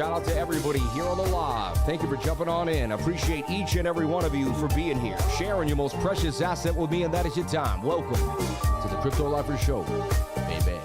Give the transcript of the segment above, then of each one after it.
Shout out to everybody here on the live. Thank you for jumping on in. Appreciate each and every one of you for being here, sharing your most precious asset with me, and that is your time. Welcome to the Crypto Lifer Show, baby.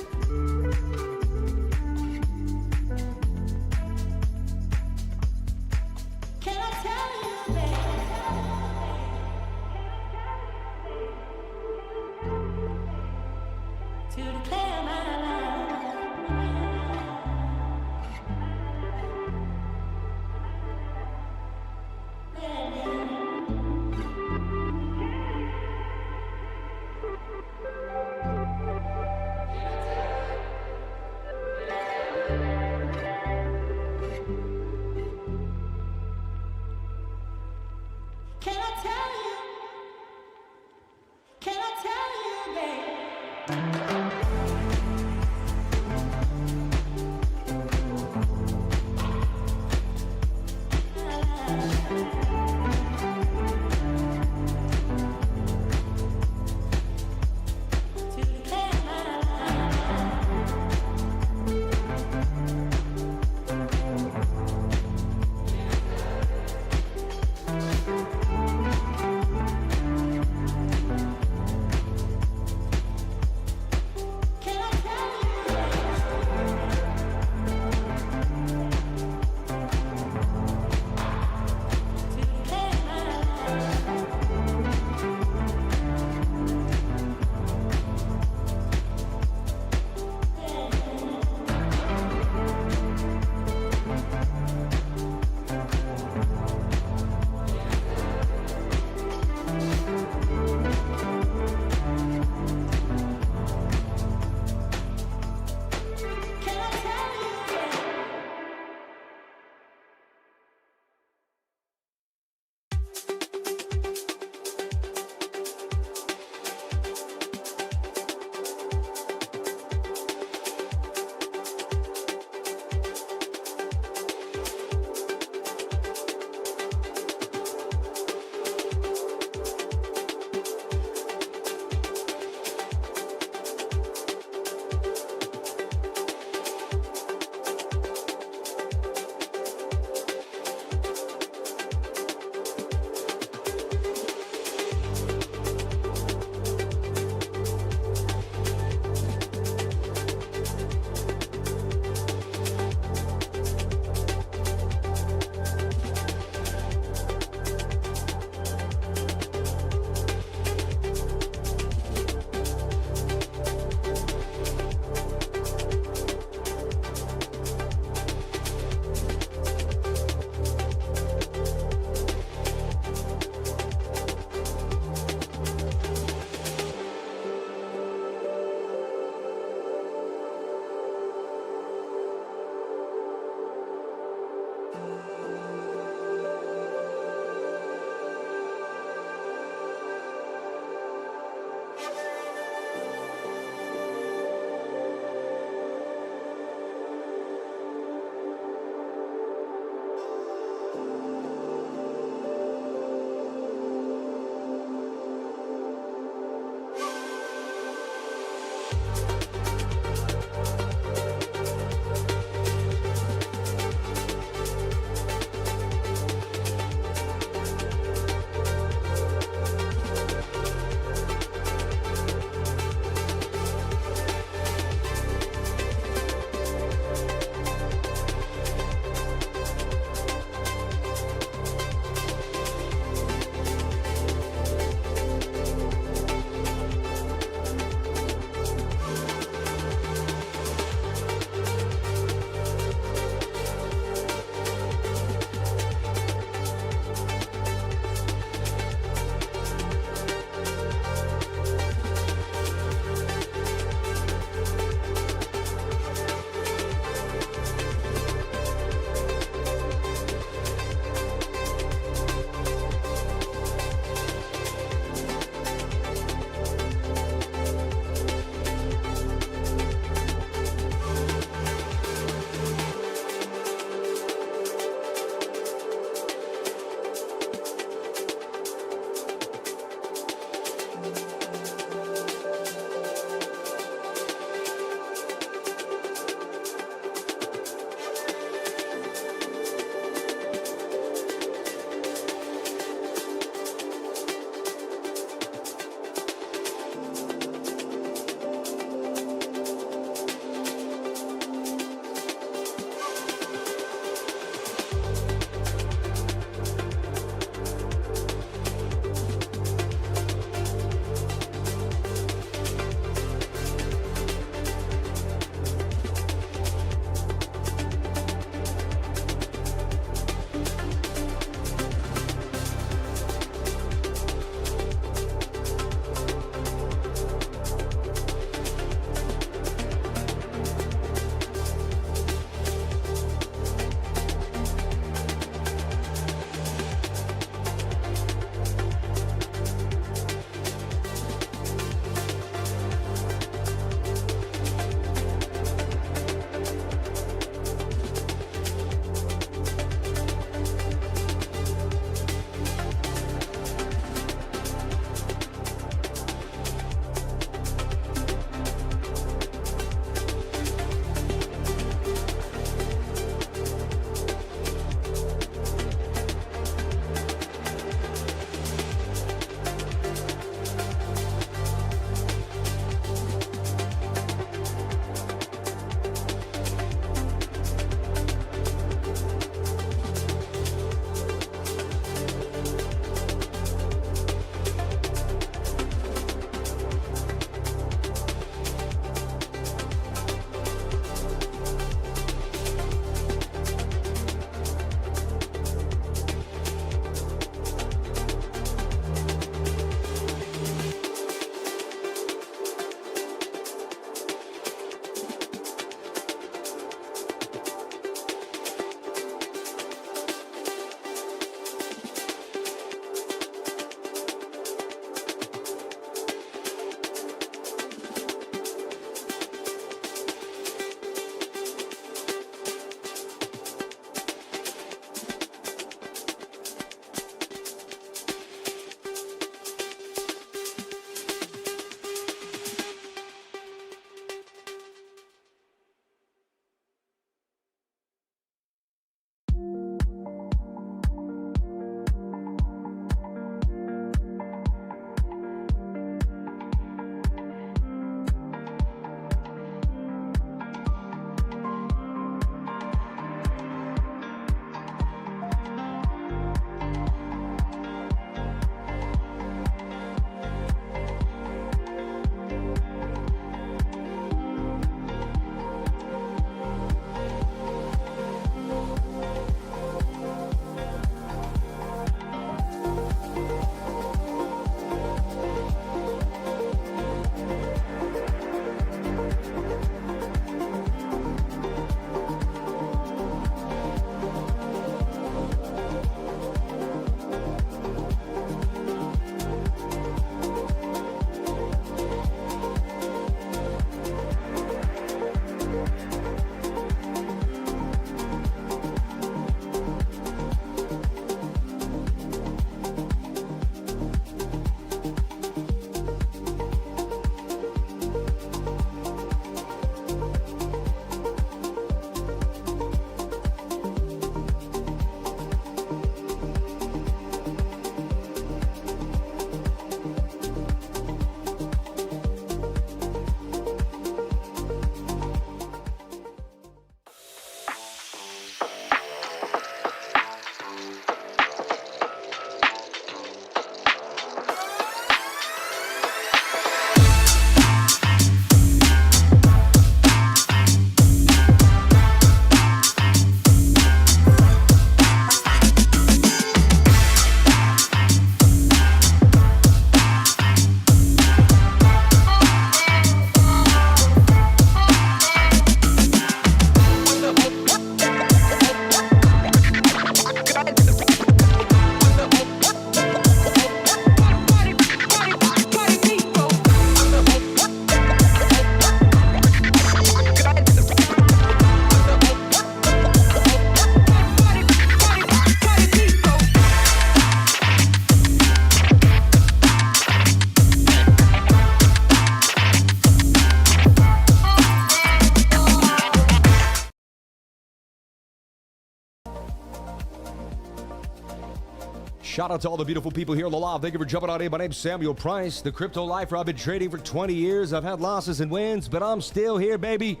Shout out to all the beautiful people here on the live. Thank you for jumping on in. My name's Samuel Price, the crypto lifer. I've been trading for 20 years. I've had losses and wins, but I'm still here, baby.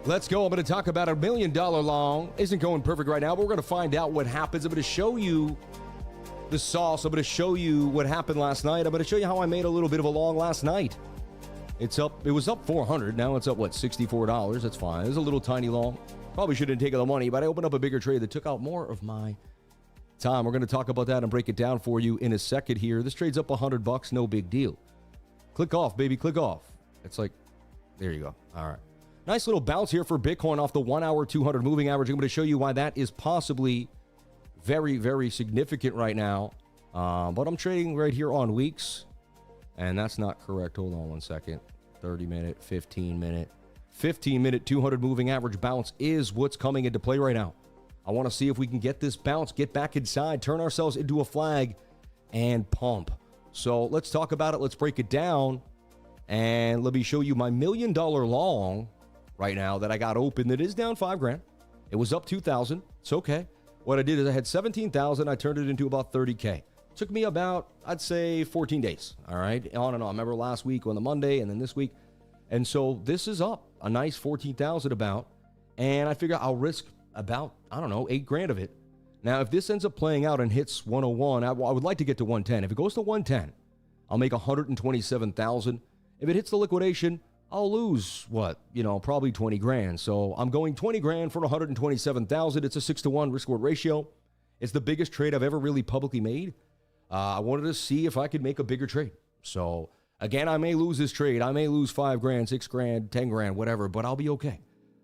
Let's go. I'm going to talk about $1 million long. Isn't going perfect right now, but we're going to find out what happens. I'm going to show you the sauce. I'm going to show you what happened last night. I'm going to show you how I made a little bit of a long last night. It's up. It was up 400. Now it's up, what, $64. That's fine. It was a little tiny long. Probably shouldn't have taken the money, but I opened up a bigger trade that took out more of my time. We're going to talk about that and break it down for you in a second here. This trade's up $100. No big deal. Click off, baby. Click off. It's like, there you go. All right. Nice little bounce here for Bitcoin off the 1 hour 200 moving average. I'm going to show you why that is possibly very, very significant right now. But I'm trading right here on weeks, and that's not correct. Hold on 1 second. 30 minute, 15 minute, 15 minute 200 moving average bounce is what's coming into play right now. I want to see if we can get this bounce, get back inside, turn ourselves into a flag, and pump. So let's talk about it. Let's break it down, and let me show you my $1 million long right now that I got open. That is down $5,000. It was up 2,000. It's okay. What I did is I had 17,000. I turned it into about 30K. Took me about, I'd say, 14 days. All right, on and on. I remember last week on the Monday, and then this week, and so this is up a nice 14,000 about, and I figure I'll risk about, I don't know, $8,000 of it. Now, if this ends up playing out and hits 101, I would like to get to 110. If it goes to 110, I'll make 127,000. If it hits the liquidation, I'll lose what, probably 20 grand. So I'm going 20 grand for 127,000. It's a 6-to-1 risk reward ratio. It's the biggest trade I've ever really publicly made. I wanted to see if I could make a bigger trade. So again, I may lose this trade. I may lose 5 grand, 6 grand, 10 grand, whatever, but I'll be okay.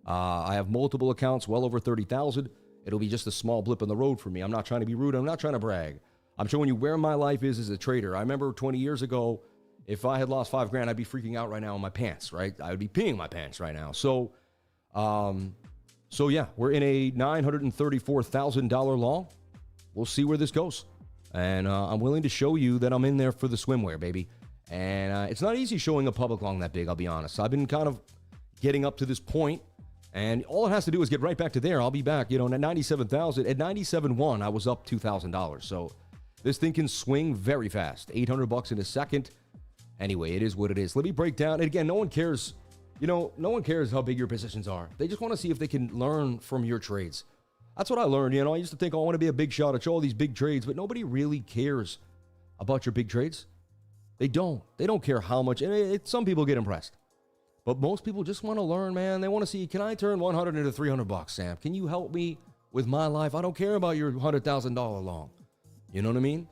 I have multiple accounts, well over 30,000. It'll be just a small blip in the road for me. I'm not trying to be rude. I'm not trying to brag. I'm showing you where my life is as a trader. I remember 20 years ago, if I had lost 5 grand, I'd be freaking out right now in my pants, right? I would be peeing my pants right now. So yeah, we're in a $934,000 long. We'll see where this goes. And I'm willing to show you that I'm in there for the swimwear, baby. And it's not easy showing a public long that big, I'll be honest. I've been kind of getting up to this point, and all it has to do is get right back to there. I'll be back, at 97,000. At 97.1, I was up $2,000. So this thing can swing very fast. $800 in a second. Anyway, it is what it is. Let me break down. And again, no one cares. No one cares how big your positions are. They just want to see if they can learn from your trades. That's what I learned. I used to think, I want to be a big shot at all these big trades, but nobody really cares about your big trades. They don't. They don't care how much. And some people get impressed, but most people just want to learn, man. They want to see, can I turn 100 into $300, Sam? Can you help me with my life? I don't care about your $100,000 long. You know what I mean?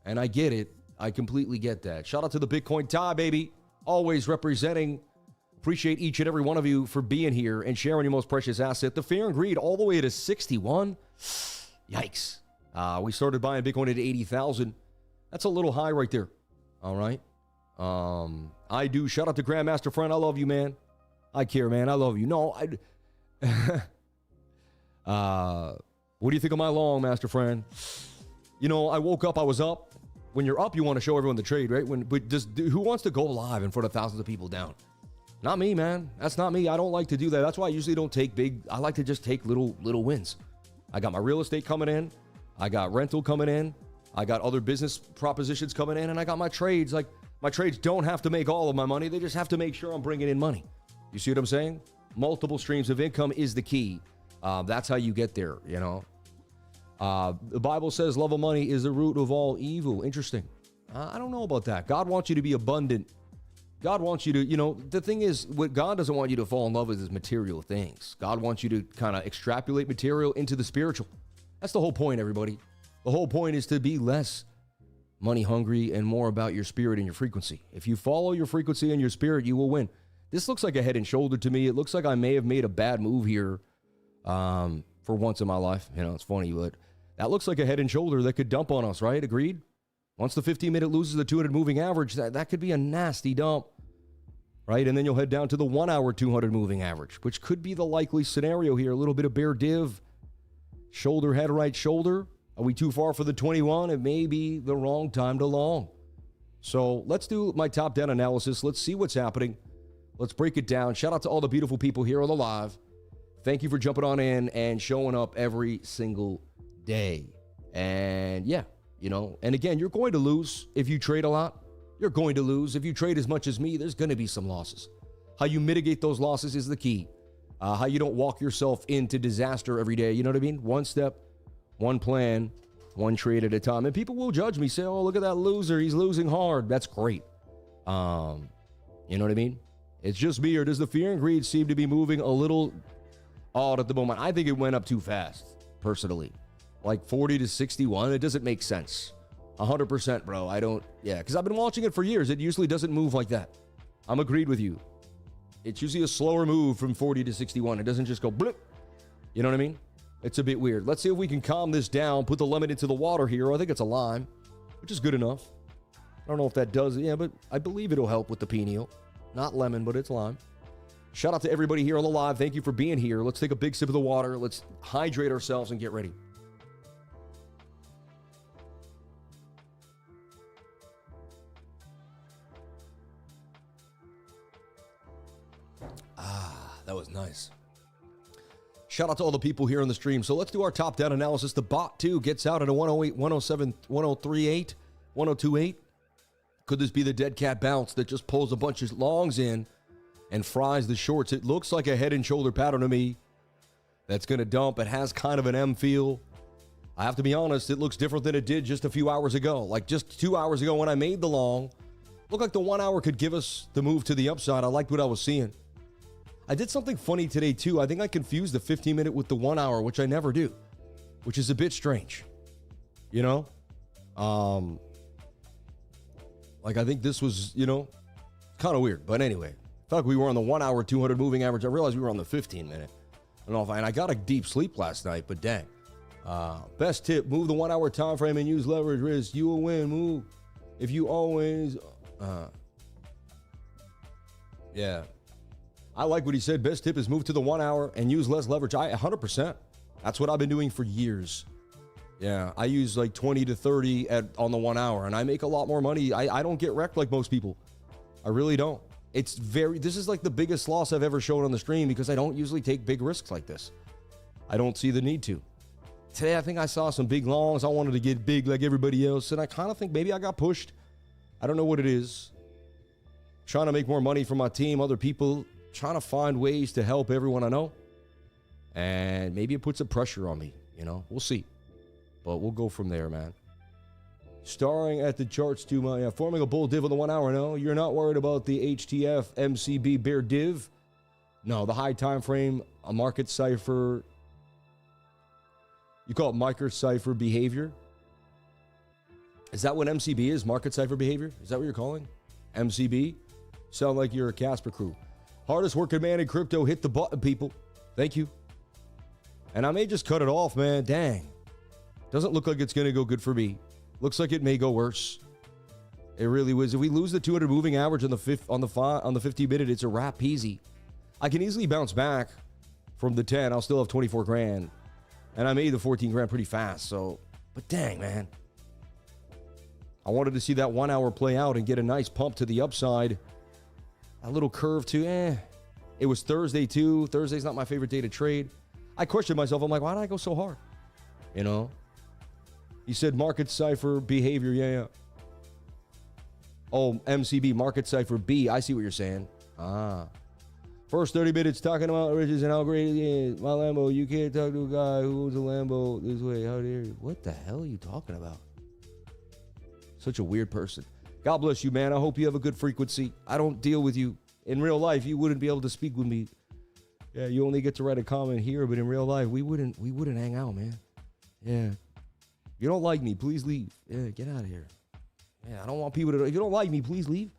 And I get it. I completely get that. Shout out to the Bitcoin tie, baby. Always representing. Appreciate each and every one of you for being here and sharing your most precious asset. The fear and greed all the way to 61. Yikes. We started buying Bitcoin at 80,000. That's a little high right there. All right. I do. Shout out to Grandmaster Friend. I love you, man. I care, man. I love you. No, what do you think of my long, Master Friend? I woke up. I was up. When you're up, you want to show everyone the trade, right? Who wants to go live in front of thousands of people down? Not me, man. That's not me. I don't like to do that. That's why I usually don't take big. I like to just take little wins. I got my real estate coming in. I got rental coming in. I got other business propositions coming in, and I got my trades. Like, my trades don't have to make all of my money. They just have to make sure I'm bringing in money. You see what I'm saying? Multiple streams of income is the key. That's how you get there, The Bible says love of money is the root of all evil. Interesting. I don't know about that. God wants you to be abundant. God wants you to, the thing is, what God doesn't want you to fall in love with is material things. God wants you to kind of extrapolate material into the spiritual. That's the whole point, everybody. The whole point is to be less money hungry and more about your spirit and your frequency. If you follow your frequency and your spirit, you will win. This looks like a head and shoulder to me. It looks like I may have made a bad move here for once in my life. It's funny, but that looks like a head and shoulder that could dump on us, right? Agreed? Once the 15-minute loses the 200 moving average, that could be a nasty dump, right? And then you'll head down to the 1 hour 200 moving average, which could be the likely scenario here. A little bit of bear div, shoulder, head, right shoulder. Are we too far for the 21? It may be the wrong time to long. So let's do my top-down analysis. Let's see what's happening. Let's break it down. Shout out to all the beautiful people here on the live. Thank you for jumping on in and showing up every single day. And yeah, you know? And again, you're going to lose if you trade a lot. You're going to lose. If you trade as much as me, there's going to be some losses. How you mitigate those losses is the key. How you don't walk yourself into disaster every day. You know what I mean? One step, one plan, one trade at a time. And people will judge me, say, oh, look at that loser. He's losing hard. That's great. You know what I mean? It's just me, or does the fear and greed seem to be moving a little odd at the moment? I think it went up too fast, personally. Like 40 to 61, it doesn't make sense. 100%, bro. I don't, yeah, because I've been watching it for years. It usually doesn't move like that. I'm agreed with you. It's usually a slower move from 40 to 61. It doesn't just go blip. You know what I mean? It's a bit weird. Let's see if we can calm this down, put the lemon into the water here. I think it's a lime, which is good enough. I don't know if that does it. Yeah, but I believe it'll help with the pineal. Not lemon, but it's lime. Shout out to everybody here on the live. Thank you for being here. Let's take a big sip of the water. Let's hydrate ourselves and get ready. That was nice. Shout out to all the people here on the stream. So let's do our top-down analysis. The bot, too, gets out at a 108, 107, 1038, 1028. Could this be the dead cat bounce that just pulls a bunch of longs in and fries the shorts? It looks like a head and shoulder pattern to me that's going to dump. It has kind of an M feel. I have to be honest, it looks different than it did just a few hours ago. Like just 2 hours ago when I made the long, looked like the 1 hour could give us the move to the upside. I liked what I was seeing. I did something funny today, too. I think I confused the 15-minute with the 1 hour, which I never do, which is a bit strange. You know? Like, I think this was, you know, kind of weird. But anyway, I felt like we were on the 1 hour, 200 moving average. I realized we were on the 15-minute. I don't know if I got a deep sleep last night, but dang. Best tip, move the 1 hour time frame and use leverage risk. You will win, move. If you always, yeah. I like what he said. Best tip is move to the 1 hour and use less leverage. 100%. That's what I've been doing for years. Yeah, I use like 20 to 30 on the 1 hour, and I make a lot more money. I don't get wrecked like most people. I really don't. This is like the biggest loss I've ever shown on the stream because I don't usually take big risks like this. I don't see the need to. Today, I think I saw some big longs. I wanted to get big like everybody else, and I kind of think maybe I got pushed. I don't know what it is. Trying to make more money for my team, other people, trying to find ways to help everyone I know. And maybe it puts a pressure on me, you know? We'll see. But we'll go from there, man. Starring at the charts too much. Yeah, forming a bull div on the 1 hour, no? You're not worried about the HTF MCB bear div? No, the high time frame, a market cipher. You call it micro cipher behavior? Is that what MCB is? Market cipher behavior? Is that what you're calling? MCB? Sound like you're a Casper crew. Hardest working man in crypto. Hit the button, people. Thank you. And I may just cut it off, man. Dang. Doesn't look like it's going to go good for me. Looks like it may go worse. It really was. If we lose the 200 moving average on the 50-minute, it's a wrap peasy. I can easily bounce back from the 10. I'll still have 24 grand. And I made the 14 grand pretty fast. So, but dang, man. I wanted to see that 1 hour play out and get a nice pump to the upside. A little curve too. It was Thursday too. Thursday's not my favorite day to trade. I questioned myself. I'm like, why did I go so hard? You know? He said market cipher behavior. Yeah. Oh, MCB, market cipher B. I see what you're saying. First 30 minutes talking about riches and how great it is. My Lambo, you can't talk to a guy who owns a Lambo this way. How dare you? What the hell are you talking about? Such a weird person. God bless you, man. I hope you have a good frequency. I don't deal with you. In real life, you wouldn't be able to speak with me. Yeah, you only get to write a comment here, but in real life, we wouldn't hang out, man. Yeah. If you don't like me, please leave. Yeah, get out of here. Yeah, I don't want people to, if you don't like me, please leave.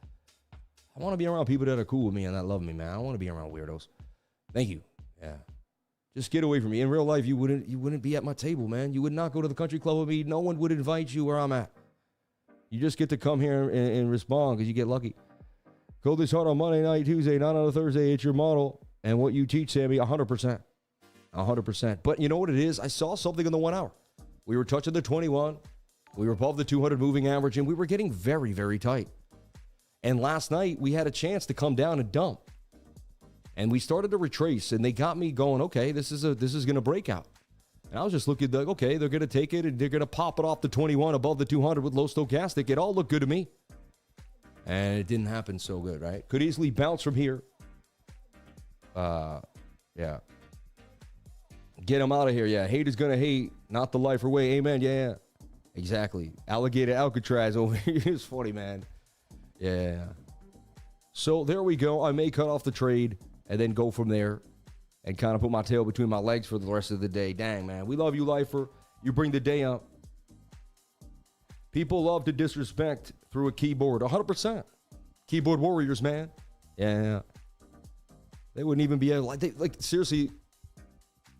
I want to be around people that are cool with me and that love me, man. I don't want to be around weirdos. Thank you. Yeah. Just get away from me. In real life, you wouldn't be at my table, man. You would not go to the country club with me. No one would invite you where I'm at. You just get to come here and respond because you get lucky. Go this hard on Monday night, Tuesday, not on a Thursday. It's your model. And what you teach, Sammy, 100%. 100%. But you know what it is? I saw something in the 1 hour. We were touching the 21. We were above the 200 moving average, and we were getting very, very tight. And last night, we had a chance to come down and dump. And we started to retrace, and they got me going, okay, this is going to break out. And I was just looking like, okay, they're going to take it and they're going to pop it off the 21 above the 200 with low stochastic. It all looked good to me. And it didn't happen so good, right? Could easily bounce from here. Yeah. Get him out of here. Yeah, hate is going to hate, not the lifer way. Amen. Yeah, exactly. Alligator Alcatraz over here is funny, man. Yeah. So there we go. I may cut off the trade and then go from there and kind of put my tail between my legs for the rest of the day. Dang, man. We love you, lifer. You bring the day up. People love to disrespect through a keyboard. 100%. Keyboard warriors, man. Yeah. They wouldn't even be able, like seriously.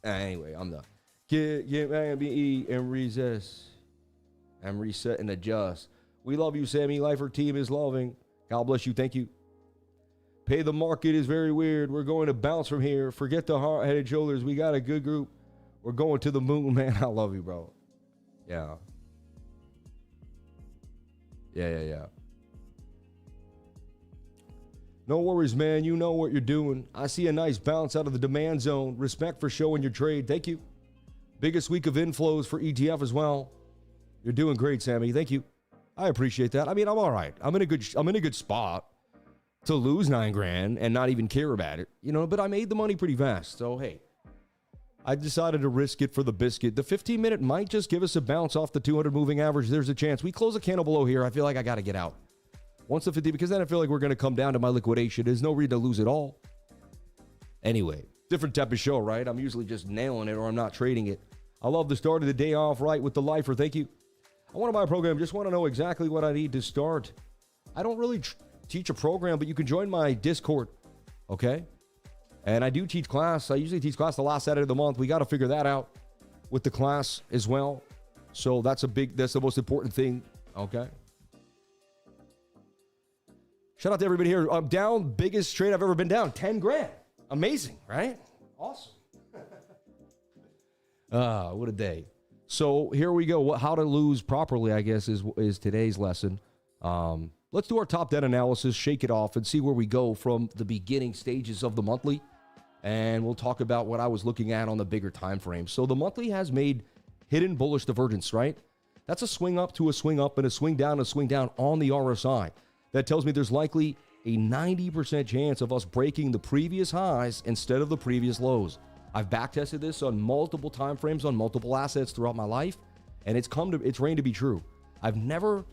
Anyway, I'm done. Get MBE and resist. And reset and adjust. We love you, Sammy. Lifer team is loving. God bless you. Thank you. Pay the market is very weird. We're going to bounce from here. Forget the hard-headed shoulders. We got a good group. We're going to the moon, man. I love you, bro. Yeah. Yeah. No worries, man. You know what you're doing. I see a nice bounce out of the demand zone. Respect for showing your trade. Thank you. Biggest week of inflows for ETF as well. You're doing great, Sammy. Thank you. I appreciate that. I mean, I'm all right. I'm in a good spot to lose $9,000 and not even care about it, but I made the money pretty fast. So, hey, I decided to risk it for the biscuit. The 15-minute might just give us a bounce off the 200 moving average. There's a chance. We close a candle below here. I feel like I got to get out. Once the 50, because then I feel like we're going to come down to my liquidation. There's no reason to lose it all. Anyway, different type of show, right? I'm usually just nailing it or I'm not trading it. I love the start of the day off right with the lifer. Thank you. I want to buy a program. Just want to know exactly what I need to start. I don't really teach a program, but you can join my Discord, okay? And I do teach class. I usually teach class the last Saturday of the month. We got to figure that out with the class as well. So that's the most important thing, okay? Shout out to everybody here. I'm down, biggest trade I've ever been down, $10,000. Amazing, right? Awesome. What a day. So here we go. How to lose properly, I guess, is today's lesson. Let's do our top 10 analysis, shake it off, and see where we go from the beginning stages of the monthly. And we'll talk about what I was looking at on the bigger time frame. So the monthly has made hidden bullish divergence, right? That's a swing up to a swing up and a swing down on the RSI. That tells me there's likely a 90% chance of us breaking the previous highs instead of the previous lows. I've backtested this on multiple time frames on multiple assets throughout my life, and it's reigned to be true. I've never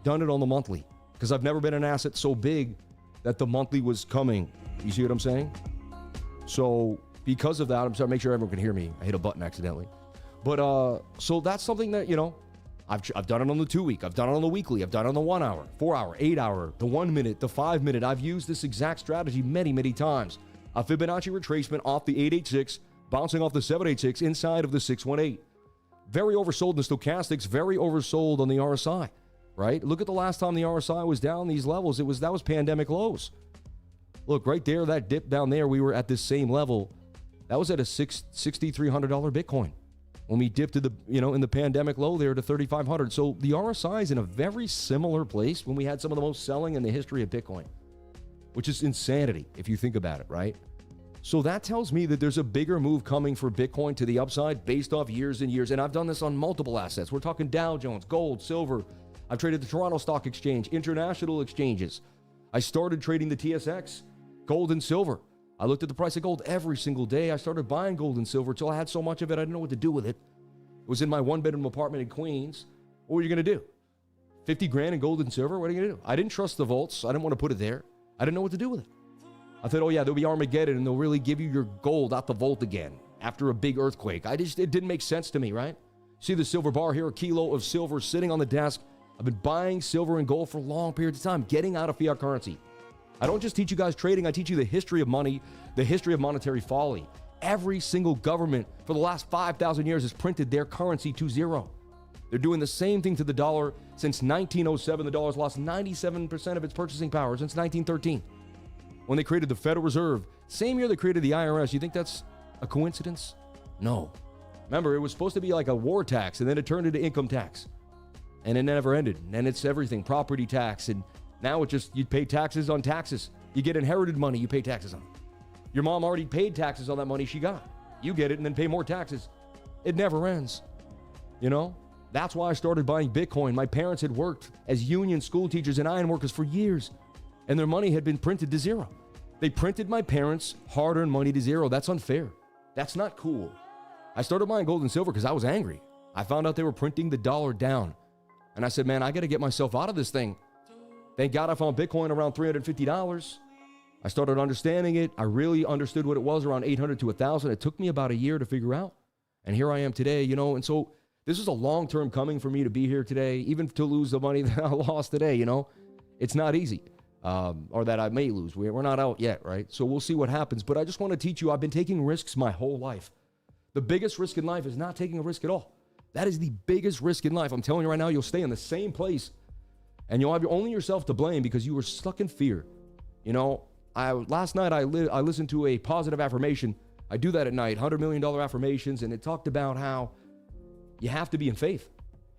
done it on the monthly because I've never been an asset so big that the monthly was coming. You see what I'm saying? So because of that, I'm trying to make sure everyone can hear me. I hit a button accidentally. But so that's something that, I've done it on the 2 week. I've done it on the weekly. I've done it on the 1 hour, 4 hour, 8 hour, the 1 minute, the 5 minute. I've used this exact strategy many, many times. A Fibonacci retracement off the 886, bouncing off the 786 inside of the 618. Very oversold in the stochastics, very oversold on the RSI, right? Look at the last time the RSI was down these levels. That was pandemic lows. Look, right there, that dip down there, we were at this same level. That was at a $6,300 Bitcoin. When we dipped to the, in the pandemic low there to 3,500. So the RSI is in a very similar place when we had some of the most selling in the history of Bitcoin, which is insanity if you think about it, right? So that tells me that there's a bigger move coming for Bitcoin to the upside based off years and years. And I've done this on multiple assets. We're talking Dow Jones, gold, silver. I've traded the Toronto Stock Exchange, international exchanges. I started trading the TSX, gold and silver. I looked at the price of gold every single day. I started buying gold and silver until I had so much of it, I didn't know what to do with it. It was in my one-bedroom apartment in Queens. What were you going to do? 50 grand in gold and silver? What are you going to do? I didn't trust the vaults. I didn't want to put it there. I didn't know what to do with it. I thought, oh yeah, there'll be Armageddon and they'll really give you your gold out the vault again after a big earthquake. It didn't make sense to me, right? See the silver bar here, a kilo of silver sitting on the desk. I've been buying silver and gold for long periods of time, getting out of fiat currency. I don't just teach you guys trading, I teach you the history of money, the history of monetary folly. Every single government for the last 5,000 years has printed their currency to zero. They're doing the same thing to the dollar since 1907. The dollar's lost 97% of its purchasing power since 1913. When they created the Federal Reserve, same year they created the IRS. You think that's a coincidence? No. Remember, it was supposed to be like a war tax, and then it turned into income tax. And it never ended. And it's everything, property tax, and now it's just you pay taxes on taxes. You get inherited money, you pay taxes on. Your mom already paid taxes on that money she got. You get it and then pay more taxes. It never ends. You know, that's why I started buying Bitcoin. My parents had worked as union school teachers and iron workers for years, and their money had been printed to zero. They printed my parents' hard-earned money to zero. That's unfair. That's not cool. I started buying gold and silver because I was angry. I found out they were printing the dollar down. And I said, man, I got to get myself out of this thing. Thank God I found Bitcoin around $350. I started understanding it. I really understood what it was around 800 to 1,000. It took me about a year to figure out. And here I am today, you know. And so this is a long-term coming for me to be here today, even to lose the money that I lost today, you know. It's not easy, or that I may lose. We're not out yet, right? So we'll see what happens. But I just want to teach you, I've been taking risks my whole life. The biggest risk in life is not taking a risk at all. That is the biggest risk in life. I'm telling you right now, you'll stay in the same place and you'll have only yourself to blame because you were stuck in fear. You know, last night I listened to a positive affirmation. I do that at night, $100 million affirmations, and it talked about how you have to be in faith.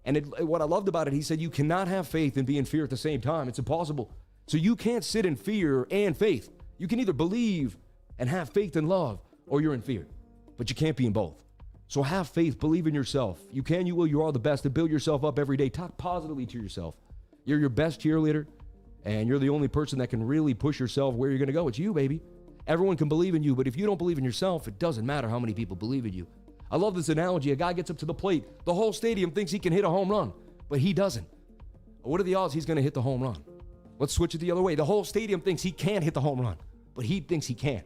And what I loved about it, he said, you cannot have faith and be in fear at the same time. It's impossible. So you can't sit in fear and faith. You can either believe and have faith and love, or you're in fear. But you can't be in both. So have faith, believe in yourself. You can, you will, you are the best, and build yourself up every day. Talk positively to yourself. You're your best cheerleader, and you're the only person that can really push yourself where you're going to go. It's you, baby. Everyone can believe in you, but if you don't believe in yourself, it doesn't matter how many people believe in you. I love this analogy. A guy gets up to the plate. The whole stadium thinks he can hit a home run, but he doesn't. What are the odds he's going to hit the home run? Let's switch it the other way. The whole stadium thinks he can't hit the home run, but he thinks he can.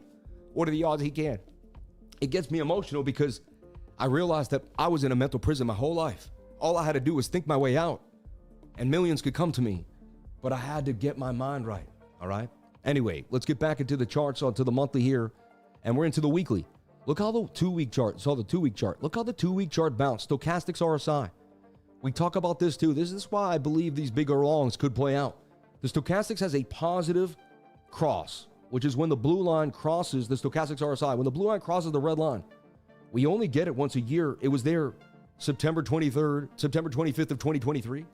What are the odds he can? It gets me emotional because I realized that I was in a mental prison my whole life. All I had to do was think my way out, and millions could come to me, but I had to get my mind right, all right? Anyway, let's get back into the charts, onto the monthly here, and we're into the weekly. Look how the 2-week chart, the 2-week chart. Look how the 2-week chart bounced. Stochastics RSI. We talk about this too. This is why I believe these bigger longs could play out. The stochastics has a positive cross, which is when the blue line crosses the stochastics RSI. When the blue line crosses the red line, we only get it once a year. It was there September 23rd, September 25th of 2023.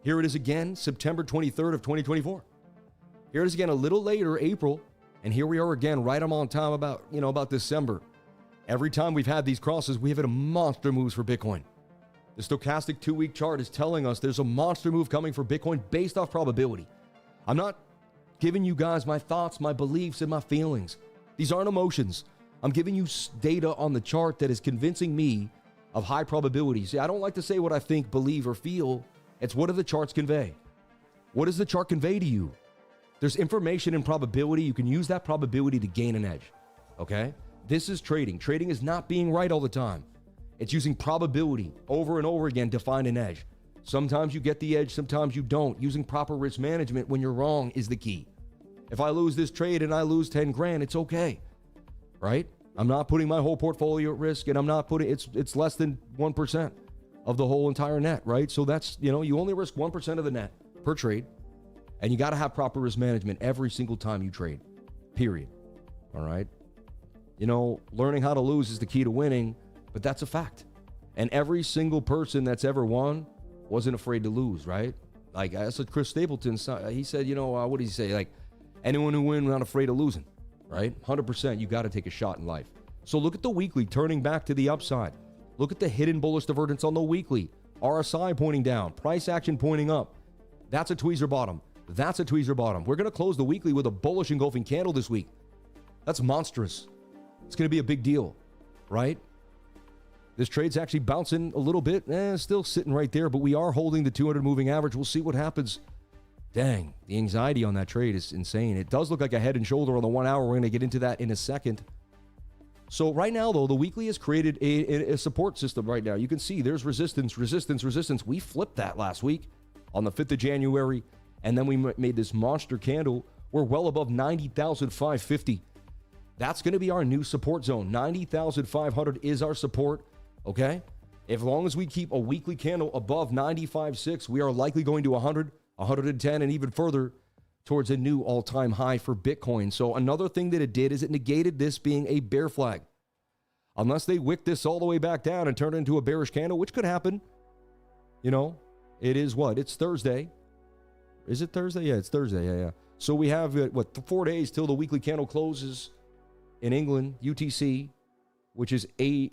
Here it is again, September 23rd of 2024. Here it is again a little later, April, and here we are again right on time about December. Every time we've had these crosses, we have had a monster moves for Bitcoin. The stochastic 2-week chart is telling us there's a monster move coming for Bitcoin based off probability. I'm not giving you guys my thoughts, my beliefs, and my feelings. These aren't emotions. I'm giving you data on the chart that is convincing me of high probability. See, I don't like to say what I think, believe, or feel. It's what do the charts convey? What does the chart convey to you? There's information in probability. You can use that probability to gain an edge, okay? This is trading. Trading is not being right all the time. It's using probability over and over again to find an edge. Sometimes you get the edge, sometimes you don't. Using proper risk management when you're wrong is the key. If I lose this trade and I lose 10 grand, it's okay, right? I'm not putting my whole portfolio at risk, and I'm not putting, it's less than 1% of the whole entire net, right? So that's, you only risk 1% of the net per trade, and you got to have proper risk management every single time you trade, period, all right? Learning how to lose is the key to winning, but that's a fact. And every single person that's ever won wasn't afraid to lose, right? Like, that's what Chris Stapleton, he said, what did he say? Like, anyone who wins not afraid of losing, right? 100%, you got to take a shot in life. So look at the weekly turning back to the upside. Look at the hidden bullish divergence on the weekly. RSI pointing down, price action pointing up. That's a tweezer bottom. That's a tweezer bottom. We're going to close the weekly with a bullish engulfing candle this week. That's monstrous. It's going to be a big deal, right? This trade's actually bouncing a little bit. Still sitting right there, but we are holding the 200 moving average. We'll see what happens. Dang, the anxiety on that trade is insane. It does look like a head and shoulder on the 1 hour. We're going to get into that in a second. So right now, though, the weekly has created a support system right now. You can see there's resistance, resistance, resistance. We flipped that last week on the 5th of January, and then we made this monster candle. We're well above 90,550. That's going to be our new support zone. 90,500 is our support, okay? As long as we keep a weekly candle above 95.6, we are likely going to 100, 110, and even further towards a new all-time high for Bitcoin. So another thing that it did is it negated this being a bear flag. Unless they wick this all the way back down and turn it into a bearish candle, which could happen. It is what? It's Thursday. Is it Thursday? Yeah, it's Thursday. Yeah. So we have, 4 days till the weekly candle closes in England, UTC. which is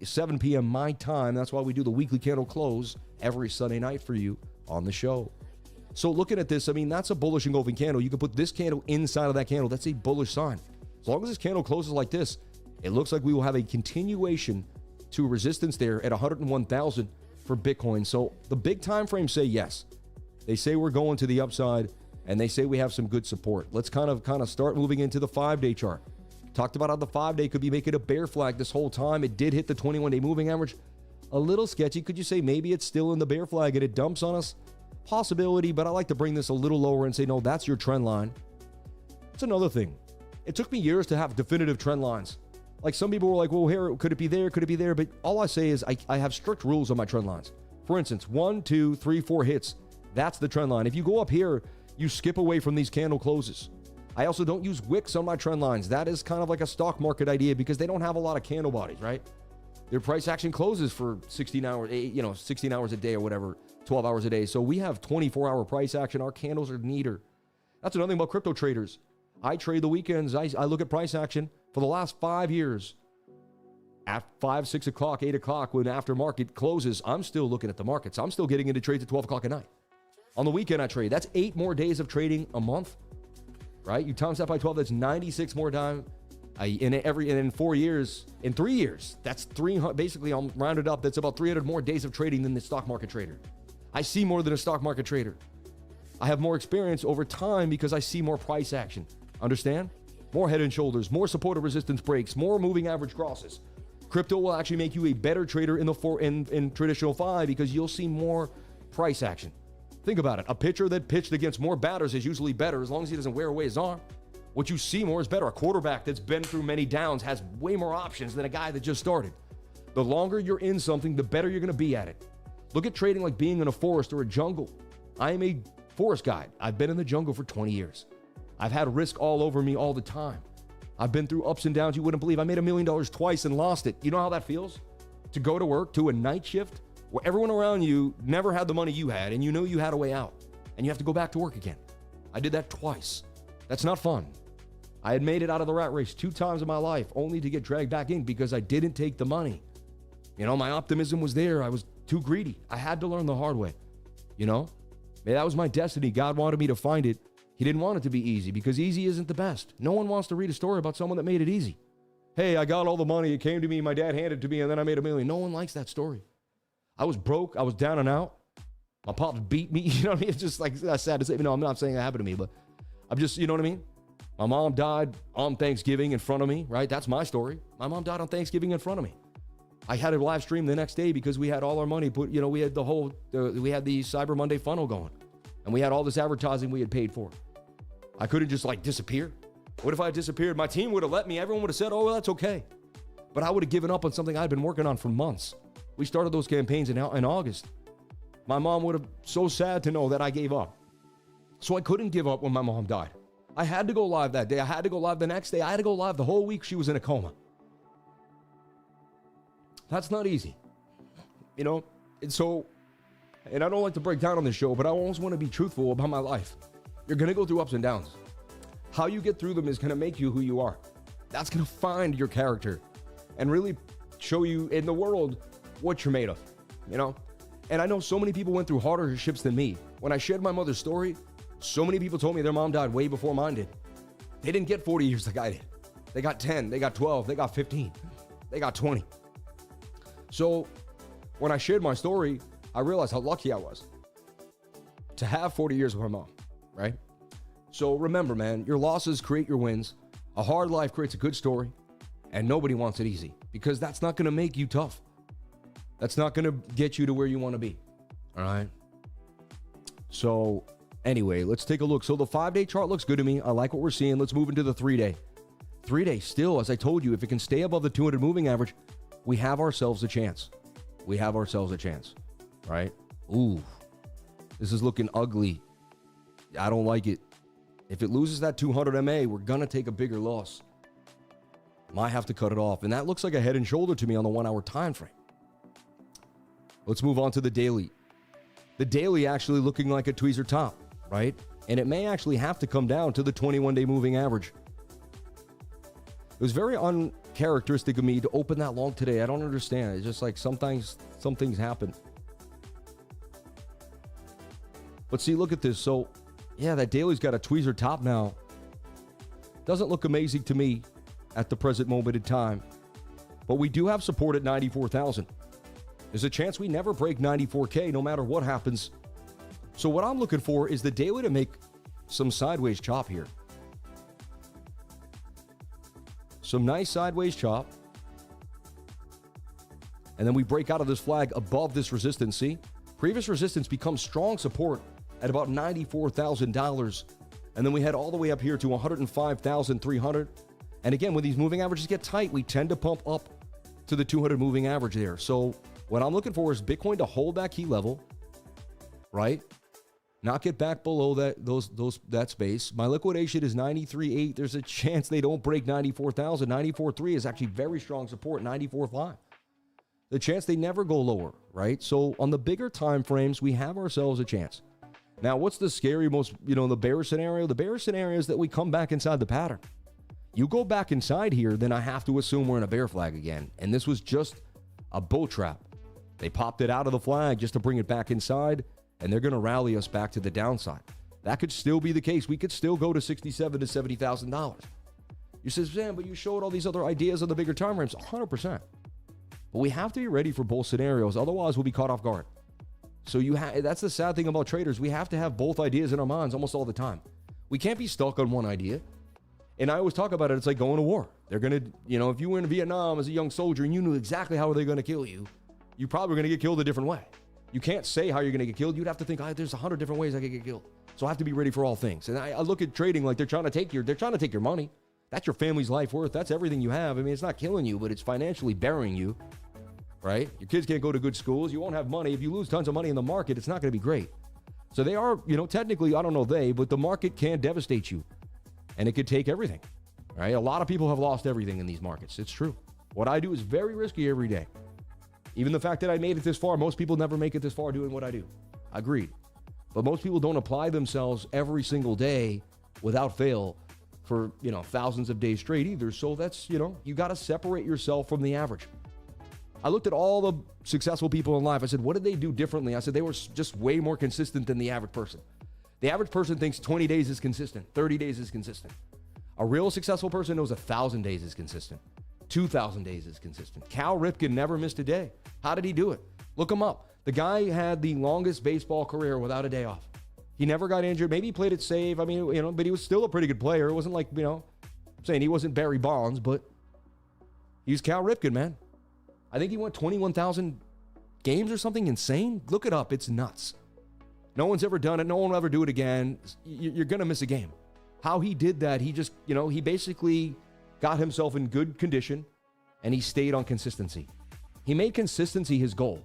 7 p.m. my time. That's why we do the weekly candle close every Sunday night for you on the show. So looking at this, I mean, that's a bullish engulfing candle. You can put this candle inside of that candle. That's a bullish sign. As long as this candle closes like this, it looks like we will have a continuation to resistance there at 101,000 for Bitcoin. So the big time frames say yes. They say we're going to the upside, and they say we have some good support. Let's kind of start moving into the 5-day chart. Talked about how the 5-day could be making a bear flag this whole time. It did hit the 21-day moving average. A little sketchy. Could you say maybe it's still in the bear flag and it dumps on us? Possibility, but I like to bring this a little lower and say, no, that's your trend line. It's another thing. It took me years to have definitive trend lines. Like some people were like, well, here, could it be there? Could it be there? But all I say is I have strict rules on my trend lines. For instance, 1, 2, 3, 4 hits. That's the trend line. If you go up here, you skip away from these candle closes. I also don't use wicks on my trend lines. That is kind of like a stock market idea because they don't have a lot of candle bodies, right? Their price action closes for 16 hours, 16 hours a day or whatever, 12 hours a day. So we have 24-hour price action. Our candles are neater. That's another thing about crypto traders. I trade the weekends. I look at price action for the last 5 years. At 5, 6 o'clock, 8 o'clock, when after market closes, I'm still looking at the markets. I'm still getting into trades at 12 o'clock at night. On the weekend, I trade. That's 8 more days of trading a month, right? You times that by 12, that's 96 more time. In 4 years, in 3 years, that's 300. Basically, I'm rounded up. That's about 300 more days of trading than the stock market trader. I see more than a stock market trader. I have more experience over time because I see more price action. Understand? More head and shoulders, more support and resistance breaks, more moving average crosses. Crypto will actually make you a better trader in traditional 5 because you'll see more price action. Think about it. A pitcher that pitched against more batters is usually better as long as he doesn't wear away his arm. What you see more is better. A quarterback that's been through many downs has way more options than a guy that just started. The longer you're in something, the better you're going to be at it. Look at trading like being in a forest or a jungle. I am a forest guide. I've been in the jungle for 20 years. I've had risk all over me all the time. I've been through ups and downs you wouldn't believe. I made $1 million twice and lost it. You know how that feels? To go to work, to a night shift, where everyone around you never had the money you had, and you know you had a way out, and you have to go back to work again. I did that twice. That's not fun. I had made it out of the rat race 2 times in my life, only to get dragged back in because I didn't take the money. My optimism was there. I was too greedy. I had to learn the hard way. Maybe that was my destiny. God wanted me to find it. He didn't want it to be easy because easy isn't the best. No one wants to read a story about someone that made it easy. Hey, I got all the money. It came to me. My dad handed it to me, and then I made $1 million. No one likes that story. I was broke. I was down and out. My pops beat me. You know what I mean? It's just like, that's sad to say. No, I'm not saying that happened to me, but I'm just, you know what I mean? My mom died on Thanksgiving in front of me, right? That's my story. My mom died on Thanksgiving in front of me. I had a live stream the next day because we had all our money put, we had we had the Cyber Monday funnel going, and we had all this advertising we had paid for. I couldn't just disappear. What if I disappeared? My team would have let me. Everyone would have said, oh, well, that's okay. But I would have given up on something I'd been working on for months. We started those campaigns in August. My mom would have so sad to know that I gave up. So I couldn't give up when my mom died. I had to go live that day. I had to go live the next day. I had to go live the whole week she was in a coma. That's not easy. And I don't like to break down on this show, but I always want to be truthful about my life. You're going to go through ups and downs. How you get through them is going to make you who you are. That's going to find your character and really show you in the world what you're made of, And I know so many people went through harder hardships than me. When I shared my mother's story, so many people told me their mom died way before mine did. They didn't get 40 years like I did. They got 10, they got 12, they got 15, they got 20. So when I shared my story, I realized how lucky I was to have 40 years with my mom, right? So remember, man, your losses create your wins. A hard life creates a good story, and nobody wants it easy because that's not going to make you tough. That's not going to get you to where you want to be, all right? So anyway, let's take a look. So the 5-day chart looks good to me. I like what we're seeing. Let's move into the 3-day. 3-day still, as I told you, if it can stay above the 200 moving average, we have ourselves a chance. We have ourselves a chance, right? Ooh, this is looking ugly. I don't like it. If it loses that 200 MA, we're going to take a bigger loss. Might have to cut it off. And that looks like a head and shoulder to me on the 1-hour time frame. Let's move on to the daily. The daily actually looking like a tweezer top, right? And it may actually have to come down to the 21-day moving average. It was very characteristic of me to open that long today. I don't understand. It's just like some things happen. But see, look at this. So, yeah, that daily's got a tweezer top now. Doesn't look amazing to me at the present moment in time. But we do have support at 94,000. There's a chance we never break 94K no matter what happens. So what I'm looking for is the daily to make some sideways chop here. Some nice sideways chop. And then we break out of this flag above this resistance. See? Previous resistance becomes strong support at about $94,000. And then we head all the way up here to 105,300. And again, when these moving averages get tight, we tend to pump up to the 200 moving average there. So what I'm looking for is Bitcoin to hold that key level, right? Not get back below that space. My liquidation is 93.8. There's a chance they don't break 94,000. 94.3 is actually very strong support. 94.5. The chance they never go lower, right? So on the bigger time frames, we have ourselves a chance. Now, what's the scary most, the bear scenario? The bear scenario is that we come back inside the pattern. You go back inside here, then I have to assume we're in a bear flag again. And this was just a bull trap. They popped it out of the flag just to bring it back inside, and they're going to rally us back to the downside. That could still be the case. We could still go to $67,000 to $70,000. You say, Sam, but you showed all these other ideas on the bigger time frames. 100%. But we have to be ready for both scenarios. Otherwise, we'll be caught off guard. So that's the sad thing about traders. We have to have both ideas in our minds almost all the time. We can't be stuck on one idea. And I always talk about it. It's like going to war. They're going to, if you were in Vietnam as a young soldier and you knew exactly how they're going to kill you, you're probably going to get killed a different way. You can't say how you're going to get killed. You'd have to think, there's 100 different ways I could get killed. So I have to be ready for all things. And I look at trading like they're trying to take your money. That's your family's life worth. That's everything you have. I mean, it's not killing you, but it's financially burying you, right? Your kids can't go to good schools. You won't have money. If you lose tons of money in the market, it's not going to be great. So they are, technically, I don't know but the market can devastate you. And it could take everything, right? A lot of people have lost everything in these markets. It's true. What I do is very risky every day. Even the fact that I made it this far, most people never make it this far doing what I do. Agreed. But most people don't apply themselves every single day without fail for, thousands of days straight either. So that's, you got to separate yourself from the average. I looked at all the successful people in life. I said, what did they do differently? I said, they were just way more consistent than the average person. The average person thinks 20 days is consistent, 30 days is consistent. A real successful person knows 1,000 days is consistent. 2,000 days is consistent. Cal Ripken never missed a day. How did he do it? Look him up. The guy had the longest baseball career without a day off. He never got injured. Maybe he played it safe. But he was still a pretty good player. It wasn't like, I'm saying he wasn't Barry Bonds, but he's Cal Ripken, man. I think he went 21,000 games or something insane. Look it up. It's nuts. No one's ever done it. No one will ever do it again. You're going to miss a game. How he did that, he just, he basically got himself in good condition, and he stayed on consistency. He made consistency his goal.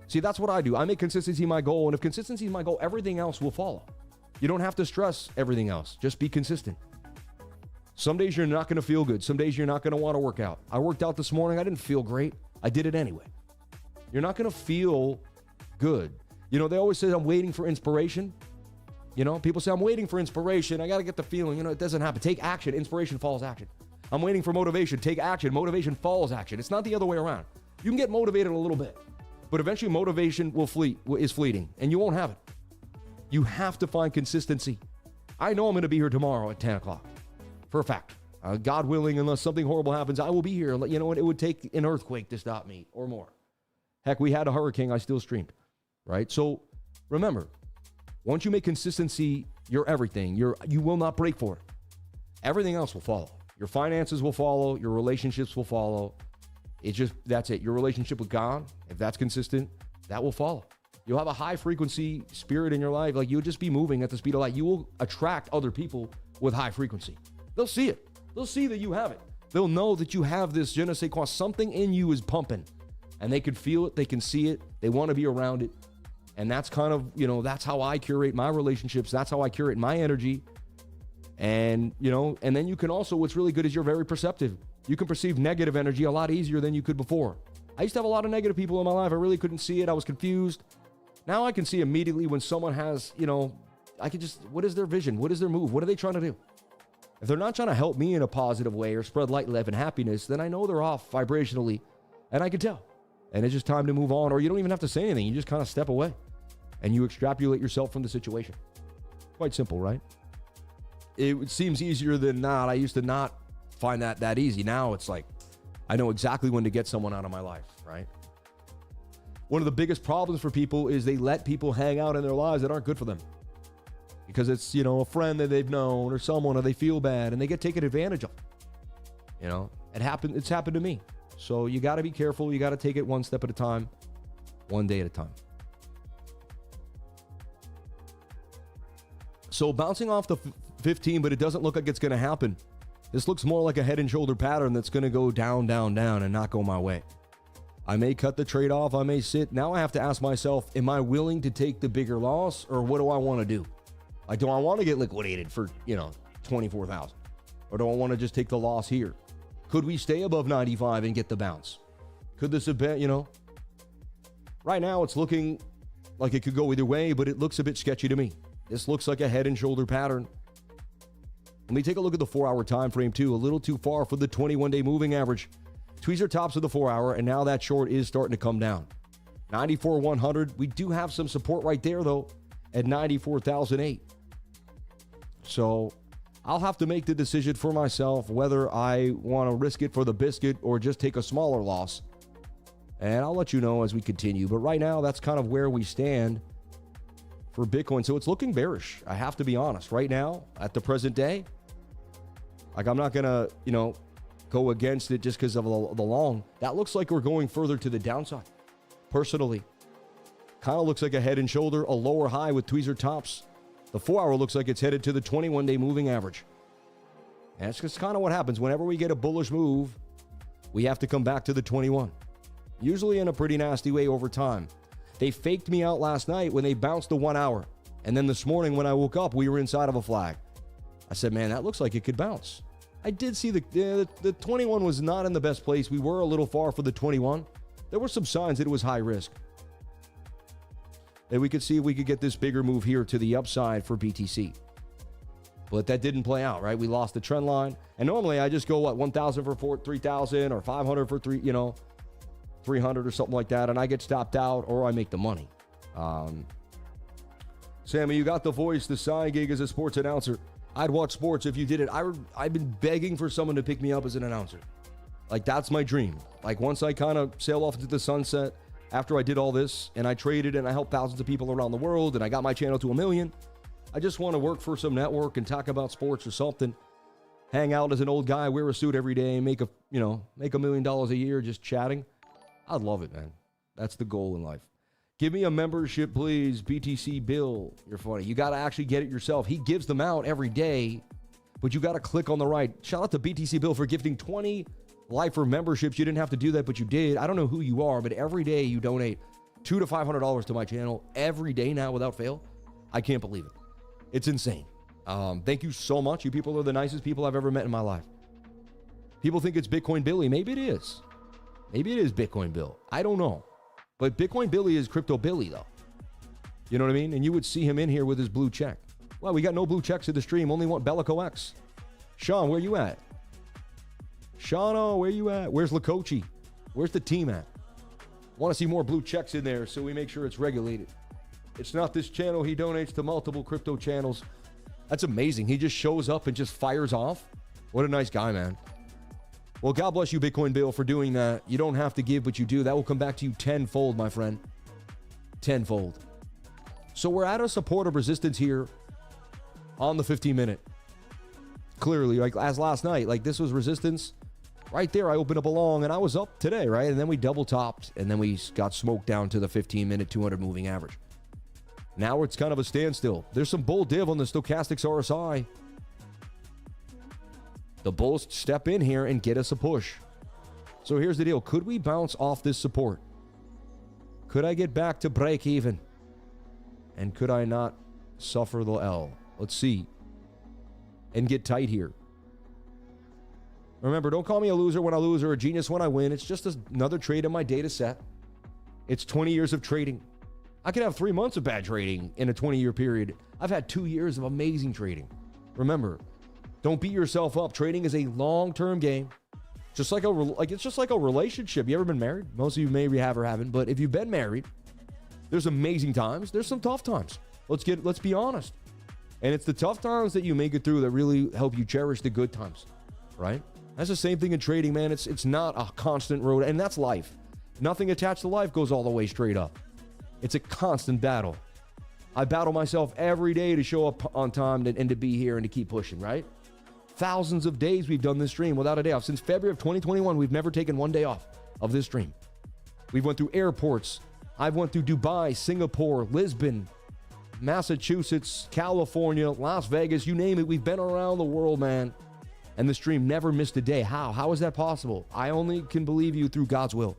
See, that's what I do. I make consistency my goal, and if consistency is my goal, everything else will follow. You don't have to stress everything else. Just be consistent. Some days you're not going to feel good. Some days you're not going to want to work out. I worked out this morning. I didn't feel great. I did it anyway. You're not going to feel good. They always say I'm waiting for inspiration. People say I'm waiting for inspiration. I got to get the feeling. It doesn't happen. Take action. Inspiration follows action. I'm waiting for motivation. Take action. Motivation follows action. It's not the other way around. You can get motivated a little bit, but eventually motivation is fleeting, and you won't have it. You have to find consistency. I know I'm going to be here tomorrow at 10 o'clock. For a fact. God willing, unless something horrible happens, I will be here. You know what? It would take an earthquake to stop me or more. Heck, we had a hurricane. I still streamed. Right? So remember, once you make consistency your everything, you will not break for it. Everything else will follow. Your finances will follow. Your relationships will follow. That's it. Your relationship with God, if that's consistent, that will follow. You'll have a high frequency spirit in your life. Like you'll just be moving at the speed of light. You will attract other people with high frequency. They'll see it. They'll see that you have it. They'll know that you have this je ne sais quoi. Something in you is pumping, and they can feel it. They can see it. They want to be around it. And that's kind of, that's how I curate my relationships. That's how I curate my energy. And, and then you can also, what's really good is you're very perceptive. You can perceive negative energy a lot easier than you could before. I used to have a lot of negative people in my life. I really couldn't see it. I was confused. Now I can see immediately when someone has, I can just, what is their vision? What is their move? What are they trying to do? If they're not trying to help me in a positive way or spread light, love, and happiness, then I know they're off vibrationally, and I can tell. And it's just time to move on, or you don't even have to say anything. You just kind of step away, and you extrapolate yourself from the situation. Quite simple, right? It seems easier than not. I used to not find that easy. Now it's like, I know exactly when to get someone out of my life, right? One of the biggest problems for people is they let people hang out in their lives that aren't good for them. Because it's, a friend that they've known or someone, or they feel bad and they get taken advantage of. It's happened to me. So you got to be careful. You got to take it one step at a time, one day at a time. So bouncing off the 15, but it doesn't look like it's going to happen. This looks more like a head and shoulder pattern that's going to go down, down, down and not go my way. I may cut the trade off. I may sit. Now I have to ask myself, am I willing to take the bigger loss, or what do I want to do? Like, do I want to get liquidated for, 24,000? Or do I want to just take the loss here? Could we stay above 95 and get the bounce? Could this have been, Right now it's looking like it could go either way, but it looks a bit sketchy to me. This looks like a head and shoulder pattern. Let me take a look at the 4-hour time frame too. A little too far for the 21-day moving average. Tweezer tops of the 4-hour, and now that short is starting to come down. 94,100. We do have some support right there, though, at 94,008. So I'll have to make the decision for myself whether I want to risk it for the biscuit or just take a smaller loss. And I'll let you know as we continue. But right now, that's kind of where we stand for Bitcoin. So it's looking bearish. I have to be honest. Right now, at the present day, like, I'm not going to, go against it just because of the long. That looks like we're going further to the downside. Personally, kind of looks like a head and shoulder, a lower high with tweezer tops. The 4-hour looks like it's headed to the 21-day moving average. And that's just kind of what happens. Whenever we get a bullish move, we have to come back to the 21. Usually in a pretty nasty way over time. They faked me out last night when they bounced the 1 hour. And then this morning when I woke up, we were inside of a flag. I said, man, that looks like it could bounce. I did see the 21 was not in the best place. We were a little far for the 21. There were some signs that it was high risk. That we could see if we could get this bigger move here to the upside for BTC. But that didn't play out, right? We lost the trend line. And normally I just go, 1,000 for 3,000 or 500 for 300 or something like that. And I get stopped out or I make the money. Sammy, you got the voice. The side gig as a sports announcer. I'd watch sports if you did it. I've been begging for someone to pick me up as an announcer. Like, that's my dream. Like, once I kind of sail off into the sunset, after I did all this, and I traded, and I helped thousands of people around the world, and I got my channel to 1 million, I just want to work for some network and talk about sports or something. Hang out as an old guy, wear a suit every day, and make $1 million a year just chatting. I'd love it, man. That's the goal in life. Give me a membership, please. BTC Bill. You're funny. You got to actually get it yourself. He gives them out every day, but you got to click on the right. Shout out to BTC Bill for gifting 20 lifer memberships. You didn't have to do that, but you did. I don't know who you are, but every day you donate $200 to $500 to my channel every day now without fail. I can't believe it. It's insane. Thank you so much. You people are the nicest people I've ever met in my life. People think it's Bitcoin Billy. Maybe it is. Maybe it is Bitcoin Bill. I don't know. But Bitcoin Billy is Crypto Billy, though. You know what I mean? And you would see him in here with his blue check. Well, we got no blue checks in the stream. Only one Bellico X. Sean, where you at? Shauno, where you at? Where's Lakochi? Where's the team at? Want to see more blue checks in there so we make sure it's regulated. It's not this channel. He donates to multiple crypto channels. That's amazing. He just shows up and just fires off. What a nice guy, man. Well, God bless you, Bitcoin Bill, for doing that. You don't have to give, but you do. That will come back to you tenfold, my friend. Tenfold. So we're at a support of resistance here on the 15-minute. Clearly, like as last night, like this was resistance. Right there, I opened up a long, and I was up today, right? And then we double topped, and then we got smoked down to the 15-minute 200 moving average. Now it's kind of a standstill. There's some bull div on the stochastics RSI. The bulls step in here and get us a push. So here's the deal. Could we bounce off this support? Could I get back to break even? And could I not suffer the L? Let's see. And get tight here. Remember, don't call me a loser when I lose or a genius when I win. It's just another trade in my data set. It's 20 years of trading. I could have 3 months of bad trading in a 20-year period. I've had 2 years of amazing trading. Remember, Don't beat yourself up. Trading is a long-term game. Just like it's just like a relationship. You ever been married? Most of you maybe have or haven't, but if you've been married, there's amazing times. There's some tough times. Let's be honest. And it's the tough times that you make it through that really help you cherish the good times, right? That's the same thing in trading, man. It's not a constant road, and that's life. Nothing attached to life goes all the way straight up. It's a constant battle. I battle myself every day to show up on time and to be here and to keep pushing, right? Thousands of days we've done this stream without a day off. Since February of 2021, we've never taken one day off of this stream. We've went through airports. I've went through Dubai, Singapore, Lisbon, Massachusetts, California, Las Vegas, you name it. We've been around the world, man. And the stream never missed a day. How? How is that possible? I only can believe you through God's will.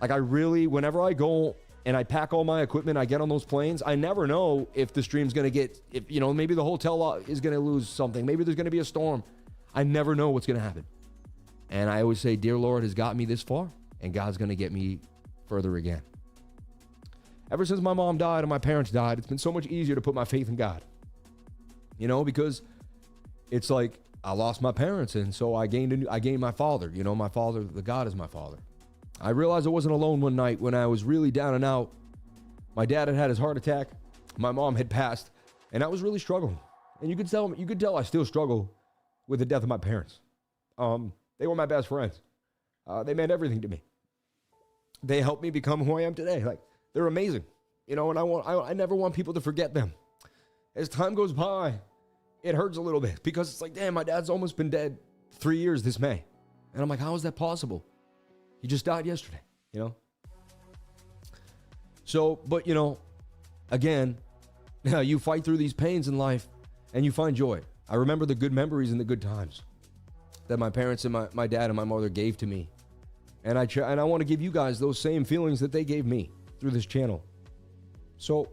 Like I really, whenever I go and I pack all my equipment, I get on those planes, I never know if the stream's going to get, maybe the hotel is going to lose something. Maybe there's going to be a storm. I never know what's going to happen. And I always say, dear Lord has got me this far, and God's going to get me further again. Ever since my mom died and my parents died, it's been so much easier to put my faith in God. Because it's like I lost my parents, and so I gained my father. My father, the God is my father. I realized I wasn't alone one night when I was really down and out. My dad had had his heart attack. My mom had passed, and I was really struggling. And you could tell I still struggle with the death of my parents. They were my best friends. They meant everything to me. They helped me become who I am today. Like, they're amazing, and I never want people to forget them. As time goes by, it hurts a little bit because it's like, damn, my dad's almost been dead 3 years this May. And I'm like, how is that possible? He just died yesterday, So, but, again, you fight through these pains in life and you find joy. I remember the good memories and the good times that my parents and my dad and my mother gave to me. And I want to give you guys those same feelings that they gave me through this channel. So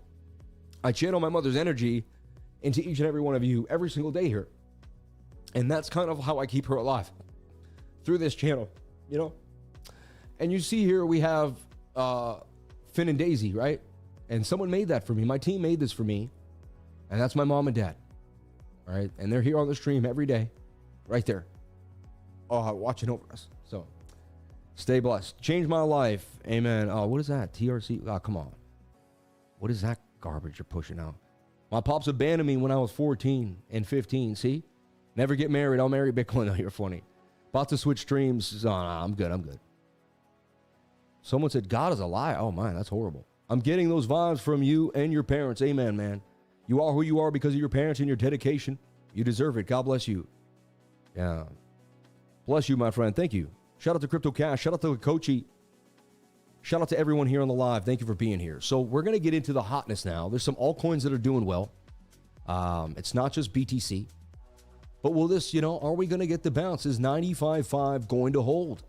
I channel my mother's energy into each and every one of you every single day here. And that's kind of how I keep her alive through this channel, And you see here we have Finn and Daisy, right? And someone made that for me. My team made this for me. And that's my mom and dad. All right. And they're here on the stream every day, right there, watching over us. So stay blessed. Change my life. Amen. What is that? TRC? Oh, come on. What is that garbage you're pushing out? My pops abandoned me when I was 14 and 15. See? Never get married. I'll marry Bitcoin. Oh, you're funny. About to switch streams. Oh, no, I'm good. Someone said, God is a lie. Oh, man, that's horrible. I'm getting those vibes from you and your parents. Amen, man. You are who you are because of your parents and your dedication. You deserve it. God bless you. Yeah. Bless you, my friend. Thank you. Shout out to Crypto Cash. Shout out to Kochi. Shout out to everyone here on the live. Thank you for being here. So we're going to get into the hotness now. There's some altcoins that are doing well. It's not just BTC. But will this, are we going to get the bounce? Is 95.5 going to hold?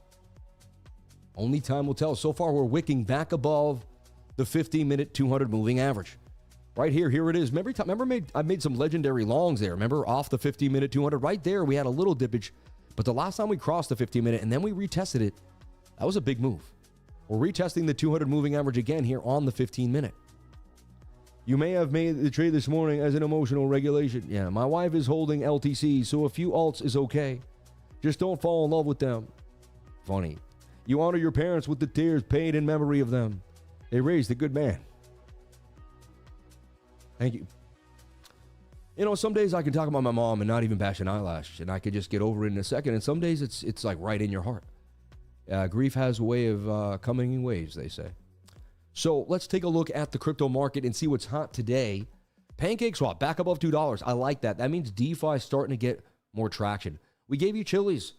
Only time will tell. So far, we're wicking back above the 15-minute 200 moving average. Right here it is. Remember I made some legendary longs there. Remember, off the 15-minute 200? Right there, we had a little dippage. But the last time we crossed the 15-minute and then we retested it, that was a big move. We're retesting the 200 moving average again here on the 15-minute. You may have made the trade this morning as an emotional regulation. Yeah, my wife is holding LTC, so a few alts is okay. Just don't fall in love with them. Funny. You honor your parents with the tears paid in memory of them. They raised a good man. Thank you. Some days I can talk about my mom and not even bash an eyelash, and I could just get over it in a second. And some days it's like right in your heart. Grief has a way of coming in waves, they say. So let's take a look at the crypto market and see what's hot today. Pancake swap back above $2. I like that. That means DeFi is starting to get more traction. We gave you Chiliz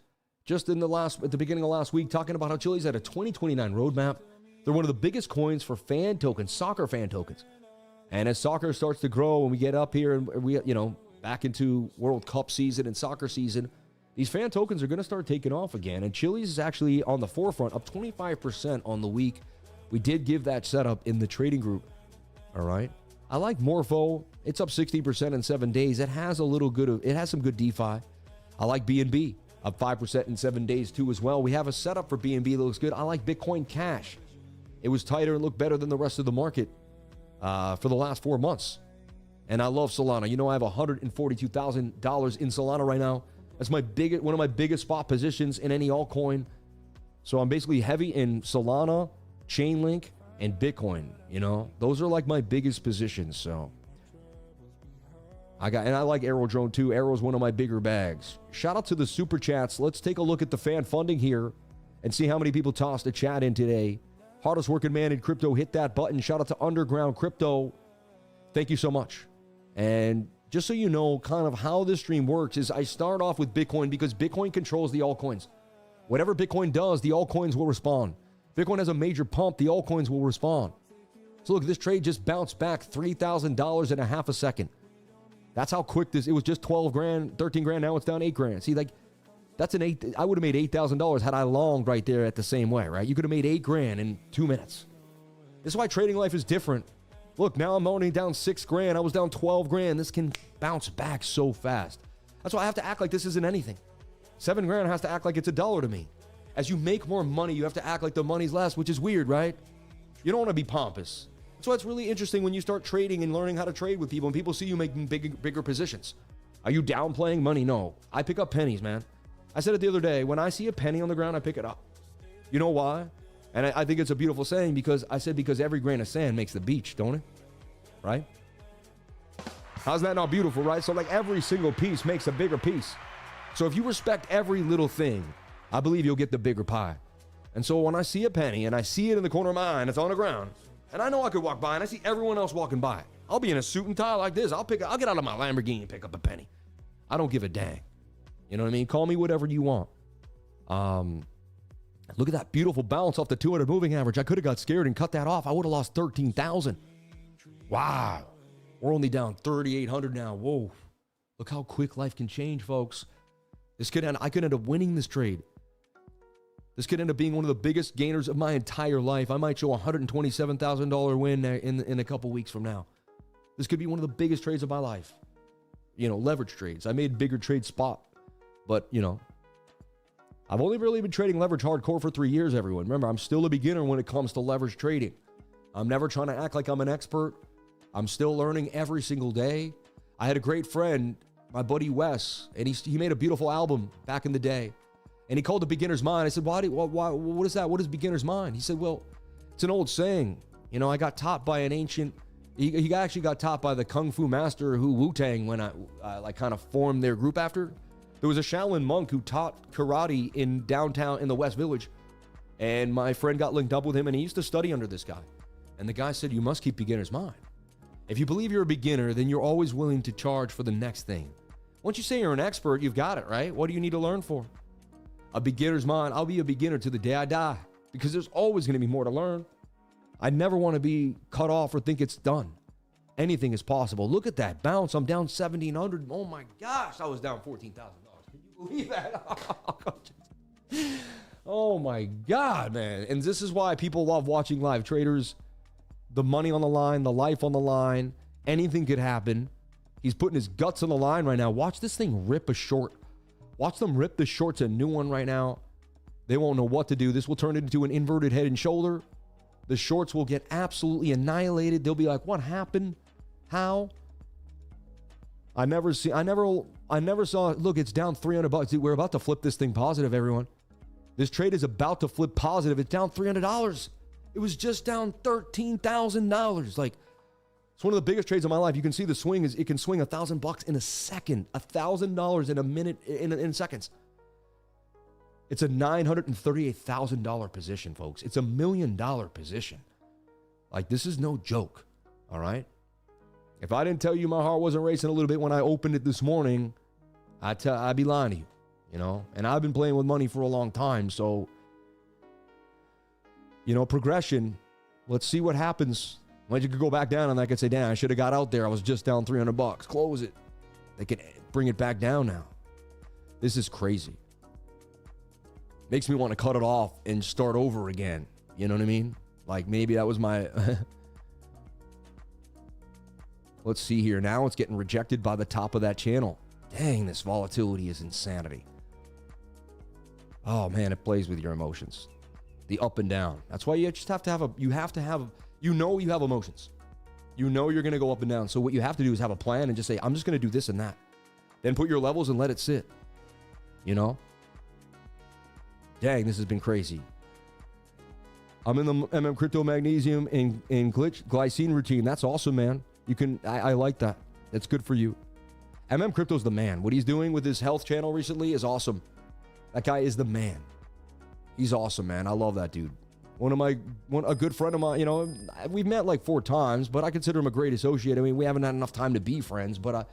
just at the beginning of last week, talking about how Chiliz had a 2029 roadmap. They're one of the biggest coins for fan tokens, soccer fan tokens. And as soccer starts to grow and we get up here and we, back into World Cup season and soccer season, these fan tokens are going to start taking off again. And Chiliz is actually on the forefront, up 25% on the week. We did give that setup in the trading group. All right. I like Morpho. It's up 60% in 7 days. It has some good DeFi. I like BNB, up 5% in 7 days too as well. We have a setup for BNB that looks good. I like Bitcoin Cash. It was tighter and looked better than the rest of the market for the last 4 months. And I love Solana. You know, I have $142,000 in Solana right now. That's one of my biggest spot positions in any altcoin. So I'm basically heavy in Solana, Chainlink, and Bitcoin. You know, those are like my biggest positions. So and I like Aerodrone too. Aero's one of my bigger bags. Shout out to the super chats. Let's take a look at the fan funding here and see how many people tossed a chat in today. Hardest working man in crypto, hit that button. Shout out to Underground Crypto. Thank you so much. And just so you know, kind of how this stream works is I start off with Bitcoin because Bitcoin controls the altcoins. Whatever Bitcoin does, the altcoins will respond. Bitcoin has a major pump, the altcoins will respond. So look, this trade just bounced back $3,000 in a half a second. That's how quick it was just 12 grand, 13 grand, now it's down 8 grand. See, like, I would have made $8,000 had I longed right there at the same way, right? You could have made 8 grand in 2 minutes. This is why trading life is different. Look, now I'm only down 6 grand. I was down 12 grand. This can bounce back so fast. That's why I have to act like this isn't anything. 7 grand has to act like it's $1 to me. As you make more money, you have to act like the money's less, which is weird, right? You don't want to be pompous. That's why it's really interesting when you start trading and learning how to trade with people and people see you making bigger positions. Are you downplaying money? No. I pick up pennies, man. I said it the other day. When I see a penny on the ground, I pick it up. You know why? And I think it's a beautiful saying because every grain of sand makes the beach, don't it? Right? How's that not beautiful, right? So like every single piece makes a bigger piece. So if you respect every little thing, I believe you'll get the bigger pie. And so when I see a penny and I see it in the corner of my eye and it's on the ground, and I know I could walk by and I see everyone else walking by, I'll be in a suit and tie like this. I'll get out of my Lamborghini and pick up a penny. I don't give a dang. You know what I mean? Call me whatever you want. Look at that beautiful bounce off the 200 moving average. I could have got scared and cut that off. I would have lost 13,000. Wow. We're only down 3,800 now. Whoa. Look how quick life can change, folks. I could end up winning this trade. This could end up being one of the biggest gainers of my entire life. I might show a $127,000 win in a couple weeks from now. This could be one of the biggest trades of my life. You know, leverage trades. I made bigger trades spot. But, you know, I've only really been trading leverage hardcore for 3 years, everyone. Remember, I'm still a beginner when it comes to leverage trading. I'm never trying to act like I'm an expert. I'm still learning every single day. I had a great friend, my buddy Wes, and he made a beautiful album back in the day. And he called it Beginner's Mind. I said, what is that? What is Beginner's Mind? He said, well, it's an old saying. You know, I got taught by an ancient, he actually got taught by the Kung Fu master who Wu-Tang when I like kind of formed their group after. There was a Shaolin monk who taught karate in downtown in the West Village. And my friend got linked up with him and he used to study under this guy. And the guy said, you must keep beginner's mind. If you believe you're a beginner, then you're always willing to charge for the next thing. Once you say you're an expert, you've got it, right? What do you need to learn for? A beginner's mind. I'll be a beginner to the day I die because there's always going to be more to learn. I never want to be cut off or think it's done. Anything is possible. Look at that bounce. I'm down 1,700. Oh my gosh, I was down $14,000. Can you believe that? Oh my God, man. And this is why people love watching live traders. The money on the line, the life on the line, anything could happen. He's putting his guts on the line right now. Watch this thing rip a short. Watch them rip the shorts a new one right now. They won't know what to do. This will turn it into an inverted head and shoulder. The shorts will get absolutely annihilated. They'll be like, what happened? How? I never saw, look, it's down $300. Dude, we're about to flip this thing positive, everyone. This trade is about to flip positive. It's down $300. It was just down $13,000. Like, it's one of the biggest trades of my life. You can see the swing is, it can swing $1,000 in a second, $1,000 in a minute, in seconds. It's a $938,000 position, folks. It's $1 million position. Like, this is no joke. All right. If I didn't tell you my heart wasn't racing a little bit when I opened it this morning, I'd be lying to you, you know, and I've been playing with money for a long time. So, you know, progression, let's see what happens. When you could go back down and I could say, damn, I should have got out there. I was just down $300. Close it. They can bring it back down now. This is crazy. Makes me want to cut it off and start over again. You know what I mean? Like maybe that was my... Let's see here. Now it's getting rejected by the top of that channel. Dang, this volatility is insanity. Oh man, it plays with your emotions. The up and down. That's why you just have to have you have emotions. You know you're going to go up and down. So what you have to do is have a plan and just say, I'm just going to do this and that. Then put your levels and let it sit. You know? Dang, this has been crazy. I'm in the MM Crypto Magnesium and glycine routine. That's awesome, man. You can, I like that. That's good for you. MM Crypto's the man. What he's doing with his health channel recently is awesome. That guy is the man. He's awesome, man. I love that dude. A good friend of mine, you know, we've met like 4 times, but I consider him a great associate. I mean, we haven't had enough time to be friends, but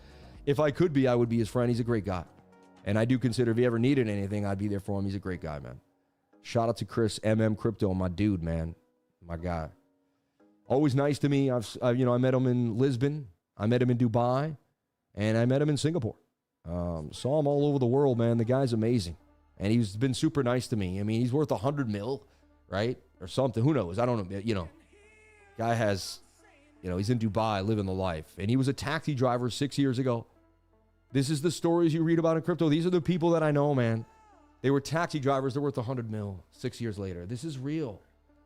if I could be, I would be his friend. He's a great guy. And I do consider if he ever needed anything, I'd be there for him. He's a great guy, man. Shout out to Chris, MM Crypto, my dude, man. My guy. Always nice to me. I met him in Lisbon. I met him in Dubai. And I met him in Singapore. Saw him all over the world, man. The guy's amazing. And he's been super nice to me. I mean, he's worth 100 mil, right? Or something. Who knows? I don't know. You know, guy has, you know, he's in Dubai living the life. And he was a taxi driver 6 years ago. This is the stories you read about in crypto. These are the people that I know, man. They were taxi drivers. They're worth 100 mil 6 years later. This is real.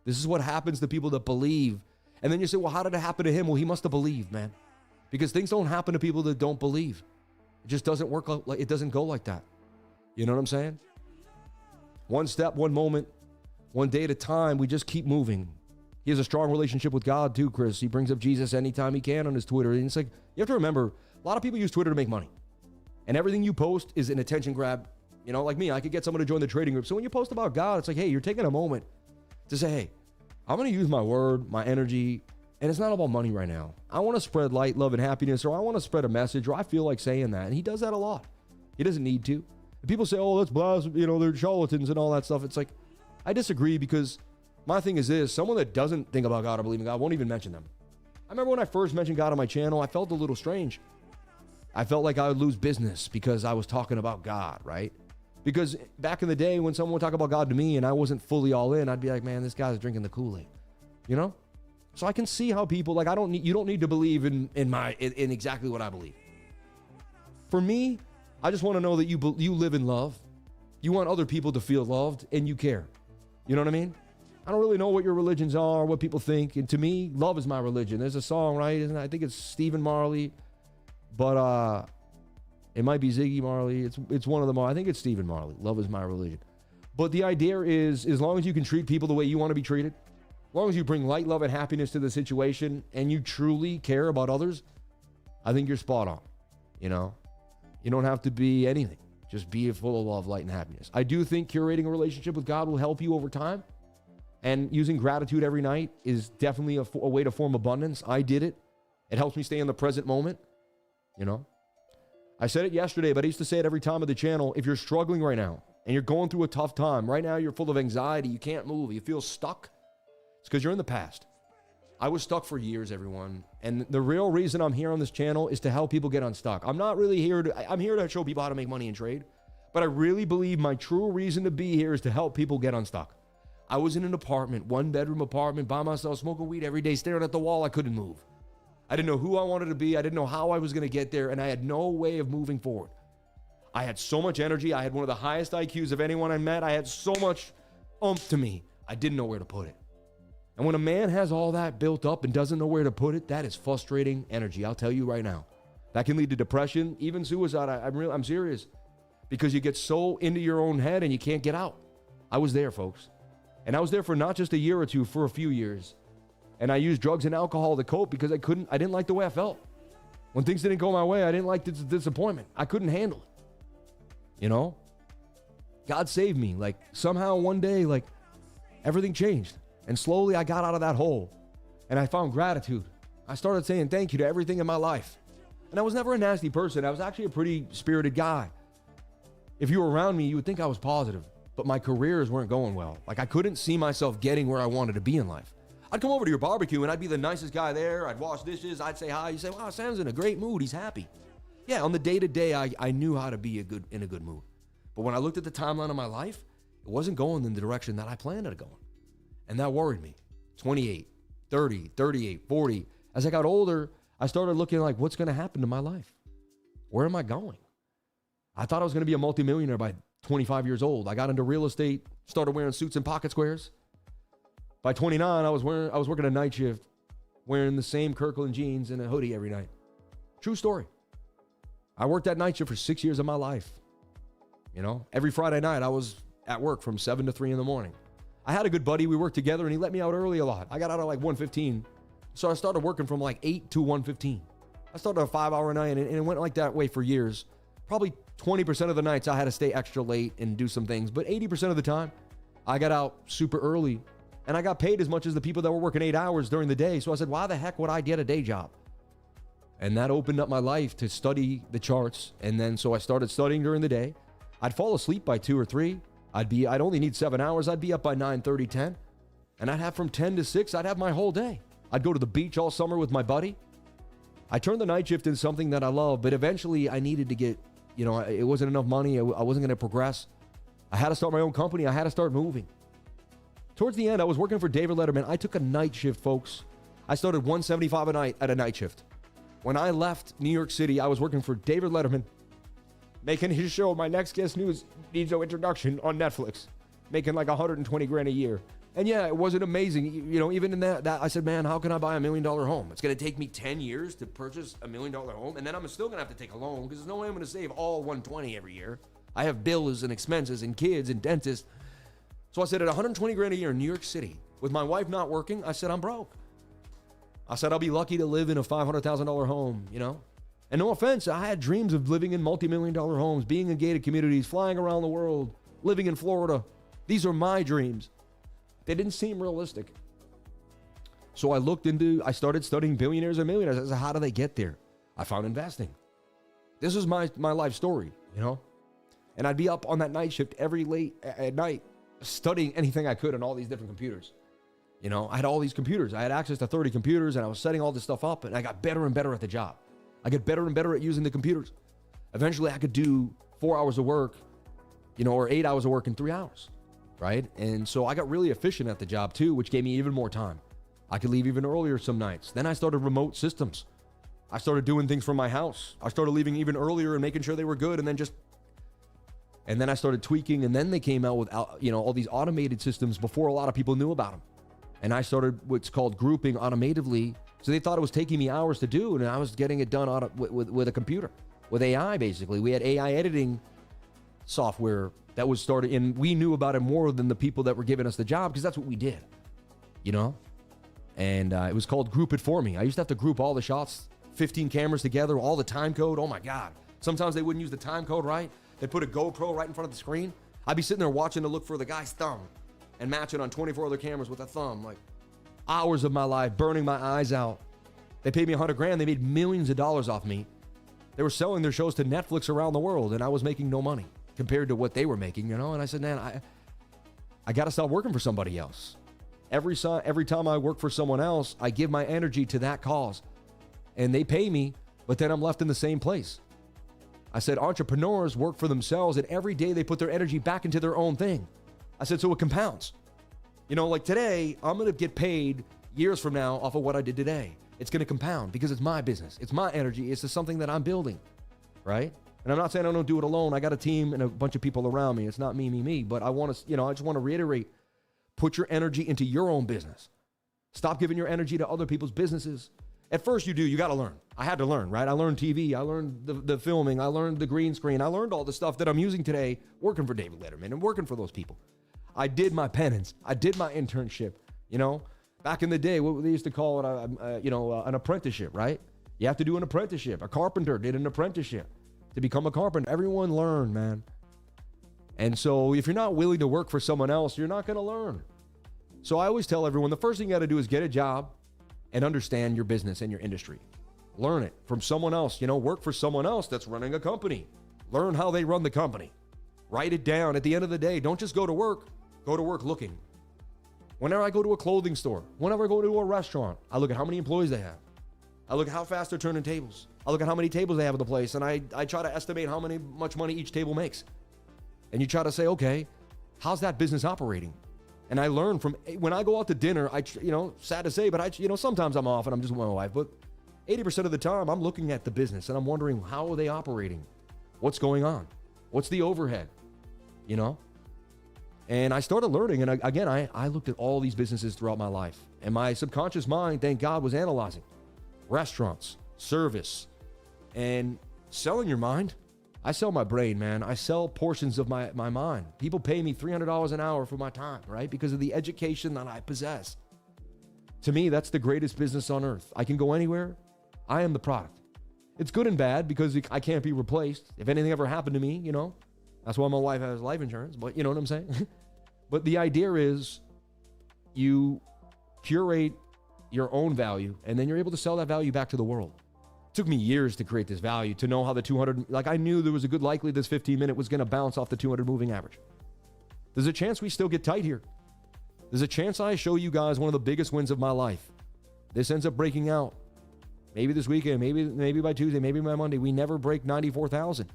This is what happens to people that believe. And then you say, well, how did it happen to him? Well, he must have believed, man. Because things don't happen to people that don't believe. It just doesn't work. It doesn't go like that. You know what I'm saying? One step, one moment, one day at a time. We just keep moving. He has a strong relationship with God too, Chris. He brings up Jesus anytime he can on his Twitter. And it's like, you have to remember, a lot of people use Twitter to make money. And everything you post is an attention grab. You know, like me, I could get someone to join the trading group. So when you post about God, it's like, hey, you're taking a moment to say, hey, I'm going to use my word, my energy, and it's not about money right now. I want to spread light, love, and happiness, or I want to spread a message, or I feel like saying that. And he does that a lot. He doesn't need to. And people say, oh, that's blasphemy, you know, they're charlatans and all that stuff. It's like, I disagree because my thing is this. Someone that doesn't think about God or believe in God won't even mention them. I remember when I first mentioned God on my channel, I felt a little strange. I felt like I would lose business because I was talking about God, right? Because back in the day when someone would talk about God to me and I wasn't fully all in, I'd be like, man, this guy's drinking the Kool-Aid, you know? So I can see how people, like, you don't need to believe in exactly what I believe. For me, I just want to know that you live in love. You want other people to feel loved and you care. You know what I mean? I don't really know what your religions are, what people think. And to me, love is my religion. There's a song, right? Isn't it? I think it's Stephen Marley, but it might be Ziggy Marley. It's one of them all. I think it's Stephen Marley. Love is my religion. But the idea is, as long as you can treat people the way you want to be treated, as long as you bring light, love, and happiness to the situation and you truly care about others, I think you're spot on. You know, you don't have to be anything. Just be full of love, light, and happiness. I do think curating a relationship with God will help you over time. And using gratitude every night is definitely a way to form abundance. I did it. It helps me stay in the present moment. You know, I said it yesterday, but I used to say it every time of the channel. If you're struggling right now and you're going through a tough time, right now you're full of anxiety, you can't move, you feel stuck, it's because you're in the past. I was stuck for years, everyone. And the real reason I'm here on this channel is to help people get unstuck. I'm not really here I'm here to show people how to make money and trade, but I really believe my true reason to be here is to help people get unstuck. I was in an apartment, 1-bedroom apartment by myself, smoking weed every day, staring at the wall. I couldn't move. I didn't know who I wanted to be. I didn't know how I was going to get there, and I had no way of moving forward. I had so much energy. I had one of the highest IQs of anyone I met. I had so much oomph to me. I didn't know where to put it. And when a man has all that built up and doesn't know where to put it, that is frustrating energy. I'll tell you right now. That can lead to depression, even suicide. I'm serious. Because you get so into your own head and you can't get out. I was there, folks. And I was there for not just a year or two, for a few years. And I used drugs and alcohol to cope because I didn't like the way I felt. When things didn't go my way, I didn't like the disappointment. I couldn't handle it. You know? God saved me. Like, somehow one day, like, everything changed. And slowly I got out of that hole. And I found gratitude. I started saying thank you to everything in my life. And I was never a nasty person. I was actually a pretty spirited guy. If you were around me, you would think I was positive. But my careers weren't going well. Like, I couldn't see myself getting where I wanted to be in life. I'd come over to your barbecue and I'd be the nicest guy there. I'd wash dishes. I'd say hi. You say, wow, Sam's in a great mood. He's happy. Yeah, on the day-to-day, I knew how to be in a good mood. But when I looked at the timeline of my life, it wasn't going in the direction that I planned it going. And that worried me. 28, 30, 38, 40. As I got older, I started looking like, what's going to happen to my life? Where am I going? I thought I was going to be a multimillionaire by 25 years old. I got into real estate, started wearing suits and pocket squares. By 29, I was working a night shift, wearing the same Kirkland jeans and a hoodie every night. True story. I worked that night shift for 6 years of my life. You know, every Friday night I was at work from 7 to 3 in the morning. I had a good buddy. We worked together and he let me out early a lot. I got out at like 1:15. So I started working from like 8 to 1:15. I started a 5-hour night and it went like that way for years. Probably 20% of the nights I had to stay extra late and do some things. But 80% of the time I got out super early and I got paid as much as the people that were working 8 hours during the day. So I said, why the heck would I get a day job? And that opened up my life to study the charts. And then so I started studying during the day. I'd fall asleep by 2 or 3. I'd only need 7 hours. I'd be up by 9:30, 10. And I'd have from 10 to 6, I'd have my whole day. I'd go to the beach all summer with my buddy. I turned the night shift into something that I love, but eventually I needed to get, you know, it wasn't enough money. I wasn't going to progress. I had to start my own company. I had to start moving. Towards the end, I was working for David Letterman. I took a night shift, folks. I started $175 a night at a night shift. When I left New York City, I was working for David Letterman, making his show, My Next Guest News Needs No Introduction, on Netflix, making like 120 grand a year. And yeah, it wasn't amazing. You know, even in that I said, man, how can I buy $1 million home? It's going to take me 10 years to purchase $1 million home. And then I'm still going to have to take a loan because there's no way I'm going to save all 120 every year. I have bills and expenses and kids and dentists. So I said, at 120 grand a year in New York City, with my wife not working, I said, I'm broke. I said, I'll be lucky to live in a $500,000 home, you know? And no offense, I had dreams of living in multi-million-dollar homes, being in gated communities, flying around the world, living in Florida. These are my dreams. They didn't seem realistic. So I started studying billionaires and millionaires. I said, how do they get there? I found investing. This is my life story, you know? And I'd be up on that night shift every late at night, studying anything I could on all these different computers. You know, I had all these computers. I had access to 30 computers and I was setting all this stuff up and I got better and better at the job. I get better and better at using the computers. Eventually I could do 4 hours of work, you know, or 8 hours of work in 3 hours. Right? And so I got really efficient at the job too, which gave me even more time. I could leave even earlier some nights. Then I started remote systems. I started doing things from my house. I started leaving even earlier and making sure they were good. And then I started tweaking. And then they came out with, you know, all these automated systems before a lot of people knew about them. And I started what's called grouping automatively. So they thought it was taking me hours to do. And I was getting it done with a computer, with AI basically. We had AI editing software that was started, and we knew about it more than the people that were giving us the job because that's what we did, you know? And it was called Group It For Me. I used to have to group all the shots, 15 cameras together, all the time code. Oh my God. Sometimes they wouldn't use the time code right. They'd put a GoPro right in front of the screen. I'd be sitting there watching to look for the guy's thumb and match it on 24 other cameras with a thumb. Like hours of my life, burning my eyes out. They paid me $100 grand. They made millions of dollars off me. They were selling their shows to Netflix around the world, and I was making no money compared to what they were making, you know? And I said, man, I got to stop working for somebody else. Every time I work for someone else, I give my energy to that cause. And they pay me, but then I'm left in the same place. I said, entrepreneurs work for themselves, and every day they put their energy back into their own thing. I said, so it compounds. You know, like today, I'm going to get paid years from now off of what I did today. It's going to compound because it's my business. It's my energy. It's just something that I'm building, right? And I'm not saying I don't do it alone. I got a team and a bunch of people around me. It's not me, but I want to, you know, I just want to reiterate, put your energy into your own business. Stop giving your energy to other people's businesses. At first you got to learn. I had to learn, right? I learned TV. I learned the filming. I learned the green screen. I learned all the stuff that I'm using today working for David Letterman and working for those people. I did my penance. I did my internship, you know, back in the day, what they used to call it, an apprenticeship, right? You have to do an apprenticeship. A carpenter did an apprenticeship to become a carpenter. Everyone learned, man. And so if you're not willing to work for someone else, you're not going to learn. So I always tell everyone, the first thing you got to do is get a job and understand your business and your industry. Learn it from someone else, you know, work for someone else that's running a company. Learn how they run the company. Write it down. At the end of the day, don't just go to work looking. Whenever I go to a clothing store, whenever I go to a restaurant, I look at how many employees they have. I look at how fast they're turning tables. I look at how many tables they have in the place, and I try to estimate how much money each table makes. And you try to say, okay, how's that business operating? And I learn from, when I go out to dinner, sad to say, but sometimes I'm off and I'm just with my wife, but 80% of the time I'm looking at the business and I'm wondering, how are they operating? What's going on? What's the overhead? You know? And I started learning, and again, I looked at all these businesses throughout my life. And my subconscious mind, thank God, was analyzing restaurants, service, and selling your mind. I sell my brain, man. I sell portions of my mind. People pay me $300 an hour for my time, right? Because of the education that I possess. To me, that's the greatest business on earth. I can go anywhere. I am the product. It's good and bad because I can't be replaced. If anything ever happened to me, you know, that's why my wife has life insurance, but you know what I'm saying? But the idea is you curate your own value and then you're able to sell that value back to the world. It took me years to create this value, to know how the 200, like I knew there was a good likelihood this 15-minute was going to bounce off the 200 moving average. There's a chance we still get tight here. There's a chance I show you guys one of the biggest wins of my life. This ends up breaking out. Maybe this weekend, maybe by Tuesday, maybe by Monday. We never break 94,000.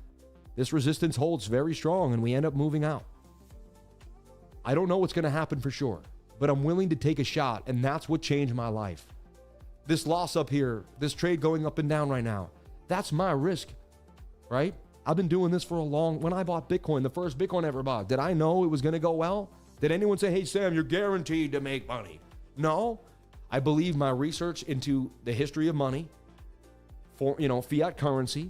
This resistance holds very strong and we end up moving out. I don't know what's going to happen for sure, but I'm willing to take a shot, and that's what changed my life. This loss up here, this trade going up and down right now, that's my risk, right? I've been doing this for when I bought Bitcoin, the first Bitcoin I ever bought, did I know it was going to go well? Did anyone say, hey, Sam, you're guaranteed to make money? No. I believe my research into the history of money, for fiat currency,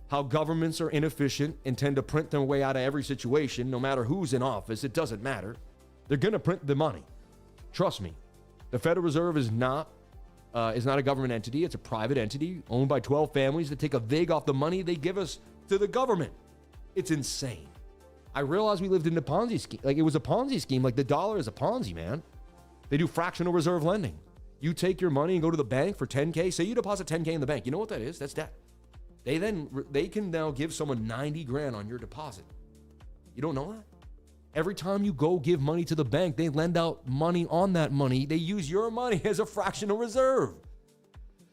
how governments are inefficient and tend to print their way out of every situation, no matter who's in office, it doesn't matter. They're going to print the money. Trust me. The Federal Reserve is not a government entity. It's a private entity owned by 12 families that take a vig off the money they give us to the government. It's insane. I realized we lived in a Ponzi scheme. Like, it was a Ponzi scheme. Like, the dollar is a Ponzi, man. They do fractional reserve lending. You take your money and go to the bank for 10K. Say you deposit 10K in the bank. You know what that is? That's debt. They can now give someone 90 grand on your deposit. You don't know that? Every time you go give money to the bank, they lend out money on that money. They use your money as a fractional reserve.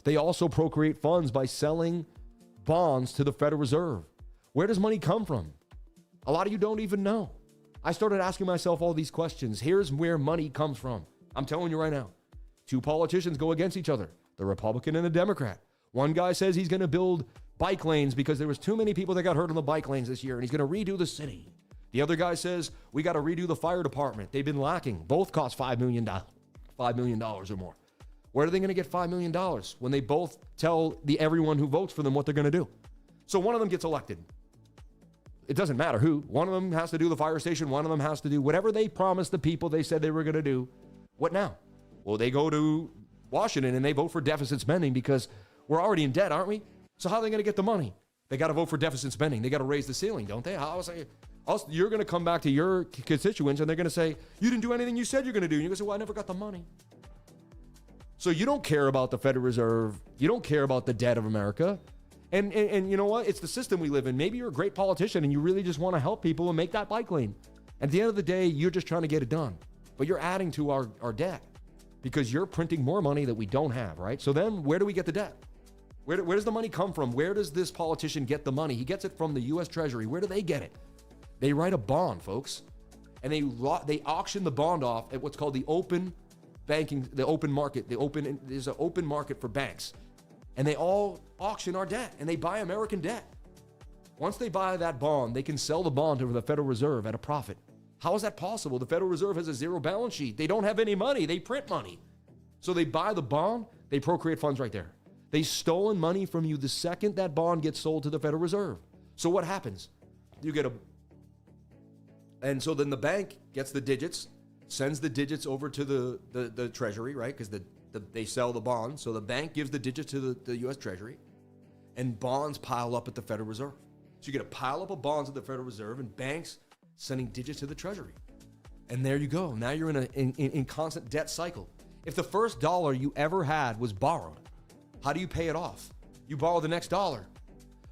They also procreate funds by selling bonds to the Federal Reserve. Where does money come from? A lot of you don't even know. I started asking myself all these questions. Here's where money comes from. I'm telling you right now. Two politicians go against each other, the Republican and the Democrat. One guy says he's going to build bike lanes because there was too many people that got hurt on the bike lanes this year, and he's going to redo the city. The other guy says, we got to redo the fire department. They've been lacking. Both cost $5 million or more. Where are they going to get $5 million when they both tell everyone who votes for them what they're going to do? So one of them gets elected. It doesn't matter who. One of them has to do the fire station. One of them has to do whatever they promised the people they said they were going to do. What now? Well, they go to Washington and they vote for deficit spending because we're already in debt, aren't we? So how are they going to get the money? They got to vote for deficit spending. They got to raise the ceiling, don't they? You're going to come back to your constituents and they're going to say, you didn't do anything you said you're going to do. And you're going to say, well, I never got the money. So you don't care about the Federal Reserve. You don't care about the debt of America. And you know what? It's the system we live in. Maybe you're a great politician and you really just want to help people and make that bike lane. At the end of the day, you're just trying to get it done. But you're adding to our debt because you're printing more money that we don't have, right? So then where do we get the debt? Where does the money come from? Where does this politician get the money? He gets it from the U.S. Treasury. Where do they get it? They write a bond, folks, and they auction the bond off at what's called the open banking, the open market. There's an open market for banks, and they all auction our debt, and they buy American debt. Once they buy that bond, they can sell the bond to the Federal Reserve at a profit. How is that possible? The Federal Reserve has a zero balance sheet. They don't have any money. They print money. So they buy the bond, they procreate funds right there. They've stolen money from you the second that bond gets sold to the Federal Reserve. So what happens? And so then the bank gets the digits, sends the digits over to the Treasury, right? Because they sell the bonds. So the bank gives the digits to the U.S. Treasury, and bonds pile up at the Federal Reserve. So you get a pile up of bonds at the Federal Reserve, and banks sending digits to the Treasury. And there you go. Now you're in constant debt cycle. If the first dollar you ever had was borrowed, how do you pay it off? You borrow the next dollar.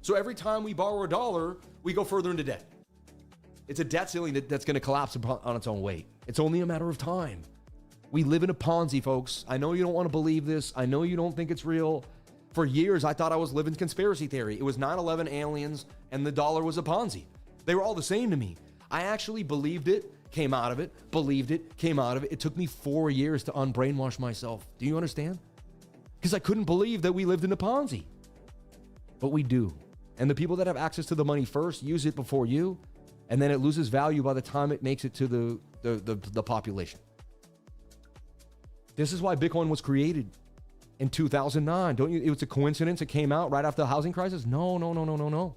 So every time we borrow a dollar, we go further into debt. It's a debt ceiling that's going to collapse on its own weight. It's only a matter of time. We live in a Ponzi, folks. I know you don't want to believe this. I know you don't think it's real. For years, I thought I was living conspiracy theory. It was 9/11 aliens, and the dollar was a Ponzi. They were all the same to me. I actually believed it, came out of it, believed it, came out of it. It took me 4 years to unbrainwash myself. Do you understand? Because I couldn't believe that we lived in a Ponzi. But we do. And the people that have access to the money first use it before you, and then it loses value by the time it makes it to the population. This is why Bitcoin was created in 2009. Don't you? It was a coincidence. It came out right after the housing crisis. No, no, no, no, no, no.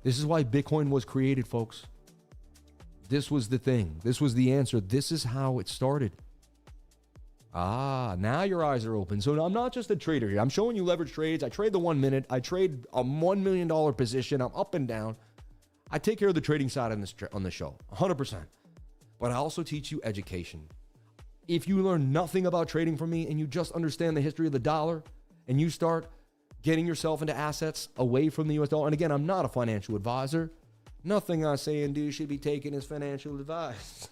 This is why Bitcoin was created, folks. This was the thing. This was the answer. This is how it started. Ah, now your eyes are open. So I'm not just a trader here. I'm showing you leverage trades. I trade the 1 minute. I trade a $1 million position. I'm up and down. I take care of the trading side on the show, 100%. But I also teach you education. If you learn nothing about trading from me and you just understand the history of the dollar and you start getting yourself into assets away from the US dollar, and again, I'm not a financial advisor. Nothing I say and do should be taken as financial advice.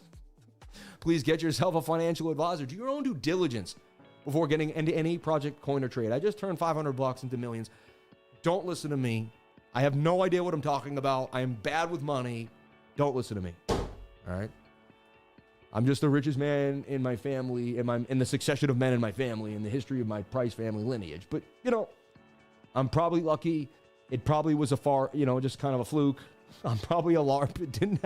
Please get yourself a financial advisor. Do your own due diligence before getting into any project, coin, or trade. I just turned $500 into millions. Don't listen to me. I have no idea what I'm talking about. I am bad with money. Don't listen to me. All right? I'm just the richest man in my family, in the succession of men in my family, in the history of my Price family lineage. But, you know, I'm probably lucky. It probably was just kind of a fluke. I'm probably a LARP. It didn't.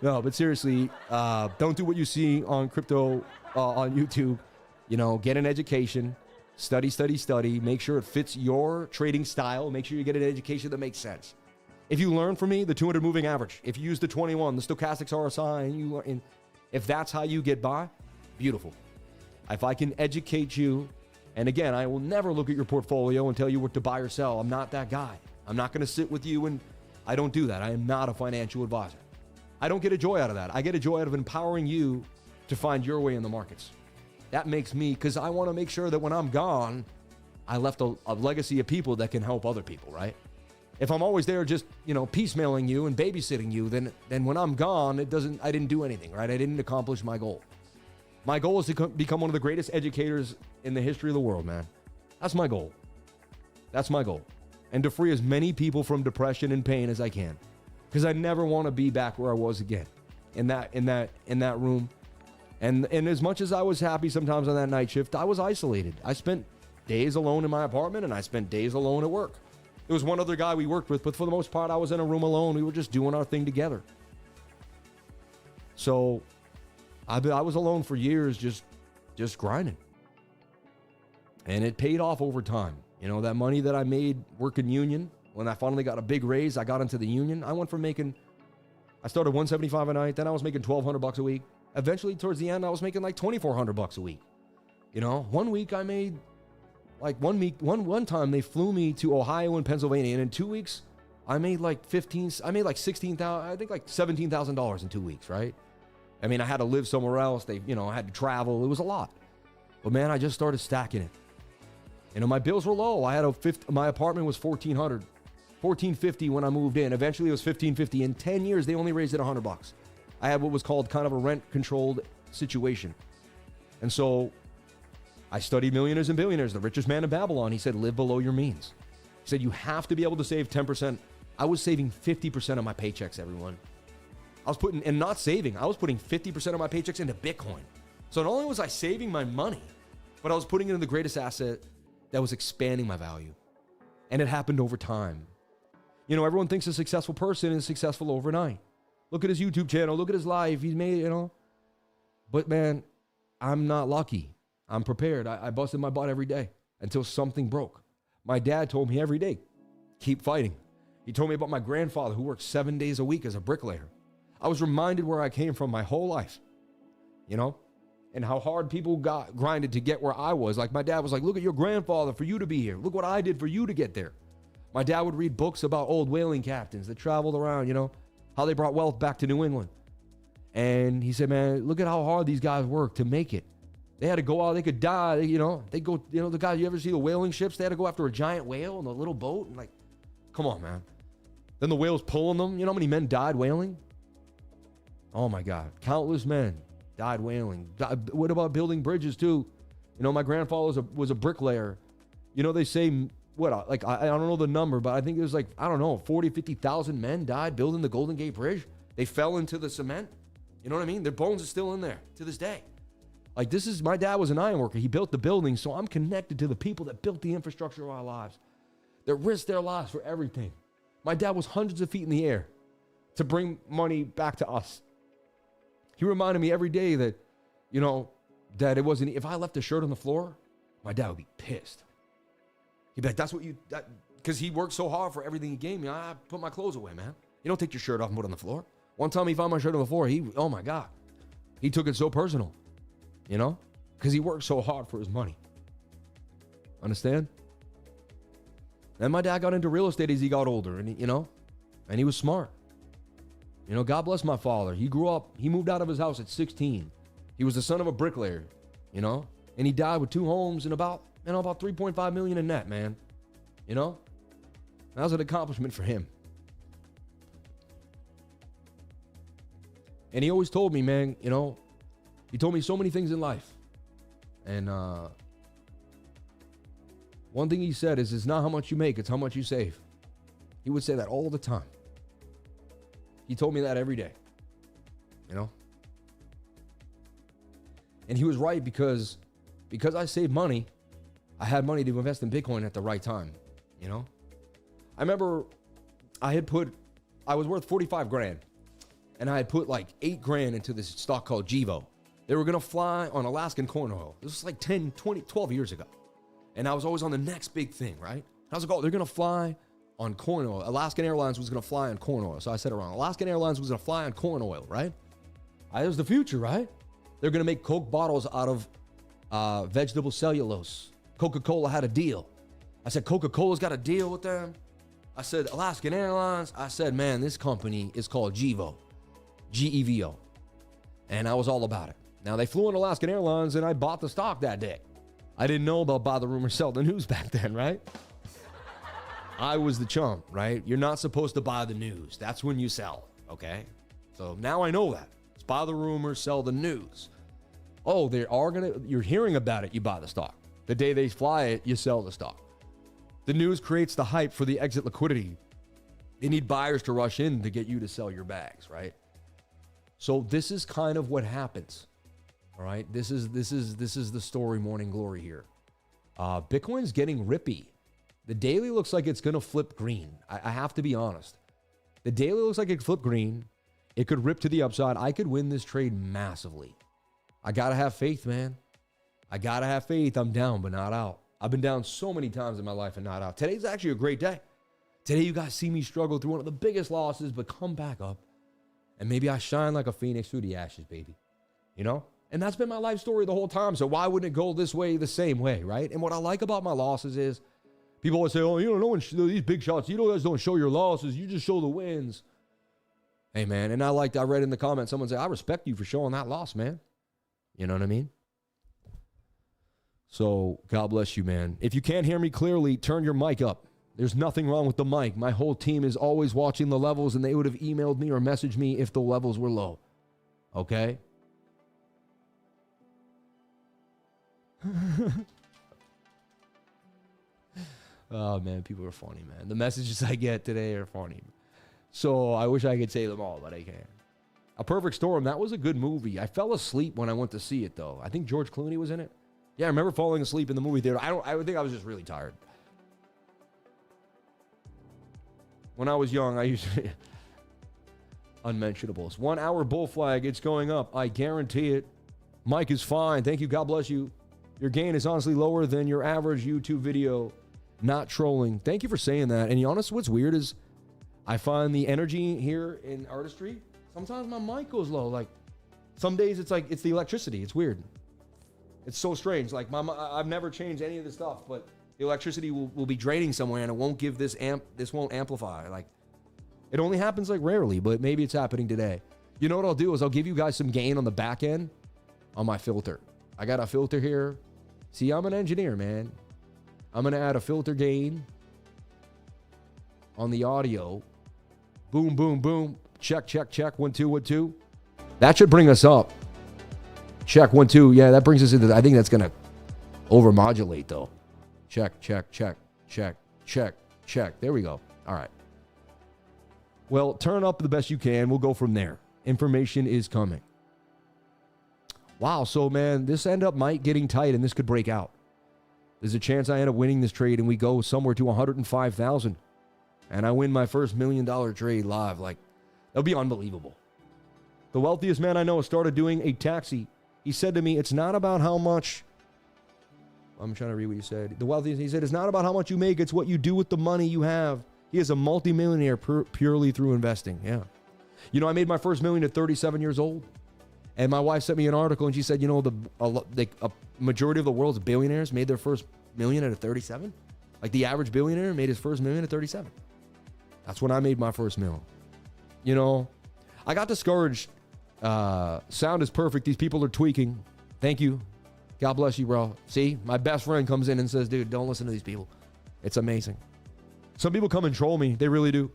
No, but seriously, don't do what you see on crypto on YouTube. You know, get an education, study. Make sure it fits your trading style. Make sure you get an education that makes sense. If you learn from me, the 200 moving average, if you use the 21, the stochastics RSI, and you learn, if that's how you get by, beautiful. If I can educate you, and again, I will never look at your portfolio and tell you what to buy or sell. I'm not that guy. I'm not going to sit with you, and I don't do that. I am not a financial advisor. I don't get a joy out of that. I get a joy out of empowering you to find your way in the markets. That makes me, because I want to make sure that when I'm gone, I left a legacy of people that can help other people, right? If I'm always there just, piecemealing you and babysitting you, then when I'm gone, I didn't do anything, right? I didn't accomplish my goal. My goal is to become one of the greatest educators in the history of the world, man. That's my goal. That's my goal. And to free as many people from depression and pain as I can. Because I never want to be back where I was again, in that room. And as much as I was happy sometimes on that night shift, I was isolated. I spent days alone in my apartment, and I spent days alone at work. There was one other guy we worked with, but for the most part, I was in a room alone. We were just doing our thing together. So I was alone for years, just grinding. And it paid off over time. That money that I made working union, when I finally got a big raise, I got into the union. I went from I started $175 a night, then I was making $1,200 a week. Eventually, towards the end, I was making like $2,400 a week. 1 week I made, one time they flew me to Ohio and Pennsylvania, and in 2 weeks, I made like $16,000, I think like $17,000 in 2 weeks, right? I mean, I had to live somewhere else. I had to travel. It was a lot. But man, I just started stacking it. My bills were low. My apartment was $1,450 when I moved in. Eventually, it was $1,550. In 10 years, they only raised it $100. I had what was called kind of a rent-controlled situation. And so I studied Millionaires and Billionaires, the richest man in Babylon. He said, live below your means. He said, you have to be able to save 10%. I was saving 50% of my paychecks, everyone. I was putting 50% of my paychecks into Bitcoin. So not only was I saving my money, but I was putting it in the greatest asset that was expanding my value. And it happened over time. Everyone thinks a successful person is successful overnight. Look at his YouTube channel. Look at his life. He's made, But man, I'm not lucky. I'm prepared. I busted my butt every day until something broke. My dad told me every day, keep fighting. He told me about my grandfather who worked 7 days a week as a bricklayer. I was reminded where I came from my whole life, and how hard people got grinded to get where I was. Like my dad was like, look at your grandfather for you to be here. Look what I did for you to get there. My dad would read books about old whaling captains that traveled around, how they brought wealth back to New England. And he said, man, look at how hard these guys worked to make it. They had to go out, they could die, they go, the guy, you ever see the whaling ships? They had to go after a giant whale in a little boat. And like, come on, man. Then the whale's pulling them. You know how many men died whaling? Oh my God, countless men died whaling. What about building bridges too? My grandfather was a bricklayer. They say, I don't know the number, but I think it was 40, 50,000 men died building the Golden Gate Bridge. They fell into the cement. You know what I mean? Their bones are still in there to this day. My dad was an iron worker. He built the building, so I'm connected to the people that built the infrastructure of our lives, that risked their lives for everything. My dad was hundreds of feet in the air to bring money back to us. He reminded me every day that, you know, that it wasn't, if I left a shirt on the floor, my dad would be pissed. He'd be like, that's what you, because he worked so hard for everything he gave me. I put my clothes away, man. You don't take your shirt off and put it on the floor. One time he found my shirt on the floor, oh my God. He took it so personal, you know, because he worked so hard for his money. Understand? And my dad got into real estate as he got older, and he was smart. You know, God bless my father. He grew up, he moved out of his house at 16. He was the son of a bricklayer, you know, and he died with 2 homes and about 3.5 million in net, man. You know, that was an accomplishment for him. And he always told me, man, you know, he told me so many things in life. And one thing he said is, it's not how much you make, it's how much you save. He would say that all the time. He told me that every day, you know. And he was right, because I saved money, I had money to invest in Bitcoin at the right time, you know. I remember I was worth 45 grand. And I had put like 8 grand into this stock called Jivo. They were going to fly on Alaskan corn oil. This was like 10, 20, 12 years ago. And I was always on the next big thing, right? I was like, oh, they're going to fly on corn oil. Alaskan Airlines was going to fly on corn oil. So I said it wrong. Alaskan Airlines was going to fly on corn oil, right? It was the future, right? They're going to make Coke bottles out of vegetable cellulose. Coca-Cola had a deal. I said, Coca-Cola's got a deal with them. I said, Alaskan Airlines. I said, man, this company is called Jivo. G-E-V-O. And I was all about it. Now, they flew on Alaskan Airlines, and I bought the stock that day. I didn't know about buy the rumor, sell the news back then, right? I was the chump, right? You're not supposed to buy the news. That's when you sell, okay? So now I know that. It's buy the rumor, sell the news. Oh, you're hearing about it, you buy the stock. The day they fly it, you sell the stock. The news creates the hype for the exit liquidity. They need buyers to rush in to get you to sell your bags, right? So this is kind of what happens. All right. This is the story morning glory here. Bitcoin's getting rippy. The daily looks like it's going to flip green. I have to be honest. The daily looks like it could flip green. It could rip to the upside. I could win this trade massively. I got to have faith, man. I got to have faith. I'm down, but not out. I've been down so many times in my life and not out. Today's actually a great day. Today, you guys see me struggle through one of the biggest losses, but come back up. And maybe I shine like a phoenix through the ashes, baby. You know? And that's been my life story the whole time. So why wouldn't it go this way the same way, right? And what I like about my losses is people always say, oh, you don't know these big shots. You guys don't show your losses. You just show the wins. Hey, man. And I read in the comments, someone say, I respect you for showing that loss, man. You know what I mean? So God bless you, man. If you can't hear me clearly, turn your mic up. There's nothing wrong with the mic. My whole team is always watching the levels, and they would have emailed me or messaged me if the levels were low. Okay? Oh, man, people are funny, man. The messages I get today are funny. So I wish I could say them all, but I can't. A Perfect Storm, that was a good movie. I fell asleep when I went to see it, though. I think George Clooney was in it. Yeah, I remember falling asleep in the movie theater. I think I was just really tired. When I was young, I used to... Unmentionables. 1 hour bull flag. It's going up. I guarantee it. Mike is fine. Thank you. God bless you. Your gain is honestly lower than your average YouTube video. Not trolling. Thank you for saying that. And you honest, what's weird is I find the energy here in artistry. Sometimes my mic goes low. Like some days it's like it's the electricity. It's weird. It's so strange. Like I've never changed any of this stuff, but the electricity will be draining somewhere and it won't give this won't amplify. Like it only happens like rarely, but maybe it's happening today. You know what I'll do is I'll give you guys some gain on the back end on my filter. I got a filter here. See, I'm an engineer, man. I'm going to add a filter gain on the audio. Boom, boom, boom. Check, check, check. 1, 2, 1, 2. That should bring us up. Check, 1, 2. Yeah, that brings us into, I think that's going to overmodulate though. Check, check, check, check, check, check. There we go. All right. Well, turn up the best you can. We'll go from there. Information is coming. Wow. So, man, this end up might getting tight and this could break out. There's a chance I end up winning this trade and we go somewhere to The wealthiest man I know started doing a taxi. He said to me, it's not about how much. I'm trying to read what you said. The wealthiest, he said, it's not about how much you make. It's what you do with the money you have. He is a multimillionaire purely through investing. Yeah. You know, I made my first million at 37 years old. And my wife sent me an article and she said, you know, a majority of the world's billionaires made their first million at 37. Like the average billionaire made his first million at 37. That's when I made my first million. You know, I got discouraged. Sound is perfect. These people are tweaking. Thank you. God bless you, bro. See, my best friend comes in and says, dude, don't listen to these people. It's amazing. Some people come and troll me. They really do.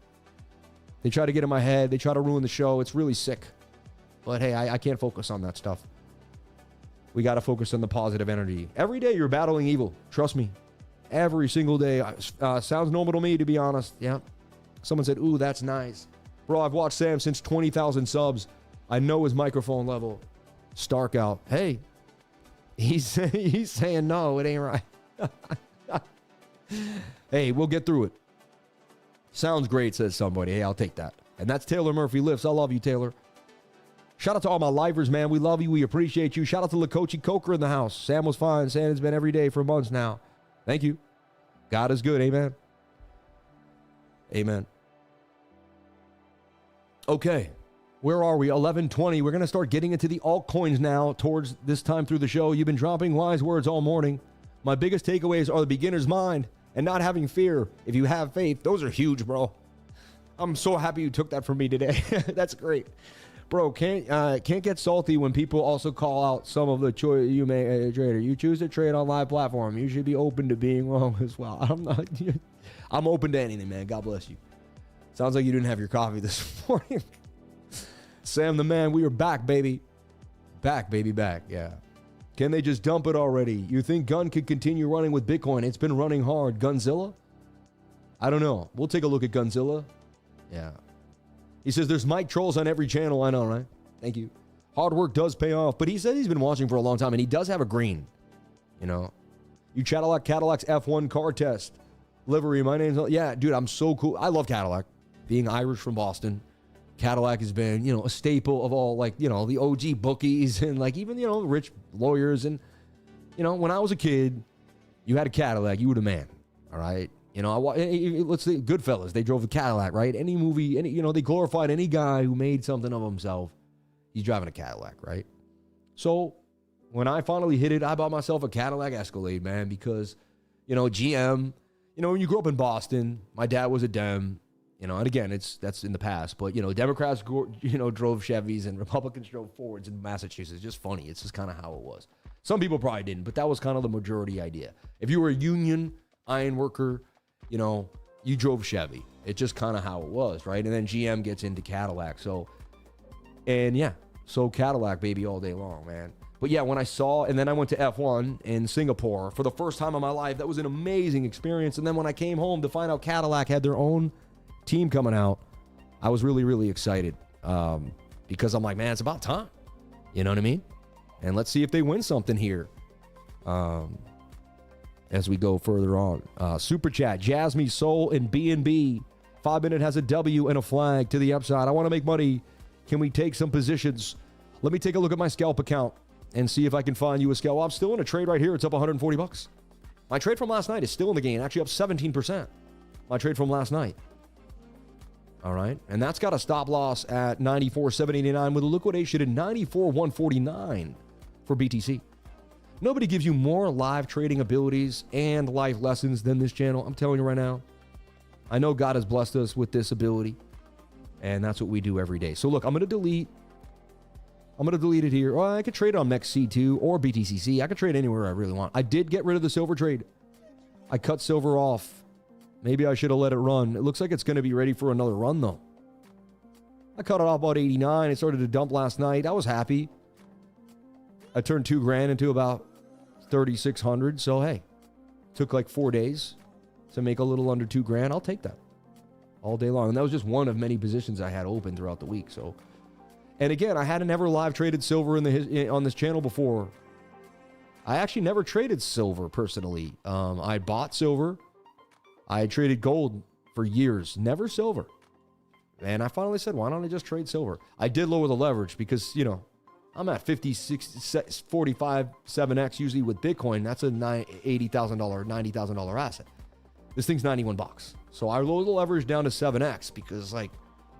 They try to get in my head. They try to ruin the show. It's really sick. But hey, I can't focus on that stuff. We got to focus on the positive energy. Every day you're battling evil. Trust me. Every single day. Sounds normal to me, to be honest. Yeah. Someone said, ooh, that's nice. Bro, I've watched Sam since 20,000 subs. I know his microphone level. Stark out. Hey, he's saying no, it ain't right. Hey, we'll get through it. Sounds great, says somebody. Hey, I'll take that. And that's Taylor Murphy Lifts. I love you, Taylor. Shout out to all my livers, man. We love you. We appreciate you. Shout out to Lakochi Coker in the house. Sam was fine. Sam has been every day for months now. Thank you. God is good. Amen. Amen. Okay. Where are we? 11:20. We're going to start getting into the altcoins now towards this time through the show. You've been dropping wise words all morning. My biggest takeaways are the beginner's mind and not having fear. If you have faith, those are huge, bro. I'm so happy you took that from me today. That's great. Bro, can't get salty when people also call out some of the choice you make as a trader. You choose to trade on live platform. You should be open to being wrong as well. I'm open to anything, man. God bless you. Sounds like you didn't have your coffee this morning. Sam the man, we are back, baby. Back, baby, back. Yeah. Can they just dump it already? You think Gun could continue running with Bitcoin? It's been running hard. Gunzilla? I don't know. We'll take a look at Gunzilla. Yeah. He says there's mic trolls on every channel. I know, right? Thank you. Hard work does pay off. But he said he's been watching for a long time, and he does have a green. You know? You Cadillac's F1 car test. Livery, my name's... Yeah, dude, I'm so cool. I love Cadillac. Being Irish from Boston. Cadillac has been, you know, a staple of all, like, you know, the OG bookies and, like, even, you know, rich lawyers. And, you know, when I was a kid, you had a Cadillac, you were the man. All right? You know, let's say Goodfellas, they drove a Cadillac, right? Any movie, you know, they glorified any guy who made something of himself. He's driving a Cadillac, right? So when I finally hit it, I bought myself a Cadillac Escalade, man, because, you know, GM, you know, when you grew up in Boston, my dad was a Dem, you know, and again, that's in the past, but, you know, Democrats, you know, drove Chevys and Republicans drove Fords in Massachusetts. It's just funny. It's just kind of how it was. Some people probably didn't, but that was kind of the majority idea. If you were a union iron worker, you know, you drove Chevy. It's just kind of how it was, right? And then GM gets into Cadillac. So, and yeah, so Cadillac, baby, all day long, man. But yeah, when I saw, and then I went to F1 in Singapore for the first time in my life. That was an amazing experience. And then when I came home to find out Cadillac had their own team coming out, I was really, really excited because I'm like, man, it's about time. You know what I mean? And let's see if they win something here. As we go further on. Super chat, JASMY, Soul, and BNB. 5 Minute has a W and a flag to the upside. I want to make money. Can we take some positions? Let me take a look at my scalp account and see if I can find you a scalp. Well, I'm still in a trade right here. It's up 140 bucks. My trade from last night is still in the gain, actually up 17%. My trade from last night. All right. And that's got a stop loss at 94,789 with a liquidation at 94,149 for BTC. Nobody gives you more live trading abilities and life lessons than this channel. I'm telling you right now. I know God has blessed us with this ability, and that's what we do every day. So look, I'm going to delete it here. Or I could trade on MEXC2 or BTCC. I could trade anywhere I really want. I did get rid of the silver trade. I cut silver off. Maybe I should have let it run. It looks like it's going to be ready for another run, though. I cut it off about 89. It started to dump last night. I was happy. I turned $2,000 into about 3,600. So, hey, took like 4 days to make a little under $2,000. I'll take that all day long. And that was just one of many positions I had open throughout the week. So, and again, I hadn't ever live traded silver on this channel before. I actually never traded silver personally. I bought silver. I traded gold for years. Never silver. And I finally said, why don't I just trade silver? I did lower the leverage because, you know, I'm at 50, 60, 45, 7X usually with Bitcoin. That's a $80,000, $90,000 asset. This thing's 91 bucks. So I lowered the leverage down to 7X because, like,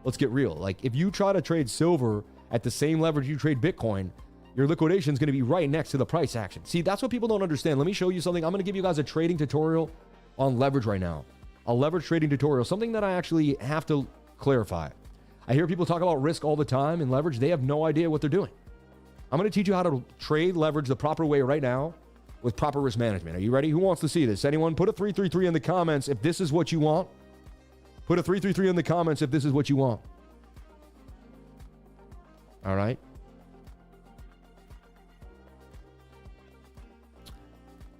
let's get real. Like, if you try to trade silver at the same leverage you trade Bitcoin, your liquidation is going to be right next to the price action. See, that's what people don't understand. Let me show you something. I'm going to give you guys a trading tutorial on leverage right now. A leverage trading tutorial, something that I actually have to clarify. I hear people talk about risk all the time and leverage. They have no idea what they're doing. I'm going to teach you how to trade leverage the proper way right now with proper risk management. Are you ready? Who wants to see this? Anyone? Put a 333 in the comments if this is what you want. Put a 333 in the comments if this is what you want. All right.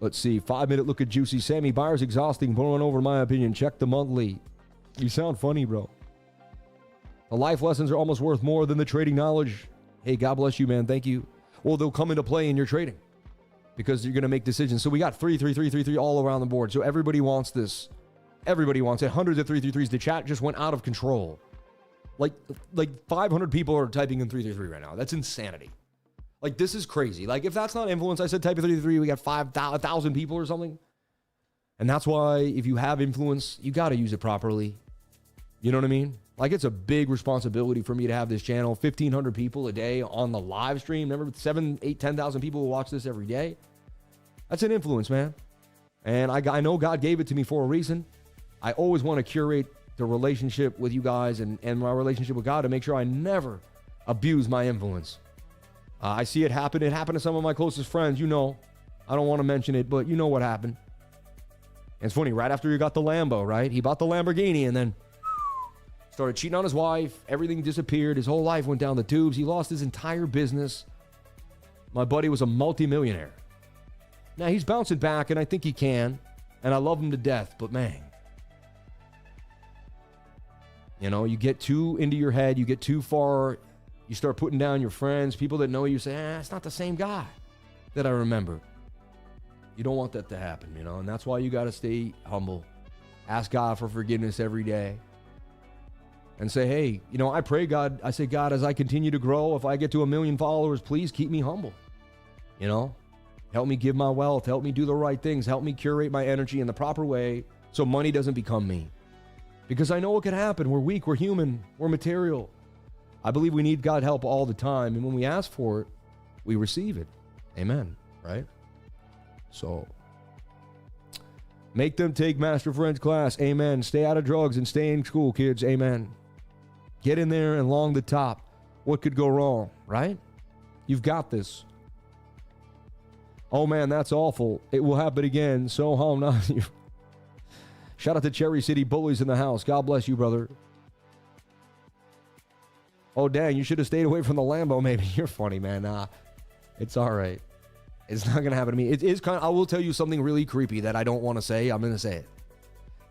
Let's see. 5-minute look at Juicy. Sammy, buyer's exhausting. Blowing over, in my opinion. Check the monthly. You sound funny, bro. The life lessons are almost worth more than the trading knowledge. Hey, God bless you, man. Thank you. Well, they'll come into play in your trading because you're going to make decisions. So we got 3 all around the board. So everybody wants this. Everybody wants it. Hundreds of 333s. The chat just went out of control. Like 500 people are typing in 333 right now. That's insanity. Like, this is crazy. Like, if that's not influence, I said type of 333, we got 5,000 people or something. And that's why if you have influence, you got to use it properly. You know what I mean? Like, it's a big responsibility for me to have this channel. 1,500 people a day on the live stream. Remember, 7, 8, 10,000 people who watch this every day. That's an influence, man. And I know God gave it to me for a reason. I always want to curate the relationship with you guys and my relationship with God to make sure I never abuse my influence. I see it happen. It happened to some of my closest friends. You know, I don't want to mention it, but you know what happened. And it's funny, right after he got the Lambo, right? He bought the Lamborghini and then started cheating on his wife. Everything disappeared. His whole life went down the tubes. He lost his entire business. My buddy was a multimillionaire. Now, he's bouncing back, and I think he can. And I love him to death, but man. You know, you get too into your head. You get too far. You start putting down your friends, people that know you say, it's not the same guy that I remember. You don't want that to happen, you know, and that's why you got to stay humble. Ask God for forgiveness every day. And say, hey, you know, I pray God, I say, God, as I continue to grow, if I get to 1 million followers, please keep me humble. You know, help me give my wealth, help me do the right things, help me curate my energy in the proper way so money doesn't become me. Because I know what could happen. We're weak, we're human, we're material. I believe we need God help all the time. And when we ask for it, we receive it. Amen. Right? So, make them take Master Friend's class. Amen. Stay out of drugs and stay in school, kids. Amen. Get in there and along the top. What could go wrong? Right? You've got this. Oh, man, that's awful. It will happen again. So home, not you. Shout out to Cherry City Bullies in the house. God bless you, brother. Oh, dang, you should have stayed away from the Lambo, maybe. You're funny, man. Nah, it's all right. It's not going to happen to me. It is kind of, I will tell you something really creepy that I don't want to say. I'm going to say it.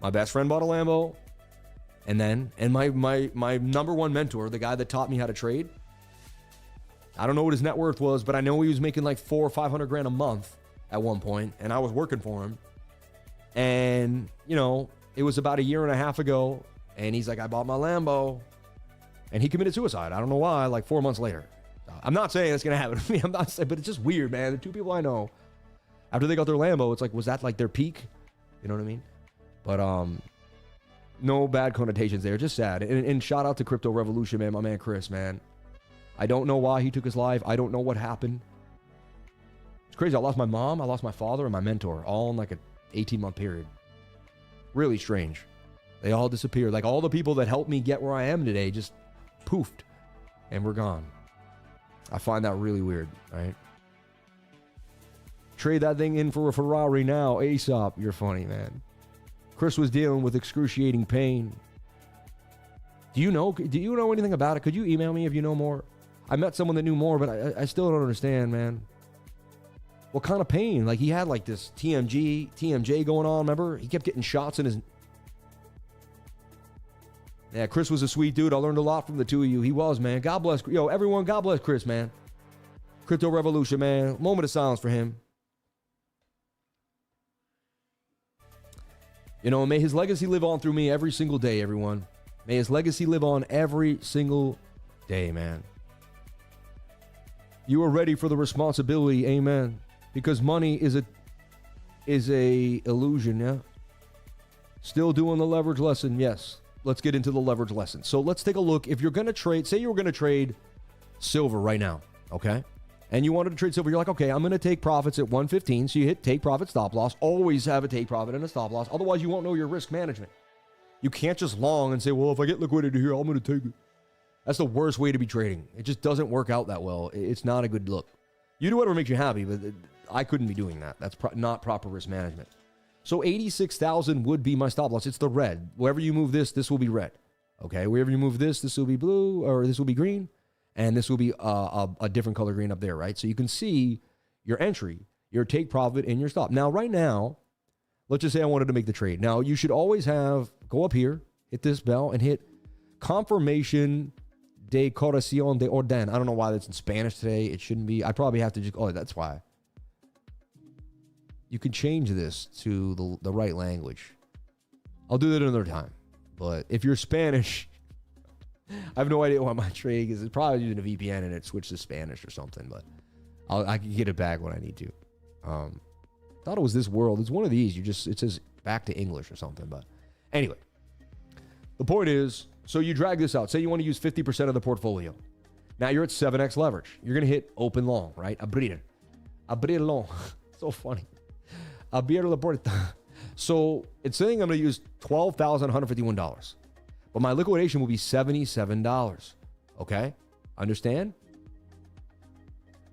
My best friend bought a Lambo. And my number one mentor, the guy that taught me how to trade, I don't know what his net worth was, but I know he was making like $400,000 or $500,000 a month at one point, and I was working for him. And, you know, it was about 1.5 years ago, and he's like, I bought my Lambo. And he committed suicide. I don't know why, like 4 months later. I'm not saying it's going to happen to me. I'm not saying, but it's just weird, man. The two people I know, after they got their Lambo, it's like, was that like their peak? You know what I mean? But no bad connotations there. Just sad. And shout out to Crypto Revolution, man. My man Chris, man. I don't know why he took his life. I don't know what happened. It's crazy. I lost my mom, I lost my father, and my mentor all in like an 18-month period. Really strange. They all disappeared. Like all the people that helped me get where I am today just poofed and we're gone. I find that really weird, right? Trade that thing in for a Ferrari now, ASAP. You're funny, man. Chris was dealing with excruciating pain. Do you know anything about it? Could you email me if you know more? I met someone that knew more, but I still don't understand, man. What kind of pain? Like he had like this TMJ going on, remember? He kept getting shots in his... Yeah, Chris was a sweet dude. I learned a lot from the two of you. He was, man. God bless. Yo, everyone, God bless Chris, man. Crypto Revolution, man. Moment of silence for him. You know, may his legacy live on through me every single day, everyone. May his legacy live on every single day, man. You are ready for the responsibility, amen. Because money is a illusion, yeah. Still doing the leverage lesson, yes. Let's get into the leverage lesson. So let's take a look. If you're going to trade, say you were going to trade silver right now, okay? And you wanted to trade silver, you're like, okay, I'm going to take profits at 115. So you hit take profit, stop loss. Always have a take profit and a stop loss. Otherwise, you won't know your risk management. You can't just long and say, well, if I get liquidity here, I'm going to take it. That's the worst way to be trading. It just doesn't work out that well. It's not a good look. You do whatever makes you happy, but I couldn't be doing that. That's not proper risk management. So 86,000 would be my stop loss. It's the red. Wherever you move this will be red. Okay, wherever you move this will be blue, or this will be green, and this will be a different color green up there, right? So you can see your entry, your take profit, and your stop. Now, right now, let's just say I wanted to make the trade. Now, you should always go up here, hit this bell, and hit confirmation de corrección de orden. I don't know why that's in Spanish today. It shouldn't be. I probably have to just, that's why. You can change this to the right language. I'll do that another time. But if you're Spanish, I have no idea why my trading is. It's probably using a VPN and it switched to Spanish or something. But I can get it back when I need to. Thought it was this world. It's one of these. It says back to English or something. But anyway, the point is, so you drag this out. Say you want to use 50% of the portfolio. Now you're at 7x leverage. You're going to hit open long, right? Abrir long. So funny. Abrir la puerta. So it's saying I'm going to use $12,151. But my liquidation will be $77. Okay? Understand?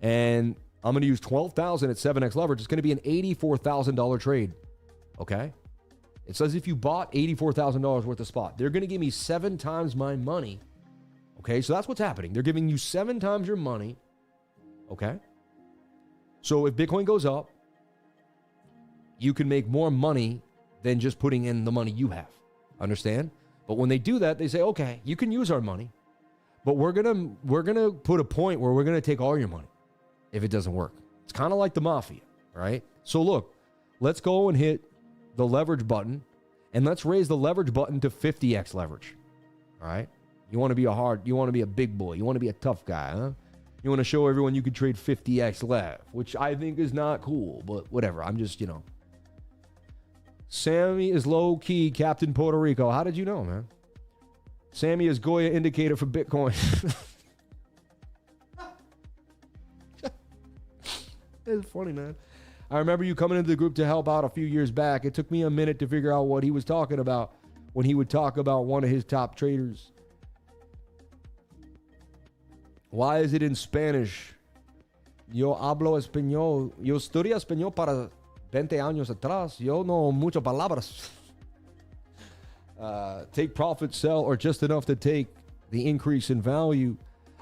And I'm going to use $12,000 at 7x leverage. It's going to be an $84,000 trade. Okay? It says if you bought $84,000 worth of spot, they're going to give me 7 times my money. Okay? So that's what's happening. They're giving you 7 times your money. Okay? So if Bitcoin goes up, you can make more money than just putting in the money you have. Understand? But when they do that, they say, okay, you can use our money, but we're gonna put a point where we're gonna take all your money if it doesn't work. It's kind of like the mafia, right? So look, let's go and hit the leverage button, and let's raise the leverage button to 50x leverage. All right? You want to be a big boy. You want to be a tough guy, huh? You want to show everyone you can trade 50x left, which I think is not cool, but whatever. I'm just, Sammy is low-key Captain Puerto Rico. How did you know, man? Sammy is Goya indicator for Bitcoin. It's funny, man. I remember you coming into the group to help out a few years back. It took me a minute to figure out what he was talking about when he would talk about one of his top traders. Why is it in Spanish? Yo hablo español. Yo estudié español para 20 años atrás. Yo no muchas palabras. Take profit, sell, or just enough to take the increase in value.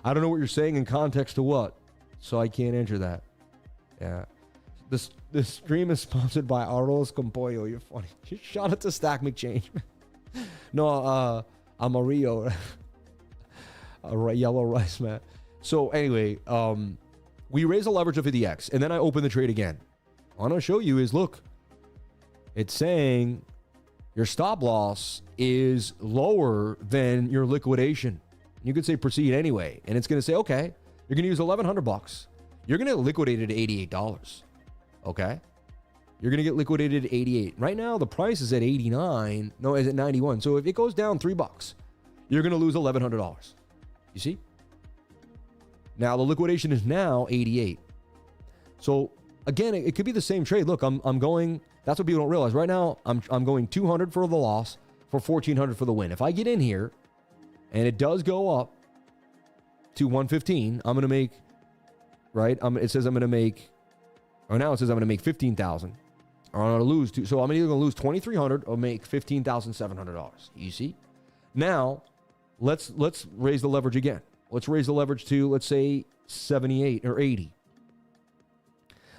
I don't know what you're saying in context to what, so I can't answer that. Yeah. This stream is sponsored by Arroz con Pollo. You're funny. Shout out to Stack McChange. No, Amarillo. Yellow rice, man. So anyway, we raise the leverage of 50x, and then I open the trade again. What I'm going to show you is, look, it's saying your stop loss is lower than your liquidation. You could say proceed anyway, and it's going to say, okay, you're going to use $1,100. You're going to liquidate it at $88. Okay? You're going to get liquidated at 88. Right now, the price is at 89. No, it's at 91. So if it goes down $3, you're going to lose $1,100. You see? Now, the liquidation is now 88. So, again, it could be the same trade. Look, I'm going, that's what people don't realize. Right now, I'm going 200 for the loss, for 1,400 for the win. If I get in here, and it does go up to 115, I'm going to make, right? It says I'm going to make, or now it says I'm going to make 15,000. Or I'm going to lose, so I'm either going to lose 2,300 or make $15,700. You see? Now, let's raise the leverage again. Let's raise the leverage to, let's say, 78 or 80.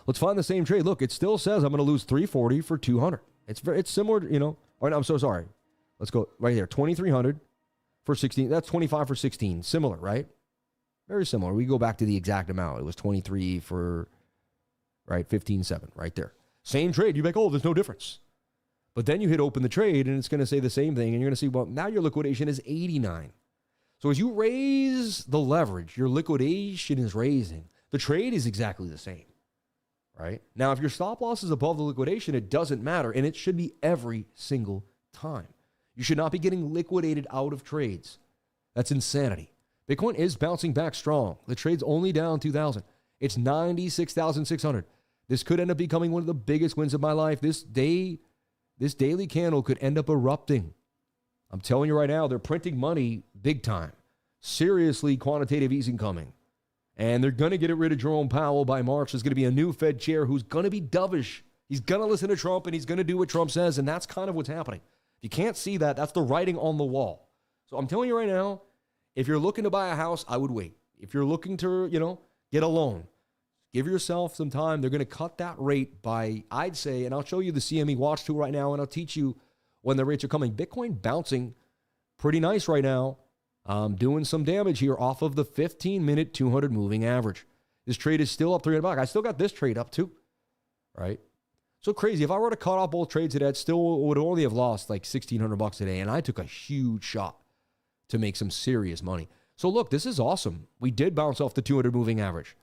Let's find the same trade. Look, it still says I'm going to lose 340 for 200. It's similar, Or no, I'm so sorry. Let's go right there. 2,300 for 16. That's 25 for 16. Similar, right? Very similar. We go back to the exact amount. It was 23 for, right, 15.7 right there. Same trade. You're like, oh, there's no difference. But then you hit open the trade and it's going to say the same thing. And you're going to see, well, now your liquidation is 89. So as you raise the leverage, your liquidation is raising. The trade is exactly the same, right? Now, if your stop loss is above the liquidation, it doesn't matter. And it should be every single time. You should not be getting liquidated out of trades. That's insanity. Bitcoin is bouncing back strong. The trade's only down 2,000. It's 96,600. This could end up becoming one of the biggest wins of my life. This daily candle could end up erupting. I'm telling you right now, they're printing money big time. Seriously, quantitative easing coming. And they're going to get rid of Jerome Powell by March. There's going to be a new Fed chair who's going to be dovish. He's going to listen to Trump, and he's going to do what Trump says, and that's kind of what's happening. If you can't see that, that's the writing on the wall. So I'm telling you right now, if you're looking to buy a house, I would wait. If you're looking to, get a loan, give yourself some time. They're going to cut that rate by, I'd say, and I'll show you the CME watch tool right now, and I'll teach you when the rates are coming. Bitcoin bouncing pretty nice right now. Doing some damage here off of the 15-minute 200 moving average. This trade is still up $300. I still got this trade up too, right? So crazy. If I were to cut off both trades today, I still would only have lost like $1,600 today, and I took a huge shot to make some serious money. So look, this is awesome. We did bounce off the 200 moving average.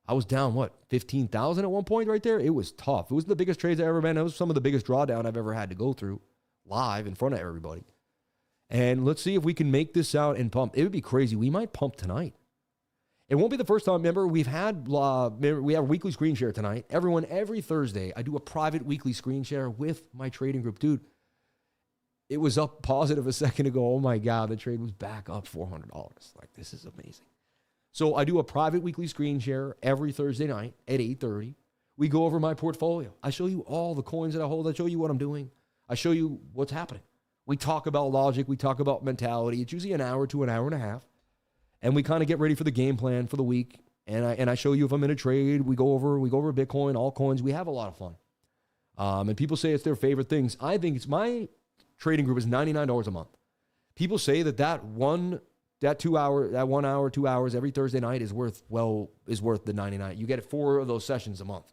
I was down, 15,000 at one point right there? It was tough. It was the biggest trades I've ever been. It was some of the biggest drawdown I've ever had to go through live in front of everybody. And let's see if we can make this out and pump. It would be crazy. We might pump tonight. It won't be the first time. Remember, we have weekly screen share tonight. Everyone, every Thursday, I do a private weekly screen share with my trading group. Dude, it was up positive a second ago. Oh my God, the trade was back up $400. Like, this is amazing. So I do a private weekly screen share every Thursday night at 8:30. We go over my portfolio. I show you all the coins that I hold. I show you what I'm doing. I show you what's happening. We talk about logic. We talk about mentality. It's usually an hour to an hour and a half. And we kind of get ready for the game plan for the week. And I show you if I'm in a trade. We go over Bitcoin, all coins. We have a lot of fun. And people say it's their favorite things. I think it's my trading group is $99 a month. People say that 1 hour, 2 hours every Thursday night is worth the $99. You get 4 of those sessions a month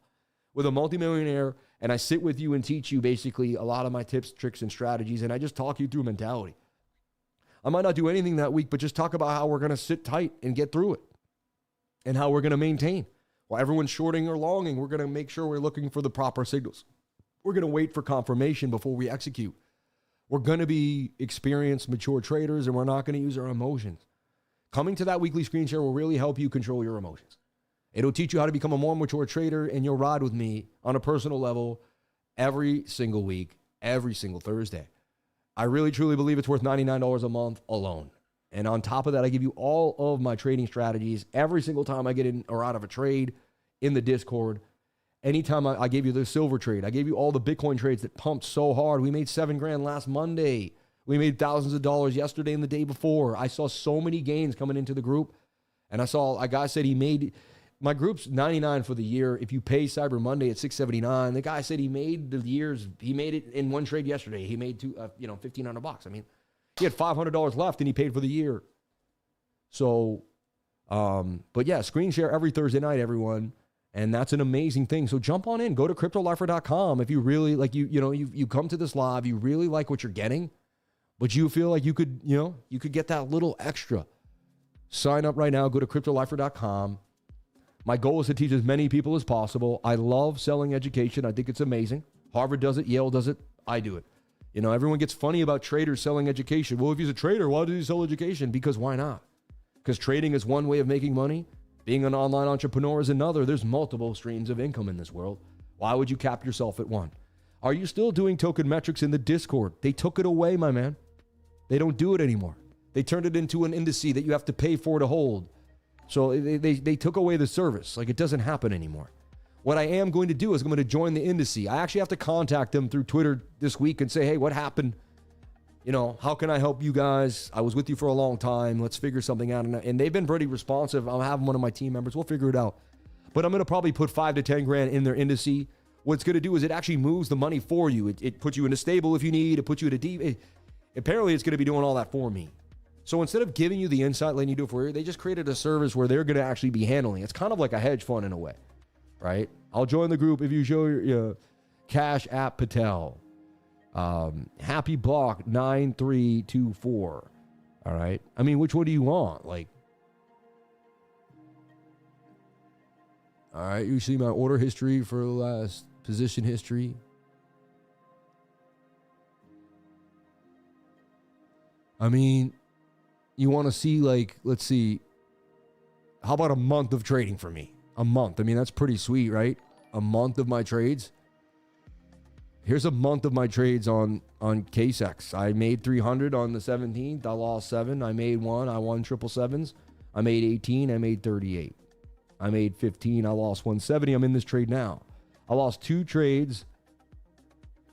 with a multimillionaire. And I sit with you and teach you basically a lot of my tips, tricks, and strategies. And I just talk you through mentality. I might not do anything that week, but just talk about how we're going to sit tight and get through it. And how we're going to maintain. While everyone's shorting or longing, we're going to make sure we're looking for the proper signals. We're going to wait for confirmation before we execute. We're going to be experienced, mature traders, and we're not going to use our emotions. Coming to that weekly screen share will really help you control your emotions. It'll teach you how to become a more mature trader, and you'll ride with me on a personal level every single week, every single Thursday. I really, truly believe it's worth $99 a month alone. And on top of that, I give you all of my trading strategies every single time I get in or out of a trade in the Discord. Anytime I gave you the silver trade, I gave you all the Bitcoin trades that pumped so hard. We made $7,000 last Monday. We made thousands of dollars yesterday and the day before. I saw so many gains coming into the group. And I saw a guy said he made... My group's 99 for the year. If you pay Cyber Monday at 679, the guy said he made it in one trade yesterday. He made $1,500. I mean, he had $500 left and he paid for the year. So, but yeah, screen share every Thursday night, everyone. And that's an amazing thing. So jump on in, go to cryptolifer.com. If you really like, you come to this live, you really like what you're getting, but you feel like you could get that little extra. Sign up right now, go to cryptolifer.com. My goal is to teach as many people as possible. I love selling education. I think it's amazing. Harvard does it. Yale does it. I do it. Everyone gets funny about traders selling education. Well, if he's a trader, why does he sell education? Because why not? Because trading is one way of making money. Being an online entrepreneur is another. There's multiple streams of income in this world. Why would you cap yourself at one? Are you still doing token metrics in the Discord? They took it away, my man. They don't do it anymore. They turned it into an indice that you have to pay for to hold. So they took away the service. Like, it doesn't happen anymore. What I am going to do is I'm going to join the indice. I actually have to contact them through Twitter this week and say, hey, what happened? How can I help you guys? I was with you for a long time. Let's figure something out. And they've been pretty responsive. I'll have one of my team members. We'll figure it out. But I'm going to probably put $5 to $10,000 in their indice. What it's going to do is it actually moves the money for you. It puts you in a stable if you need. It puts you at a deep. Apparently, it's going to be doing all that for me. So instead of giving you the insight, letting you do it for you, they just created a service where they're going to actually be handling it. It's kind of like a hedge fund in a way, right? I'll join the group if you show your Cash App Patel. Happy Block 9324. All right. I mean, which one do you want? Like, all right, you see my order history for the last position history. I mean, you want to see, like, let's see. How about a month of trading for me? A month. I mean, that's pretty sweet, right? A month of my trades. Here's a month of my trades on KSEX. I made 300 on the 17th. I lost 7. I made 1. I won 777s. I made 18. I made 38. I made 15. I lost 170. I'm in this trade now. I lost 2 trades.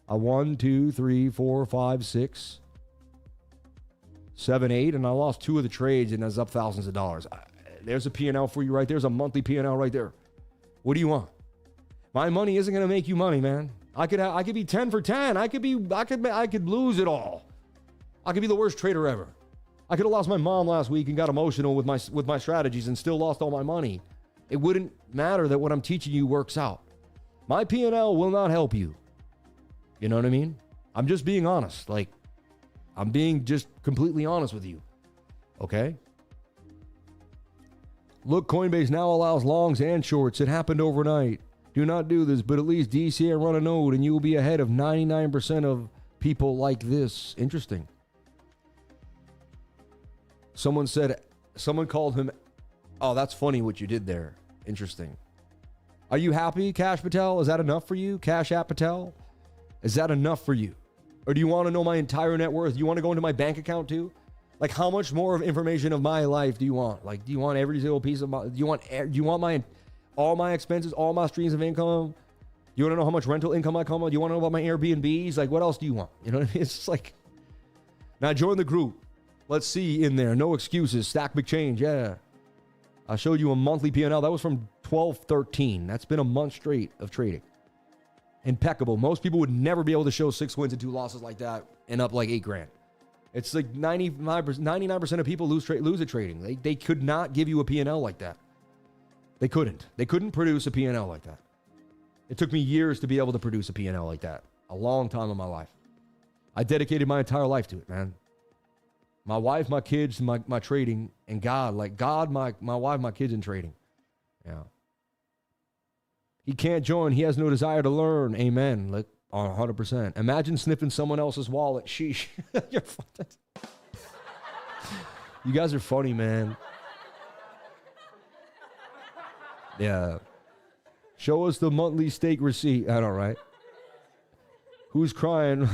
I 1, 2, 3, 4, 5, 6, 7, 8. And I lost 2 of the trades, and that's up thousands of dollars. There's a P&L for you right there. There's a monthly P&L right there. What do you want? My money isn't going to make you money, man. I could be 10 for 10. I could lose it all. I could be the worst trader ever. I could have lost my mom last week and got emotional with my strategies and still lost all my money. It wouldn't matter that what I'm teaching you works out. My P&L will not help you. You know what I mean? I'm just being honest. Like, I'm being just completely honest with you. Okay? Look, Coinbase now allows longs and shorts. It happened overnight. Do not do this, but at least DC and run a node, and you will be ahead of 99% of people like this. Interesting. Someone called him, oh, that's funny what you did there. Interesting. Are you happy, Cash Patel? Is that enough for you, Cash App Patel? Is that enough for you? Or do you want to know my entire net worth? Do you want to go into my bank account too? Like, how much more of information of my life do you want? Like, do you want every single piece of my, do you want my, all my expenses, all my streams of income? You want to know how much rental income I come on? Do you want to know about my Airbnbs? Like, what else do you want? You know what I mean? It's just like, now join the group. Let's see in there. No excuses. Stack McChange. Yeah. I showed you a monthly P&L. That was from 12/13. That's been a month straight of trading. Impeccable. Most people would never be able to show 6 wins and 2 losses like that and up like $8,000. It's like 99% of people lose at trading. They could not give you a P&L like that. They couldn't. They couldn't produce a P&L like that. It took me years to be able to produce a P&L like that. A long time in my life. I dedicated my entire life to it, man. My wife, my kids, my trading, and God. Like, God, my wife, my kids, and trading. Yeah. He can't join. He has no desire to learn. Amen. Like, 100%. Imagine sniffing someone else's wallet. Sheesh. You're funny. You guys are funny, man. Yeah. Show us the monthly stake receipt. I know, right? Who's crying?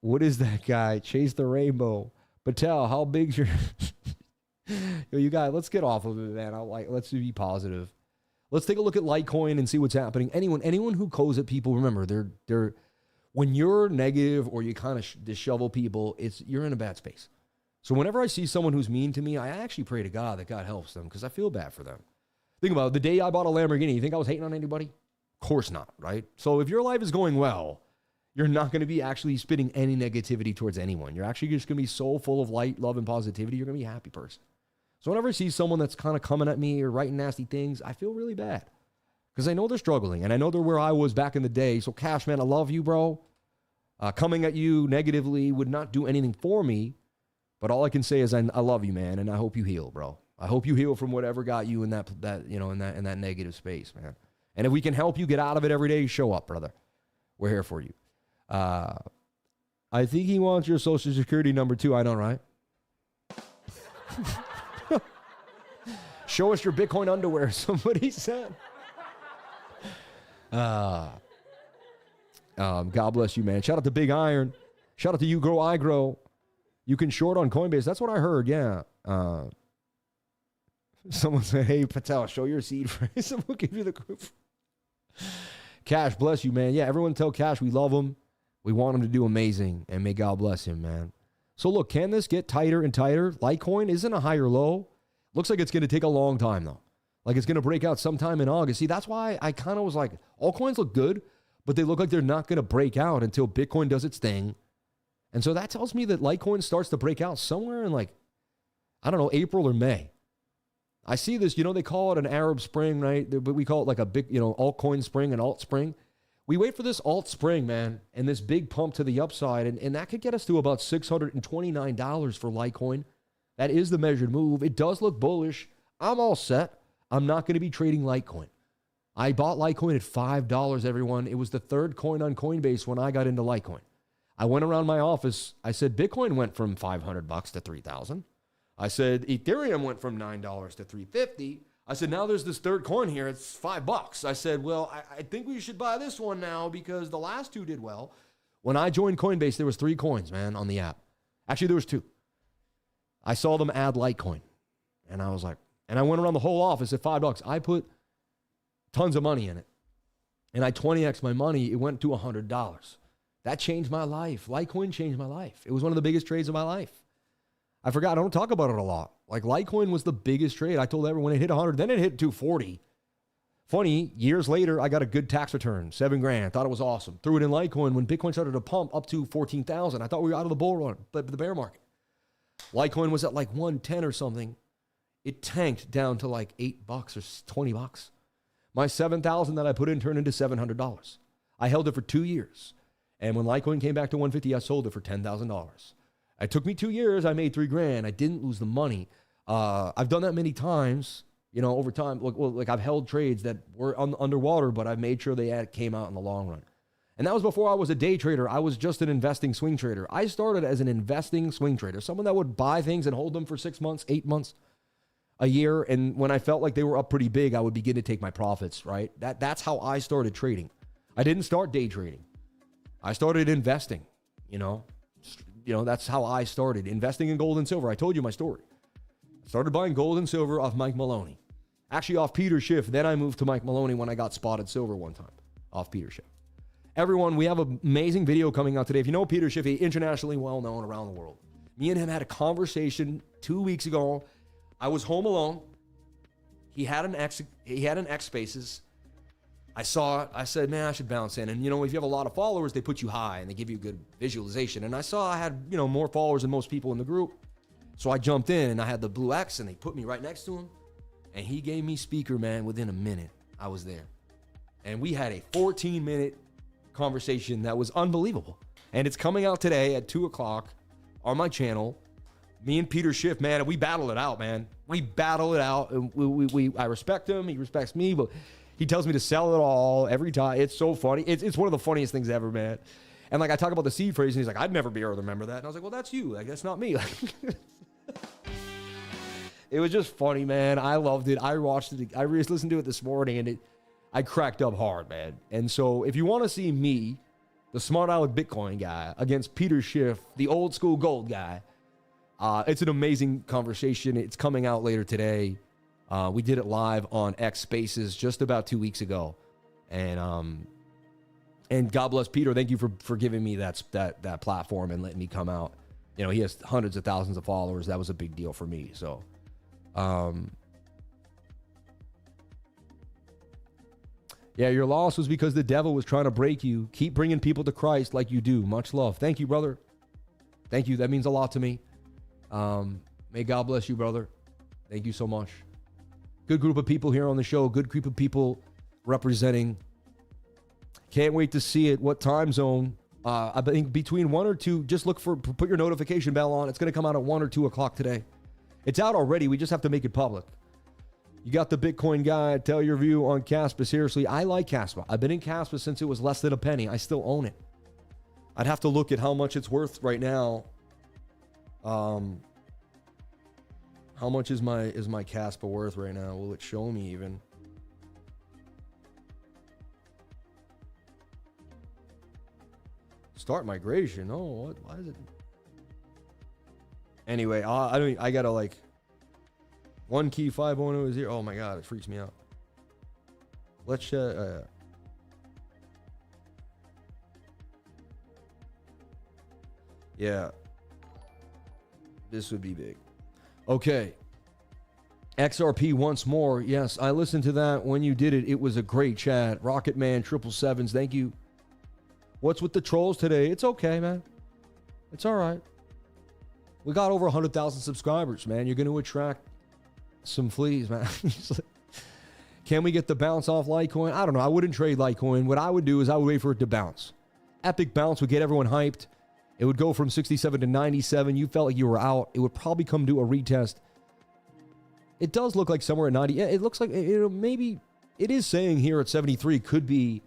What is that guy? Chase the rainbow. Patel, how big's your... Yo, you guys, let's get off of it, man. Let's be positive. Let's take a look at Litecoin and see what's happening. Anyone who goes at people, remember, they're when you're negative or you kind of dishevel people, you're in a bad space. So whenever I see someone who's mean to me, I actually pray to God that God helps them because I feel bad for them. Think about it. The day I bought a Lamborghini, you think I was hating on anybody? Of course not, right? So if your life is going well, you're not going to be actually spitting any negativity towards anyone. You're actually just going to be so full of light, love, and positivity. You're going to be a happy person. So whenever I see someone that's kind of coming at me or writing nasty things, I feel really bad because I know they're struggling and I know they're where I was back in the day. So Cash, man, I love you, bro. Coming at you negatively would not do anything for me, but all I can say is I love you, man, and I hope you heal, bro. I hope you heal from whatever got you in that in that negative space, man. And if we can help you get out of it every day, show up, brother. We're here for you. I think he wants your social security number too. I know, right? Show us your Bitcoin underwear, somebody said. God bless you, man. Shout out to Big Iron. Shout out to You Grow, I Grow. You can short on Coinbase. That's what I heard, yeah. Someone said, hey, Patel, show your seed phrase and we'll give you the group. Cash, bless you, man. Yeah, everyone tell Cash we love him. We want him to do amazing, and may God bless him, man. So look, can this get tighter and tighter? Litecoin isn't a higher low. Looks like it's going to take a long time, though. Like it's going to break out sometime in August. See, that's why I kind of was like, all coins look good, but they look like they're not going to break out until Bitcoin does its thing. And so that tells me that Litecoin starts to break out somewhere in like, I don't know, April or May. I see this, they call it an Arab spring, right? But we call it like a big, altcoin spring and alt spring. We wait for this alt spring, man, and this big pump to the upside, and that could get us to about $629 for Litecoin. That is the measured move. It does look bullish. I'm all set. I'm not going to be trading Litecoin. I bought Litecoin at $5, everyone. It was the third coin on Coinbase when I got into Litecoin. I went around my office. I said, Bitcoin went from $500 to $3,000. I said, Ethereum went from $9 to $350. I said, now there's this third coin here. It's $5. I said, well, I think we should buy this one now because the last two did well. When I joined Coinbase, there was 3 coins, man, on the app. Actually, there was 2. I saw them add Litecoin. And I was like, and I went around the whole office at $5. I put tons of money in it. And I 20x my money. It went to $100. That changed my life. Litecoin changed my life. It was one of the biggest trades of my life. I forgot. I don't talk about it a lot. Like, Litecoin was the biggest trade. I told everyone it hit 100. Then it hit 240. Funny, years later, I got a good tax return, $7,000. Thought it was awesome. Threw it in Litecoin when Bitcoin started to pump up to 14,000. I thought we were out of the bull run, but the bear market. Litecoin was at like 110 or something. It tanked down to like $8 or $20. My $7,000 that I put in turned into $700. I held it for 2 years. And when Litecoin came back to 150, I sold it for $10,000. It took me 2 years. I made $3,000. I didn't lose the money. I've done that many times, you know, over time. Like I've held trades that were underwater, but I've made sure they came out in the long run. And that was before I was a day trader. I was just an investing swing trader. I started as an investing swing trader, someone that would buy things and hold them for 6 months, 8 months, a year. And when I felt like they were up pretty big, I would begin to take my profits, right? That's how I started trading. I didn't start day trading. I started investing, you know, that's how I started investing in gold and silver. I told you my story. I started buying gold and silver off Mike Maloney. Actually off Peter Schiff. Then I moved to Mike Maloney when I got spotted silver one time off Peter Schiff. Everyone, we have an amazing video coming out today. If you know Peter Schiff, he's internationally well known around the world. Me and him had a conversation 2 weeks ago. I was home alone. He had an X Spaces. I saw it. I said, man, I should bounce in. And, you know, if you have a lot of followers, they put you high and they give you good visualization. And I saw I had, you know, more followers than most people in the group. So I jumped in and I had the blue X and they put me right next to him. And he gave me speaker, man, within a minute. I was there. And we had a 14-minute conversation that was unbelievable. And it's coming out today at 2 o'clock on my channel. Me and Peter Schiff, man, we battle it out, man. We battle it out. And I respect him. He respects me, but he tells me to sell it all every time. It's so funny. It's one of the funniest things ever, man. And like I talk about the seed phrase, and he's like, I'd never be able to remember that. And I was like, well, that's you. Like, that's not me. It was just funny, man. I loved it. I watched it. I listened to it this morning, and I cracked up hard, man. And so if you want to see me, the smart aleck Bitcoin guy, against Peter Schiff, the old school gold guy, it's an amazing conversation. It's coming out later today. We did it live on X Spaces just about 2 weeks ago. And God bless Peter. Thank you for giving me that platform and letting me come out. You know, he has hundreds of thousands of followers. That was a big deal for me. So, yeah, your loss was because the devil was trying to break you. Keep bringing people to Christ like you do. Much love. Thank you, brother. Thank you. That means a lot to me. May God bless you, brother. Thank you so much. Good group of people here on the show. Good group of people representing. Can't wait to see it. What time zone? I think between 1 or 2. Just put your notification bell on. It's going to come out at 1 or 2 o'clock today. It's out already. We just have to make it public. You got the Bitcoin guy. Tell your view on Caspa. Seriously, I like Caspa. I've been in Caspa since it was less than a penny. I still own it. I'd have to look at how much it's worth right now. How much is my Caspa worth right now? Will it show me even? Start migration. Oh, what? Why is it? Anyway, I gotta like 1 key 510 is here. Oh my god, it freaks me out. Let's check. Yeah, this would be big. Okay. XRP once more. Yes, I listened to that when you did it. It was a great chat. Rocketman 777s. Thank you. What's with the trolls today? It's okay, man. It's all right. We got over 100,000 subscribers, man. You're going to attract some fleas, man. Can we get the bounce off Litecoin? I don't know. I wouldn't trade Litecoin. What I would do is I would wait for it to bounce. Epic bounce would get everyone hyped. It would go from 67 to 97. You felt like you were out. It would probably come to a retest. It does look like somewhere at 90. Yeah, it looks like maybe it is saying here at 73 could be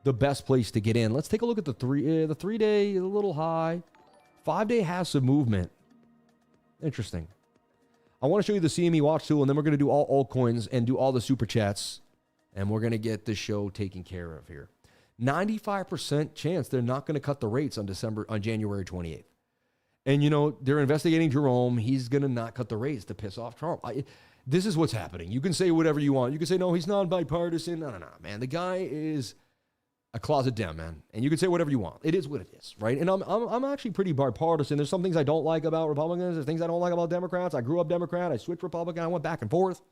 the best place to get in. Let's take a look at the 3-day, a little high. 5-day has some movement. Interesting. I want to show you the CME watch tool, and then we're going to do all altcoins and do all the super chats, and we're going to get the show taken care of here. 95% chance they're not going to cut the rates on January 28th. And, you know, they're investigating Jerome. He's going to not cut the rates to piss off Trump. This is what's happening. You can say whatever you want. You can say, no, he's not bipartisan. No, man. The guy is a closet Dem, man. And you can say whatever you want. It is what it is, right? And I'm actually pretty bipartisan. There's some things I don't like about Republicans. There's things I don't like about Democrats. I grew up Democrat. I switched Republican. I went back and forth,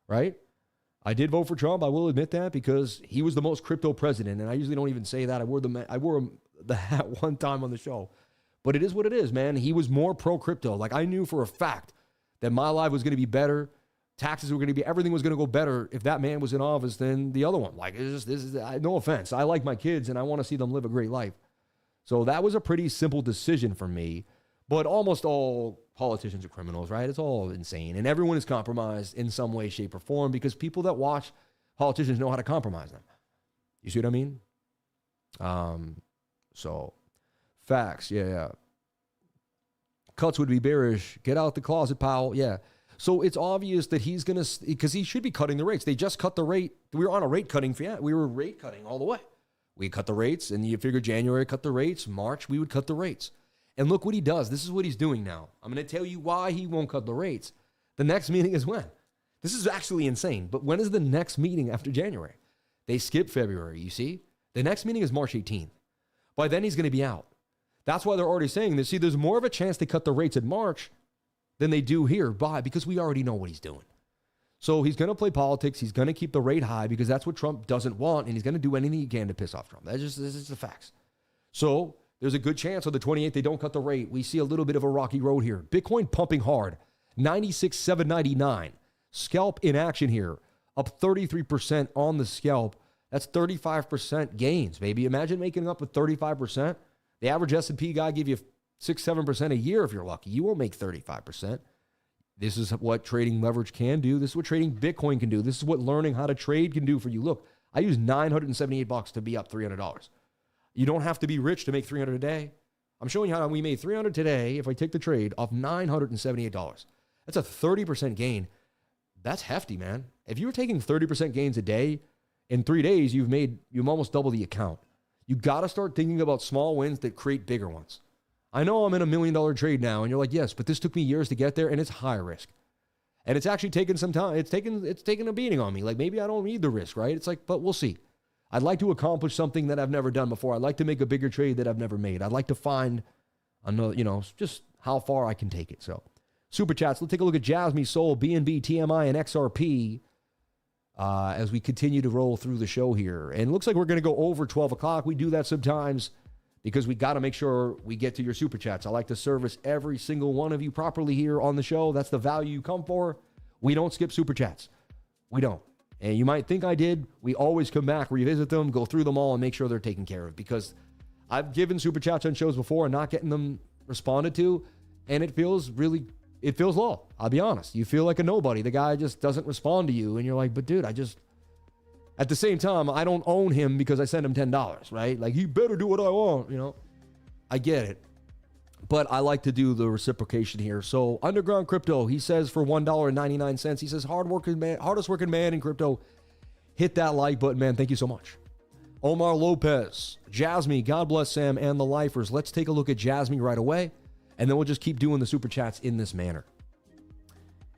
right? I did vote for Trump. I will admit that because he was the most crypto president. And I usually don't even say that. I wore the hat one time on the show. But it is what it is, man. He was more pro-crypto. Like, I knew for a fact that my life was going to be better. Taxes were going to be, everything was going to go better if that man was in office than the other one. Like, no offense. I like my kids and I want to see them live a great life. So that was a pretty simple decision for me. But almost all politicians are criminals, right? It's all insane. And everyone is compromised in some way, shape, or form because people that watch politicians know how to compromise them. You see what I mean? So, facts, yeah. Cuts would be bearish. Get out the closet, Powell. Yeah. So it's obvious that he's going to, because he should be cutting the rates. They just cut the rate. We were on a rate cutting. Yeah, we were rate cutting all the way. We cut the rates, and you figure January cut the rates. March, we would cut the rates. And look what he does. This is what he's doing now. I'm going to tell you why he won't cut the rates. The next meeting is when? This is actually insane. But when is the next meeting after January? They skip February, you see? The next meeting is March 18th. By then, he's going to be out. That's why they're already saying this. See, there's more of a chance they cut the rates in March than they do here. Why? Because we already know what he's doing. So he's going to play politics. He's going to keep the rate high because that's what Trump doesn't want, and he's going to do anything he can to piss off Trump. This is the facts. So there's a good chance on the 28th they don't cut the rate. We see a little bit of a rocky road here. Bitcoin pumping hard, 96,799. Scalp in action here, up 33% on the scalp. That's 35% gains, baby. Imagine making up with 35%. The average S&P guy give you 6-7% a year if you're lucky. You won't make 35%. This is what trading leverage can do. This is what trading Bitcoin can do. This is what learning how to trade can do for you. Look, I use $978 to be up $300. You don't have to be rich to make $300 a day. I'm showing you how we made $300 today if I take the trade off $978. That's a 30% gain. That's hefty, man. If you were taking 30% gains a day, in 3 days, you've almost doubled the account. You got to start thinking about small wins that create bigger ones. I know I'm in $1 million trade now, and you're like, yes, but this took me years to get there, and it's high risk. And it's actually taken some time. It's taken a beating on me. Like, maybe I don't need the risk, right? It's like, but we'll see. I'd like to accomplish something that I've never done before. I'd like to make a bigger trade that I've never made. I'd like to find another, just how far I can take it. So, super chats. Let's take a look at JASMY, Soul, BNB, TMI, and XRP as we continue to roll through the show here. And it looks like we're going to go over 12 o'clock. We do that sometimes because we got to make sure we get to your super chats. I like to service every single one of you properly here on the show. That's the value you come for. We don't skip super chats. We don't. And you might think I did. We always come back, revisit them, go through them all, and make sure they're taken care of. Because I've given super chats on shows before and not getting them responded to, and it feels low. I'll be honest. You feel like a nobody. The guy just doesn't respond to you, and you're like, but dude, at the same time, I don't own him because I sent him $10, right? Like, he better do what I want, I get it. But I like to do the reciprocation here. So, Underground Crypto, he says for $1.99. He says, hardest working man in crypto. Hit that like button, man. Thank you so much. Omar Lopez, JASMY, God bless Sam and the lifers. Let's take a look at JASMY right away, and then we'll just keep doing the super chats in this manner.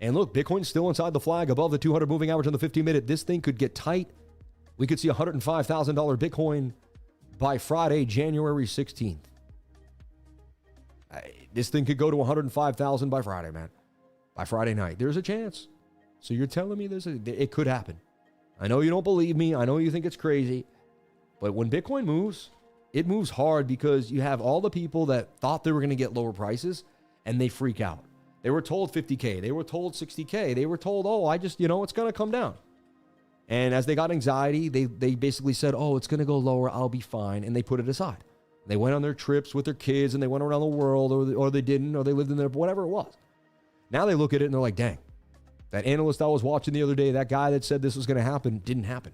And look, Bitcoin's still inside the flag, above the 200 moving average on the 15-minute. This thing could get tight. We could see $105,000 Bitcoin by Friday, January 16th. This thing could go to $105,000 by Friday, man. By Friday night. There's a chance. So you're telling me it could happen. I know you don't believe me. I know you think it's crazy. But when Bitcoin moves, it moves hard because you have all the people that thought they were going to get lower prices, and they freak out. They were told 50K. They were told 60K. They were told, it's going to come down. And as they got anxiety, they basically said, oh, it's going to go lower. I'll be fine. And they put it aside. They went on their trips with their kids and they went around the world, or they didn't, or they lived in there, whatever it was. Now they look at it and they're like, dang, that analyst I was watching the other day, that guy that said this was going to happen, didn't happen.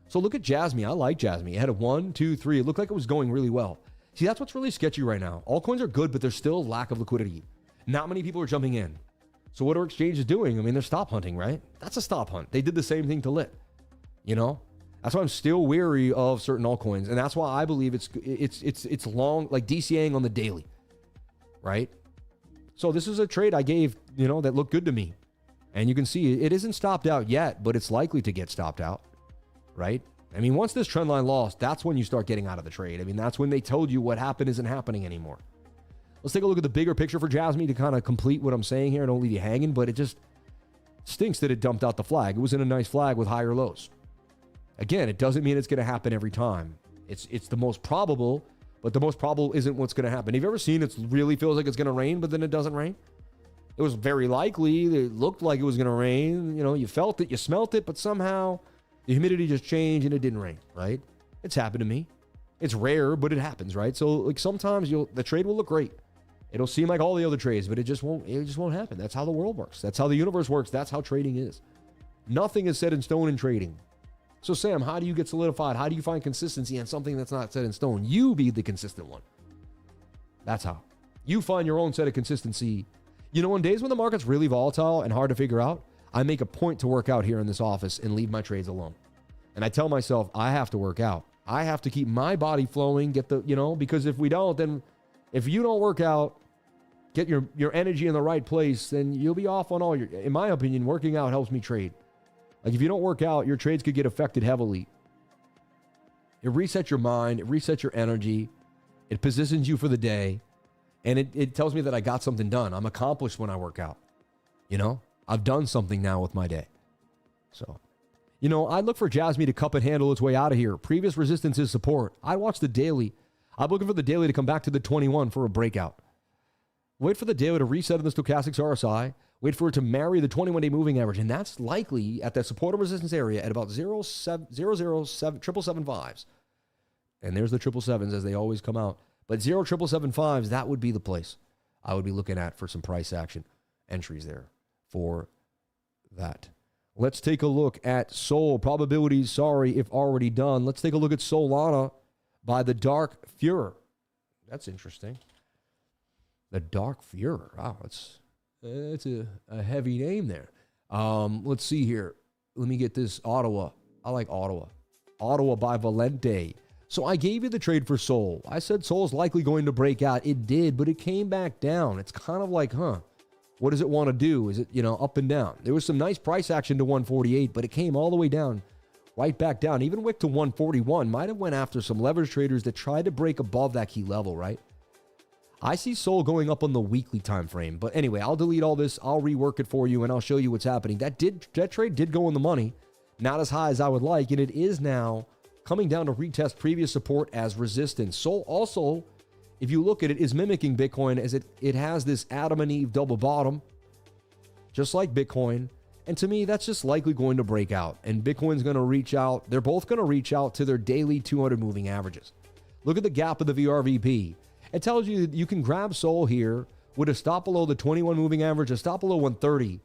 So look at JASMY. I like JASMY. It had a 1, 2, 3. It looked like it was going really well. See, that's what's really sketchy right now. Altcoins are good, but there's still lack of liquidity. Not many people are jumping in. So what are exchanges doing? I mean, they're stop hunting, right? That's a stop hunt. They did the same thing to Lit. You know? That's why I'm still wary of certain altcoins. And that's why I believe it's long, like DCAing on the daily. Right? So this is a trade I gave, you know, that looked good to me. And you can see it isn't stopped out yet, but it's likely to get stopped out. Right? I mean, once this trend line lost, that's when you start getting out of the trade. I mean, that's when they told you what happened isn't happening anymore. Let's take a look at the bigger picture for JASMY to kind of complete what I'm saying here and don't leave you hanging, but it just stinks that it dumped out the flag. It was in a nice flag with higher lows. Again, it doesn't mean it's going to happen every time. It's the most probable, but the most probable isn't what's going to happen. Have you ever seen it really feels like it's going to rain, but then it doesn't rain? It was very likely. It looked like it was going to rain. You know, you felt it, you smelt it, but somehow the humidity just changed and it didn't rain, right? It's happened to me. It's rare, but it happens, right? So like sometimes the trade will look great. It'll seem like all the other trades, but it just won't happen. That's how the world works. That's how the universe works. That's how trading is. Nothing is set in stone in trading. So Sam, how do you get solidified? How do you find consistency on something that's not set in stone? You be the consistent one. That's how. You find your own set of consistency. You know, on days when the market's really volatile and hard to figure out, I make a point to work out here in this office and leave my trades alone. And I tell myself, I have to work out. I have to keep my body flowing, because if we don't, then if you don't work out, get your energy in the right place, then you'll be off on all your, in my opinion, working out helps me trade. Like if you don't work out, your trades could get affected heavily. It resets your mind. It resets your energy. It positions you for the day. And it tells me that I got something done. I'm accomplished when I work out. You know, I've done something now with my day. So, you know, I look for JASMY to cup and handle its way out of here. Previous resistance is support. I watch the daily. I'm looking for the daily to come back to the 21 for a breakout. Wait for the daily to reset in the stochastics RSI. Wait for it to marry the 21-day moving average. And that's likely at that support and resistance area at about 0.775s. And there's the 777s as they always come out. But 0.775s, that would be the place I would be looking at for some price action entries there for that. Let's take a look at Sol. Probabilities, sorry if already done. Let's take a look at Solana by the Dark Fuhrer. That's interesting. The Dark Fuhrer. Wow, that's a heavy name there. Let's see here. Let me get this. Ottawa. I like Ottawa. Ottawa by Valente. So I gave you the trade for Sol. I said Sol is likely going to break out. It did, but it came back down. It's kind of like, what does it want to do? Is it, up and down? There was some nice price action to 148, but it came all the way down, right back down. Even wick to 141. Might have went after some leverage traders that tried to break above that key level, right? I see Sol going up on the weekly time frame. But anyway, I'll delete all this. I'll rework it for you, and I'll show you what's happening. That trade did go in the money. Not as high as I would like, and it is now coming down to retest previous support as resistance. Sol also, if you look at it, is mimicking Bitcoin as it has this Adam and Eve double bottom, just like Bitcoin. And to me, that's just likely going to break out. And Bitcoin's going to reach out. They're both going to reach out to their daily 200 moving averages. Look at the gap of the VRVP. It tells you that you can grab Sol here with a stop below the 21 moving average, a stop below 130,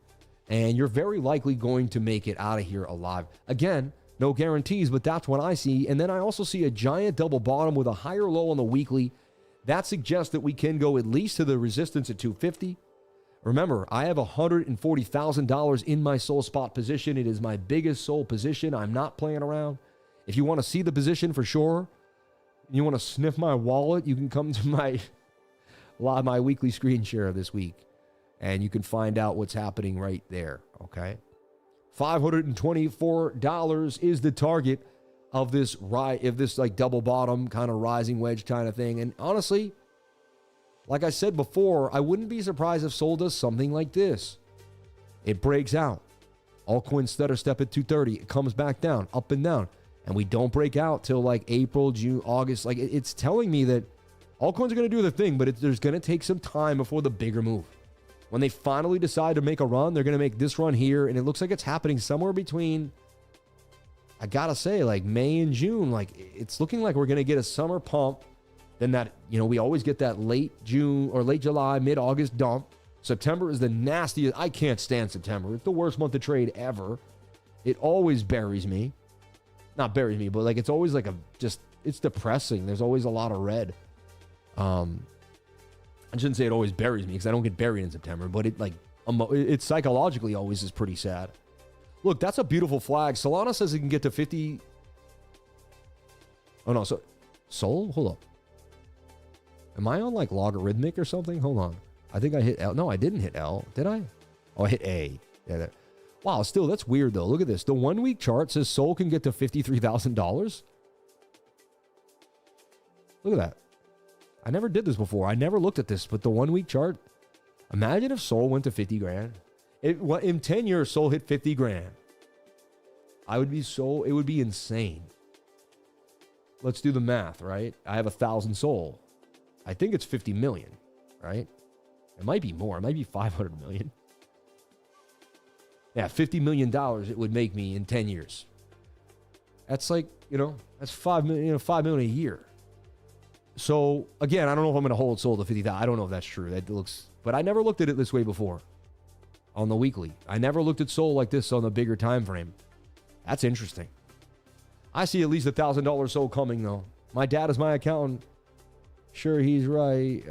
and you're very likely going to make it out of here alive. Again, no guarantees, but that's what I see. And then I also see a giant double bottom with a higher low on the weekly. That suggests that we can go at least to the resistance at 250. Remember, I have $140,000 in my Sol spot position. It is my biggest Sol position. I'm not playing around. If you want to see the position for sure, you want to sniff my wallet, you can come to my weekly screen share this week, and you can find out what's happening right there, okay? $524 is the target of this like double bottom kind of rising wedge kind of thing. And honestly, like I said before, I wouldn't be surprised if Sol does something like this. It breaks out. Altcoin stutter step at 230. It comes back down, up and down. And we don't break out till like April, June, August. Like it's telling me that altcoins are going to do their thing, but there's going to take some time before the bigger move. When they finally decide to make a run, they're going to make this run here. And it looks like it's happening somewhere between I gotta say, like May and June, like it's looking like we're gonna get a summer pump. Then that, we always get that late June or late July, mid-August dump. September is the nastiest. I can't stand September. It's the worst month to trade ever. It always buries me. Not buries me, but like it's always like it's depressing. There's always a lot of red. I shouldn't say it always buries me because I don't get buried in September, but it psychologically always is pretty sad. Look, that's a beautiful flag. Solana says it can get to 50. Oh no, so Sol, hold up. Am I on like logarithmic or something? Hold on. I think I hit L. No, I didn't hit L. Did I? Oh, I hit A. Yeah. That. Wow, still, that's weird though. Look at this. The 1 week chart says Sol can get to $53,000. Look at that. I never did this before. I never looked at this, but the 1 week chart. Imagine if Sol went to 50 grand. In 10 years, Sol hit 50 grand. It would be insane. Let's do the math, right? I have 1,000 Sol. I think it's 50 million, right? It might be more. It might be 500 million. Yeah, $50 million it would make me in 10 years. That's like, that's 5 million, 5 million a year. So again, I don't know if I'm going to hold Sol to 50,000. I don't know if that's true. But I never looked at it this way before on the weekly. I never looked at Sol like this on the bigger time frame. That's interesting. I see at least $1,000 Sol coming though. My dad is my accountant. Sure, he's right.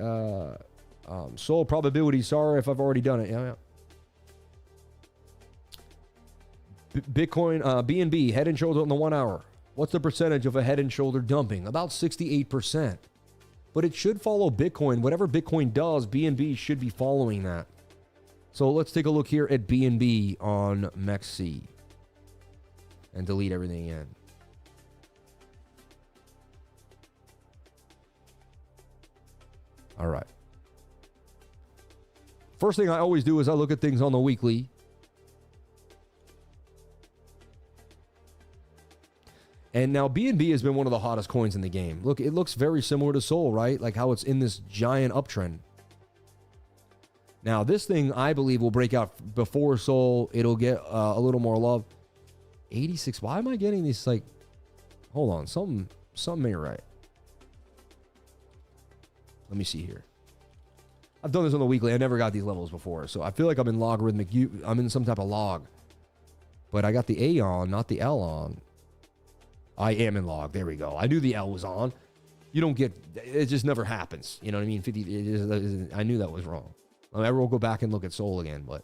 Sol probability. Sorry if I've already done it. Yeah. Bitcoin, BNB, head and shoulder on the 1 hour. What's the percentage of a head and shoulder dumping? About 68%. But it should follow Bitcoin. Whatever Bitcoin does, BNB should be following that. So let's take a look here at BNB on MEXC. And delete everything again. All right. First thing I always do is I look at things on the weekly. And now BNB has been one of the hottest coins in the game. Look, it looks very similar to Sol, right? Like how it's in this giant uptrend. Now, this thing, I believe, will break out before Sol. It'll get a little more love. 86. Why am I getting this, like... Hold on. Something ain't right. Let me see here. I've done this on the weekly. I never got these levels before. So I feel like I'm in logarithmic. I'm in some type of log. But I got the A on, not the L on. I am in log. There we go. I knew the L was on. You don't get... It just never happens. You know what I mean? 50... I knew that was wrong. I will go back and look at Sol again. But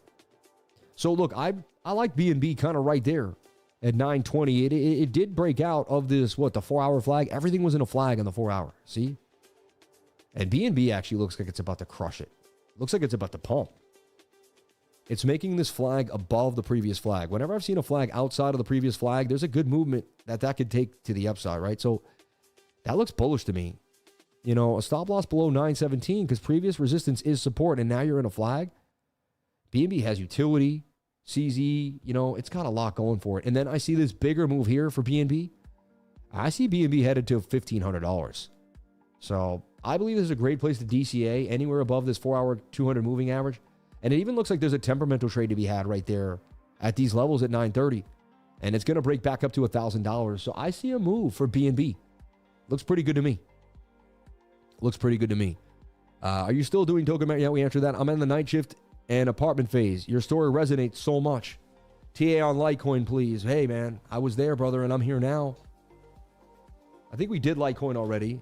so, look, I like BNB kind of right there at 920. It did break out of this, the 4 hour flag. Everything was in a flag in the 4 hour. See? And BNB actually looks like it's about to crush it. Looks like it's about to pump. It's making this flag above the previous flag. Whenever I've seen a flag outside of the previous flag, there's a good movement that could take to the upside, right? So that looks bullish to me. A stop loss below 917 because previous resistance is support, and now you're in a flag. BNB has utility, CZ, it's got a lot going for it. And then I see this bigger move here for BNB. I see BNB headed to $1,500. So I believe this is a great place to DCA anywhere above this 4 hour 200 moving average. And it even looks like there's a temperamental trade to be had right there at these levels at 930. And it's going to break back up to $1,000. So I see a move for BNB. Looks pretty good to me. Looks pretty good to me. Are you still doing token? Yeah, we answered that. I'm in the night shift and apartment phase. Your story resonates so much. TA on Litecoin, please. Hey, man, I was there, brother, and I'm here now. I think we did Litecoin already.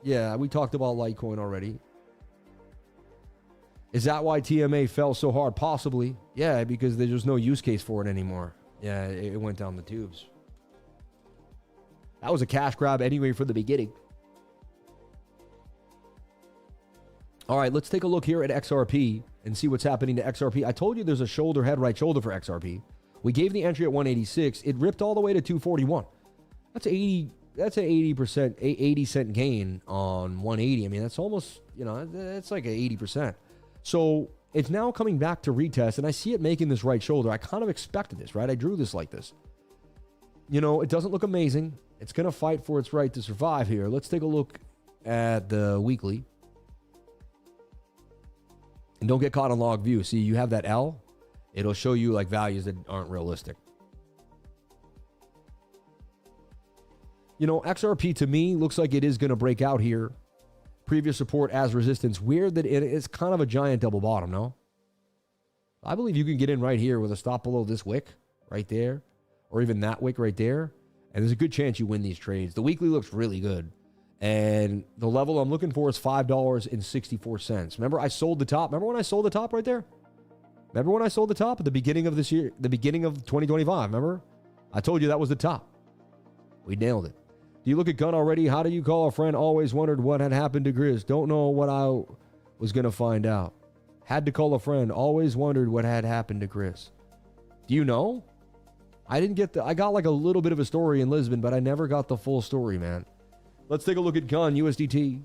Yeah, we talked about Litecoin already. Is that why TMA fell so hard? Possibly. Yeah, because there's just no use case for it anymore. Yeah, it went down the tubes. That was a cash grab anyway for the beginning. All right, let's take a look here at XRP and see what's happening to XRP. I told you there's a shoulder, head, right shoulder for XRP. We gave the entry at 186. It ripped all the way to 241. That's an 80%, 80 cent gain on 180. I mean, that's almost, that's like an 80%. So it's now coming back to retest, and I see it making this right shoulder. I kind of expected this, right? I drew this like this. It doesn't look amazing. It's going to fight for its right to survive here. Let's take a look at the weekly. And don't get caught on log view. See, you have that L. It'll show you like values that aren't realistic. You know, XRP to me looks like it is going to break out here. Previous support as resistance. Weird that it's kind of a giant double bottom, no? I believe you can get in right here with a stop below this wick right there, or even that wick right there. And there's a good chance you win these trades. The weekly looks really good. And the level I'm looking for is $5.64. Remember, I sold the top. Remember when I sold the top right there? Remember when I sold the top at the beginning of this year, the beginning of 2025? Remember? I told you that was the top. We nailed it. Do you look at Gun already? How do you call a friend? Always wondered what had happened to Grizz. Don't know what I was going to find out. Had to call a friend. Always wondered what had happened to Grizz. Do you know? I didn't get I got like a little bit of a story in Lisbon, but I never got the full story, man. Let's take a look at Gun, USDT.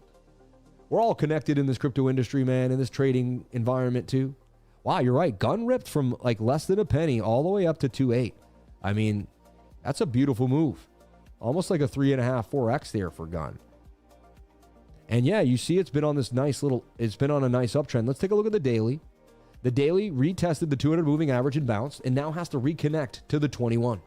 We're all connected in this crypto industry, man, in this trading environment too. Wow, you're right. Gun ripped from like less than a penny all the way up to 2.8. I mean, that's a beautiful move. Almost like a 3.5, 4x there for Gun. And yeah, you see it's been on this it's been on a nice uptrend. Let's take a look at the daily. The daily retested the 200 moving average and bounced and now has to reconnect to the 21.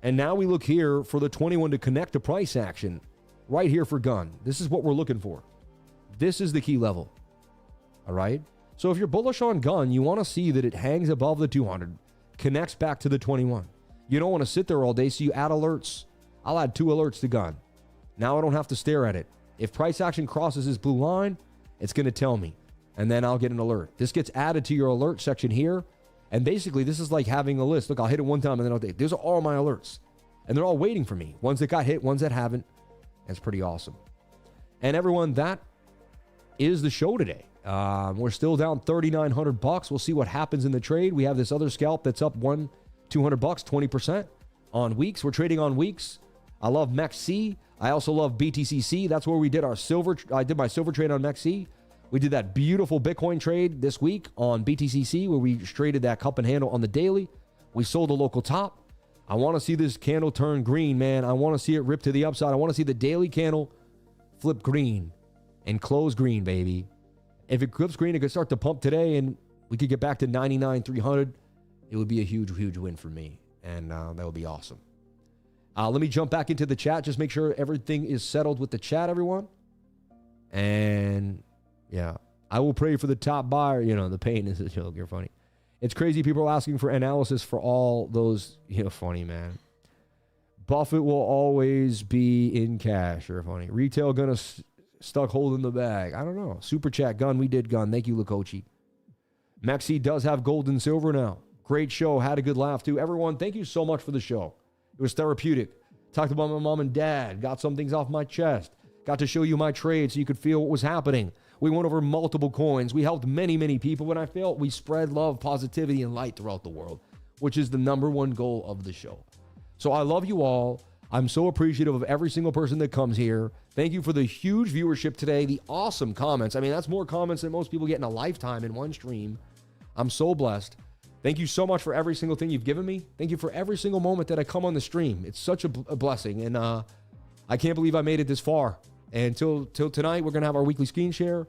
And now we look here for the 21 to connect to price action right here for Gun. This is what we're looking for. This is the key level. All right. So if you're bullish on Gun, you want to see that it hangs above the 200, connects back to the 21. You don't want to sit there all day, so you add alerts. I'll add 2 alerts to Gun. Now I don't have to stare at it. If price action crosses this blue line, it's going to tell me, and then I'll get an alert. This gets added to your alert section here, and basically this is like having a list. Look, I'll hit it one time, and then these are all my alerts, and they're all waiting for me. Ones that got hit, ones that haven't. That's pretty awesome. And everyone, that is the show today. We're still down $3,900. We'll see what happens in the trade. We have this other scalp that's up $200, 20% on weeks. We're trading on weeks. I love MEXC. I also love BTCC. That's where we did our silver. I did my silver trade on MEXC. We did that beautiful Bitcoin trade this week on BTCC where we traded that cup and handle on the daily. We sold a local top. I want to see this candle turn green, man. I want to see it rip to the upside. I want to see the daily candle flip green and close green, baby. If it flips green, it could start to pump today and we could get back to 99,300. It would be a huge, huge win for me. And that would be awesome. Let me jump back into the chat. Just make sure everything is settled with the chat, everyone. And yeah, I will pray for the top buyer. You know, the pain is a joke. You're funny. It's crazy. People are asking for analysis for all those. You know, funny, man. Buffett will always be in cash. You're funny. Retail gonna stuck holding the bag. I don't know. Super chat Gun. We did Gun. Thank you, Lakochi. Maxi does have gold and silver now. Great show. Had a good laugh too. Everyone, thank you so much for the show. It was therapeutic. Talked about my mom and dad. Got some things off my chest. Got to show you my trade so you could feel what was happening. We went over multiple coins. We helped many, many people. When I felt we spread love, positivity, and light throughout the world, which is the #1 goal of the show. So I love you all. I'm so appreciative of every single person that comes here. Thank you for the huge viewership today. The awesome comments. I mean, that's more comments than most people get in a lifetime in one stream. I'm so blessed. Thank you so much for every single thing you've given me. Thank you for every single moment that I come on the stream. It's such a blessing. And I can't believe I made it this far. And till tonight, we're going to have our weekly screen share.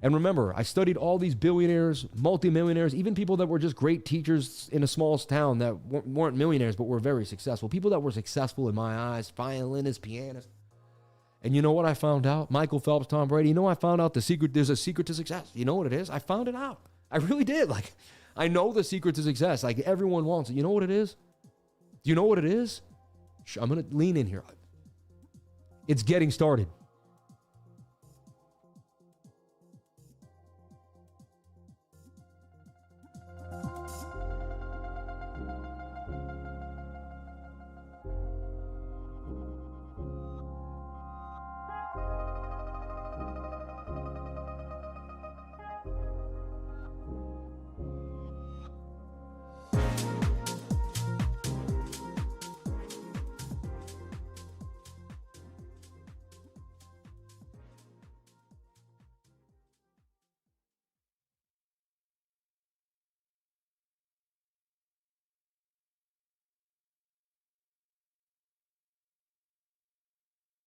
And remember, I studied all these billionaires, multimillionaires, even people that were just great teachers in a small town that weren't millionaires, but were very successful. People that were successful in my eyes, violinists, pianists. And you know what I found out? Michael Phelps, Tom Brady. You know I found out the secret, there's a secret to success. You know what it is? I found it out. I really did. Like, I know the secret to success. Like, everyone wants it. You know what it is? Do you know what it is? I'm going to lean in here. It's getting started.